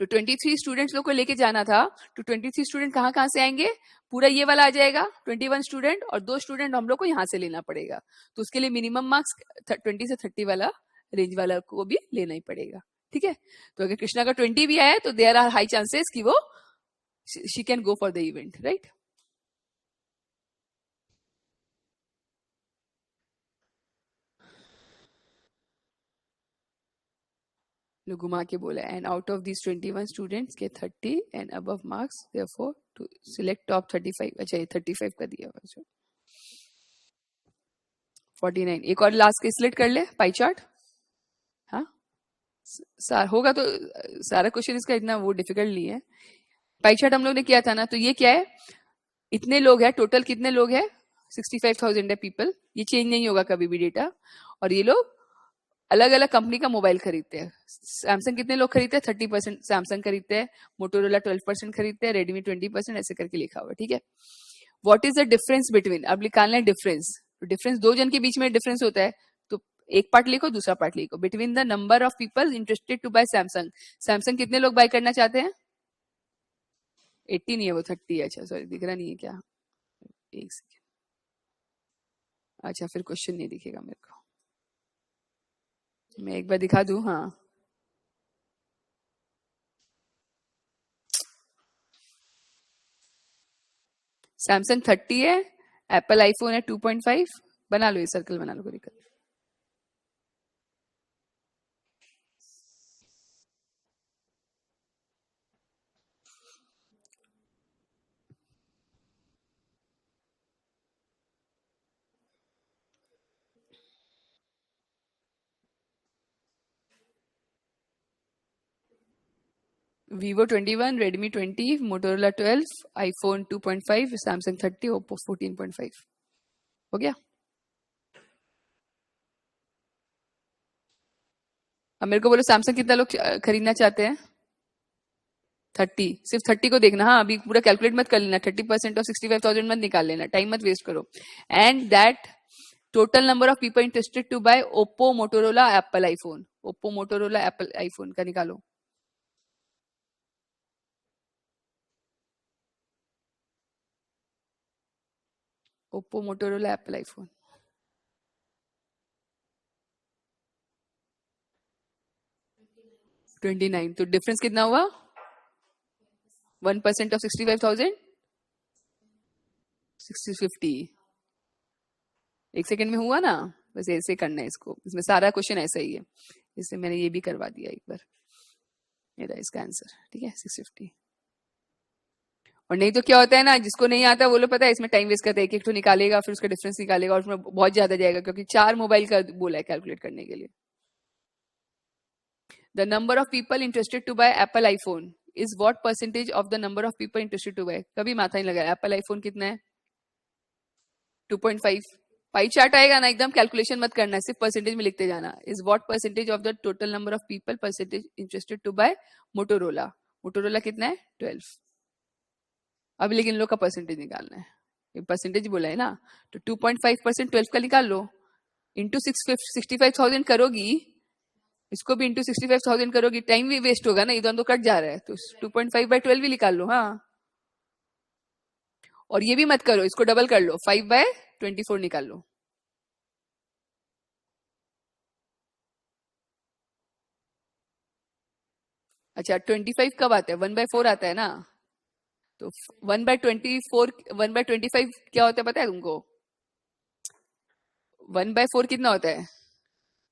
तो 23 स्टूडेंट्स लोग को लेके जाना था, तो 23 स्टूडेंट कहाँ कहाँ से आएंगे? पूरा ये वाला आ जाएगा 21 स्टूडेंट, और 2 स्टूडेंट हम लोग को यहाँ से लेना पड़ेगा। तो उसके लिए मिनिमम मार्क्स 20 से 30 वाला रेंज वाला को भी लेना ही पड़ेगा, ठीक है। तो अगर कृष्णा का 20 भी आया तो देयर आर हाई चांसेस कि वो she can go for the event, right. घुमा के बोला, and out of this 21 students के 30 and above marks, therefore to select top 35। अच्छा ये 35 का दिया हुआ, 49। एक और लास्ट के सिलेक्ट कर ले पाई चार्ट। हाँ होगा तो सारा क्वेश्चन इसका इतना वो डिफिकल्ट नहीं है। पाई चार्ट हम लोग ने किया था ना, तो ये क्या है, इतने लोग हैं टोटल, कितने लोग हैं? 65,000 है पीपल, ये चेंज नहीं होगा कभी भी डेटा। और ये लोग अलग अलग कंपनी का मोबाइल खरीदते हैं। सैमसंग कितने लोग खरीदते हैं? 30% सैमसंग खरीदते हैं, मोटोरोला 12% खरीदते हैं, रेडमी 20%, ऐसे करके लिखा हुआ है, ठीक है। What is the difference between, अब निकालना है डिफरेंस। तो डिफरेंस दो जन के बीच में डिफरेंस होता है, तो एक पार्ट लिखो दूसरा पार्ट लिखो। Between the number of people interested to buy Samsung, Samsung कितने लोग बाय करना चाहते हैं? 80 नहीं है वो 30 है। अच्छा सॉरी, दिख रहा नहीं है क्या? एक सेकेंड, अच्छा फिर क्वेश्चन नहीं दिखेगा मेरे को, मैं एक बार दिखा दूं। हाँ सैमसंग 30 है, एप्पल आईफोन है 2.5। बना लो, ये सर्कल बना लो, कोई दिक्कत। Vivo 21, Redmi 20, Motorola 12, iPhone 2.5, Samsung 30, Oppo 14.5। हो गया। अब मेरे को बोलो सैमसंग कितना लोग खरीदना चाहते हैं? 30, सिर्फ 30 को देखना। हाँ अभी पूरा कैलकुलेट मत कर लेना, 30% और 65,000 मत निकाल लेना, टाइम मत वेस्ट करो। And that total number of people interested to buy Oppo Motorola Apple iPhone, Oppo Motorola Apple iPhone का निकालो। ओप्पो मोटोरोला एप्पल आईफोन 29, तो डिफरेंस कितना हुआ? 1% ऑफ 65,000, 650। एक सेकंड में हुआ ना, बस ऐसे करना है इसको, इसमें सारा क्वेश्चन ऐसा ही है, इससे मैंने ये भी करवा दिया एक बार, मेरा इसका आंसर, ठीक है 650। और नहीं तो क्या होता है ना, जिसको नहीं आता वो लोग पता है इसमें टाइम वेस्ट करते हैं, एक एक तो निकालेगा फिर उसका डिफरेंस निकालेगा, और उसमें बहुत ज्यादा जाएगा, क्योंकि 4 मोबाइल का बोला है कैलकुलेट करने के लिए। The number of people interested to buy Apple iPhone is what percentage of the number of people interested to buy? कभी माथा नहीं लगा, एप्पल आईफोन कितना है? 2.5। पाई चार्ट आएगा ना, एकदम कैलकुलेशन मत करना है, सिर्फ परसेंटेज में लिखते जाना। Is what percentage of the total number of people percentage interested to buy Motorola? Motorola कितना है? 12। अब लेकिन इन लोग का परसेंटेज निकालना है, ये परसेंटेज बोला है ना, तो 2.5% 12 का निकाल लो, इंटू 65,000 करोगी, इसको भी इंटू 65,000 करोगी, टाइम भी वेस्ट होगा ना, इधर तो कट जा रहा है, तो 2.5/12 भी निकाल लो। हाँ और ये भी मत करो, इसको डबल कर लो, 5/24 निकाल लो। अच्छा 25 कब आता है? 1/4 आता है ना, तो 1/24, 1/25 क्या होता है पता है तुमको? 1/4 कितना होता है?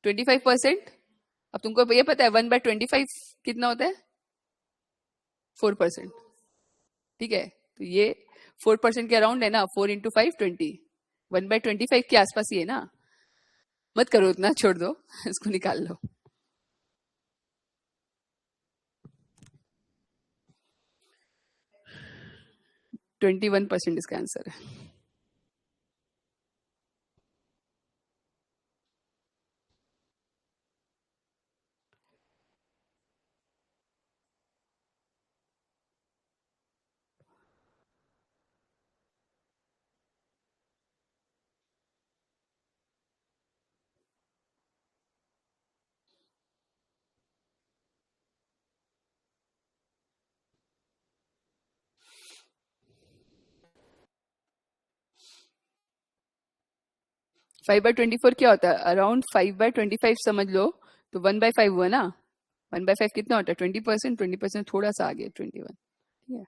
25%। अब तुमको ये पता है 1/25 कितना होता है? 4%। ठीक है, तो ये 4% के अराउंड है ना, 4 × 5 20, 1/25 के आसपास ही है ना। मत करो उतना, छोड़ दो इसको निकाल लो। 21% इसका आंसर है। फाइव बाई 24 क्या होता है? अराउंड 5/25 समझ लो, तो 1/5 हुआ ना। 1/5 कितना होता है? 20%। 20% थोड़ा सा आगे 21। ठीक है।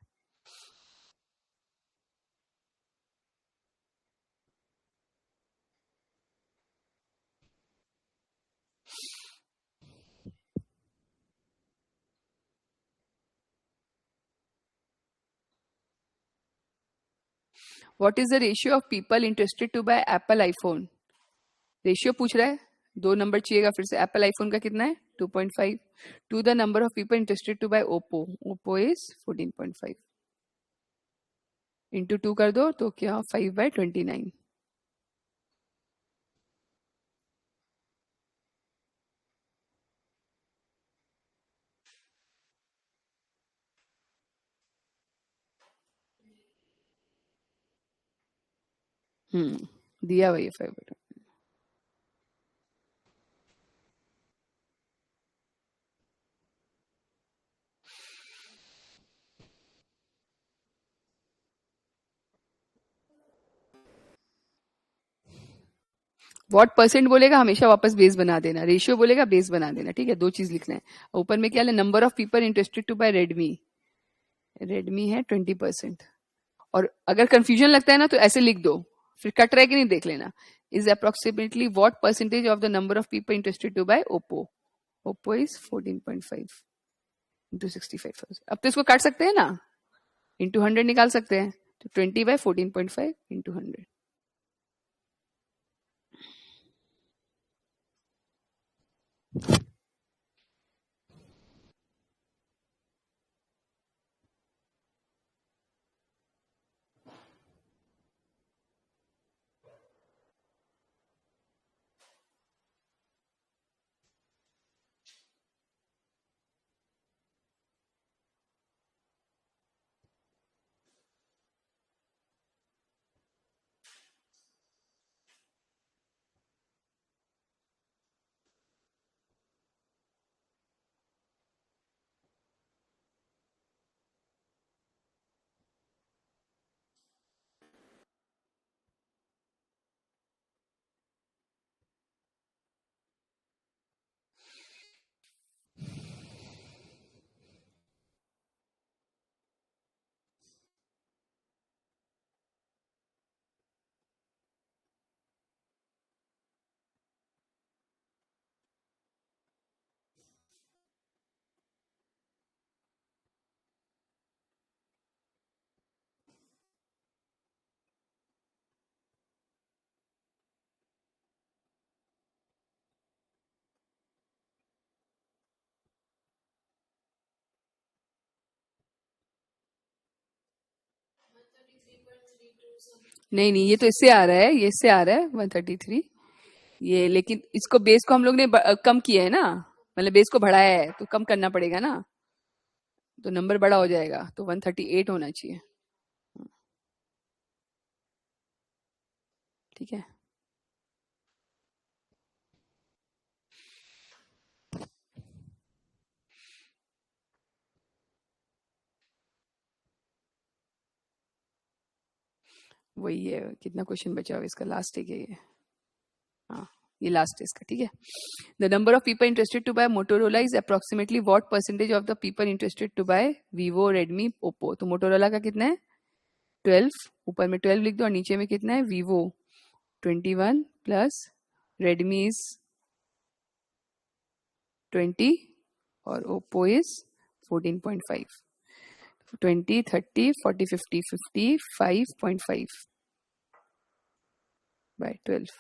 What is the ratio of people interested to buy Apple iPhone? Ratio पूछ रहा है, दो नंबर चाहिएगा फिर से। एप्पल आईफोन का कितना है? 2.5 to the number of people interested to buy Oppo. Oppo is 14.5 into 2 कर दो तो क्या? 5/29। दिया हुआ ये 5/29। व्हाट परसेंट बोलेगा हमेशा वापस बेस बना देना, रेशियो बोलेगा बेस बना देना। ठीक है, दो चीज लिखना है। ऊपर में क्या है? Number of people interested to buy Redmi. Redmi है 20%। और अगर कंफ्यूजन लगता है ना तो ऐसे लिख दो, फिर कट रहा है कि नहीं देख लेना। Is approximately what percentage of the number of people interested to buy Oppo? Oppo is 14.5 into 65। अब तो इसको काट सकते हैं ना, इंटू 100 निकाल सकते हैं। तो 20/14.5 इंटू 100। नहीं नहीं, ये तो इससे आ रहा है, ये इससे आ रहा है 133 ये। लेकिन इसको बेस को हम लोग ने कम किया है ना, मतलब बेस को बढ़ाया है तो कम करना पड़ेगा ना, तो नंबर बड़ा हो जाएगा, तो 138 होना चाहिए। ठीक है। वही है, कितना क्वेश्चन बचा हुआ है इसका? लास्ट है क्या ये? हाँ, ये लास्ट है इसका, ठीक है. The number of people interested to buy Motorola is approximately what percentage of the people interested to buy Vivo, Redmi, Oppo. तो मोटोरोला का कितना है 12, ऊपर में 12 लिख दो और नीचे में कितना है वीवो 21 प्लस रेडमी इज 20 और ओप्पो इज 14.5. 20, 30, 40, 50, 55.5 by 12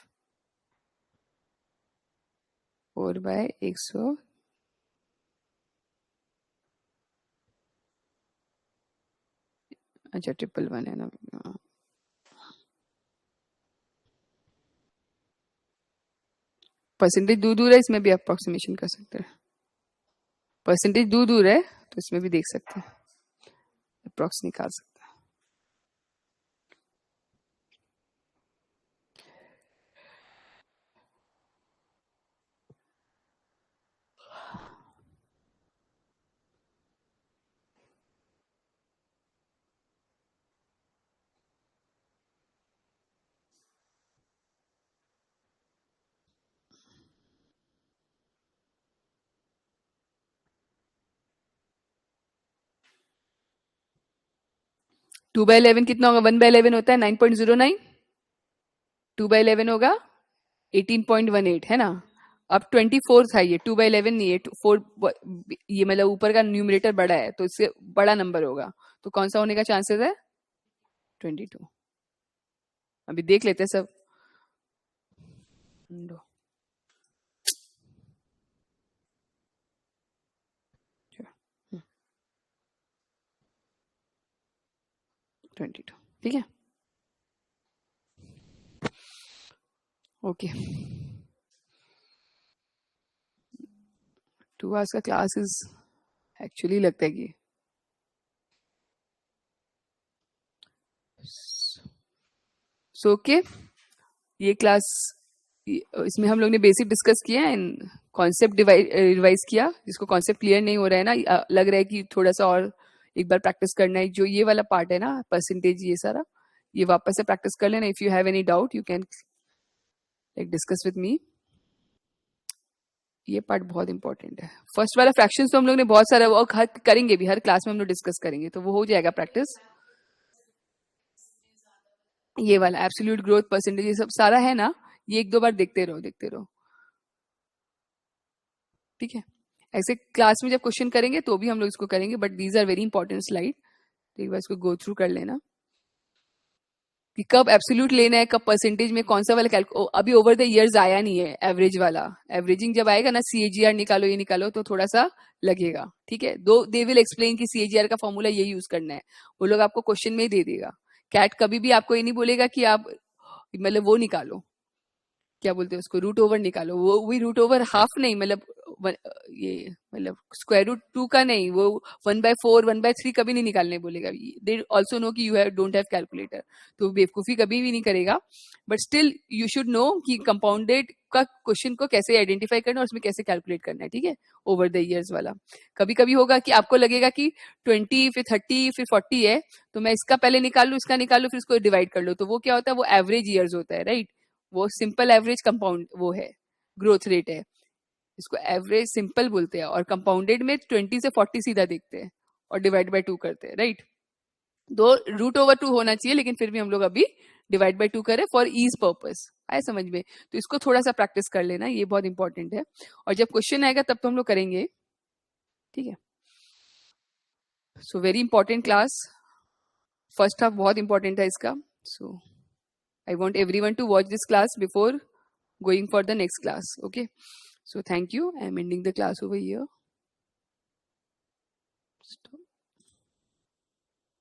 4 by 100. अच्छा 111 है ना. परसेंटेज दूर दूर है, इसमें भी अप्रोक्सीमेशन कर सकते हैं. परसेंटेज दूर दूर है तो इसमें भी देख सकते हैं, अप्रोक्स निकाल सकते हैं. 2 by 11 कितना होगा? 1 by 11 होता है 9.09. 2 by 11 होगा 18.18 है ना. अब 24 था, ये 2 by 11 नहीं है 4. ये मतलब ऊपर का न्यूमरेटर बड़ा है तो इससे बड़ा नंबर होगा. तो कौन सा होने का चांसेस है? 22. अभी देख लेते हैं सब. 22, ठीक है. ओके, 2 आवर्स का क्लास इज एक्चुअली लगता है कि ओके. ये क्लास इसमें हम लोग ने बेसिक डिस्कस किया है, कॉन्सेप्ट रिवाइज किया. जिसको कॉन्सेप्ट क्लियर नहीं हो रहा है ना, लग रहा है कि थोड़ा सा और एक बार प्रैक्टिस करना है. जो ये वाला पार्ट है ना परसेंटेज, ये सारा ये वापस से प्रैक्टिस कर लेना. If you have any doubt you can like discuss with me. ये पार्ट बहुत इंपॉर्टेंट है. फर्स्ट वाला फ्रैक्शंस तो हम लोग ने बहुत सारा वो करेंगे भी, हर क्लास में हम लोग डिस्कस करेंगे तो वो हो जाएगा प्रैक्टिस. ये वाला एब्सोल्यूट ग्रोथ परसेंटेज ये सब सारा है ना, ये एक दो बार देखते रहो. ठीक है. ऐसे क्लास में जब क्वेश्चन करेंगे तो भी हम लोग इसको करेंगे, but these are very important slide. तो एक बार इसको गो थ्रू कर लेना कि कब एब्सोल्यूट लेना है, कब परसेंटेज में कौन सा वाला अभी ओवर द इयर्स आया नहीं है एवरेज वाला. एवरेजिंग जब आएगा ना, CAGR निकालो ये निकालो तो थोड़ा सा लगेगा. ठीक है. दे विल एक्सप्लेन कि CAGR का फॉर्मूला ये यूज करना है. वो लोग आपको क्वेश्चन में ही दे देगा. कैट कभी भी आपको ये नहीं बोलेगा कि आप मतलब वो निकालो, क्या बोलते हैं उसको, रूट ओवर निकालो. वो भी रूट ओवर हाफ नहीं, मतलब ये मतलब स्क्वायर रूट 2 का नहीं, वो 1/4 1/3 कभी नहीं निकालने बोलेगा. दे ऑल्सो नो कि यू डोंट हैव कैलकुलेटर, तो बेवकूफी कभी भी नहीं करेगा. But still you should know कि कंपाउंडेड का क्वेश्चन को कैसे आइडेंटिफाई करना और उसमें कैसे कैलकुलेट करना है. ठीक है. ओवर द ईयर्स वाला कभी कभी होगा कि आपको लगेगा कि 20 फिर 30 फिर 40 है, तो मैं इसका पहले निकाल लू, इसका निकाल लू, फिर इसको डिवाइड कर लो. तो वो क्या होता है, वो एवरेज ईयर्स होता है. राइट. वो सिंपल एवरेज कंपाउंड वो है, ग्रोथ रेट है. इसको एवरेज सिंपल बोलते हैं. और कंपाउंडेड में 20 से 40 सीधा देखते हैं और डिवाइड बाय 2 करते हैं. राइट. दो रूट ओवर 2 होना चाहिए, लेकिन फिर भी हम लोग अभी डिवाइड बाय 2 करें फॉर ईज पर्पस. आए समझ में? तो इसको थोड़ा सा प्रैक्टिस कर लेना, ये बहुत इंपॉर्टेंट है. और जब क्वेश्चन आएगा तब तो हम लोग करेंगे. ठीक है. So very important class. First half बहुत इंपॉर्टेंट है इसका. सो I want everyone to watch this class before going for the next class. Okay. So thank you. I am ending the class over here. Stop.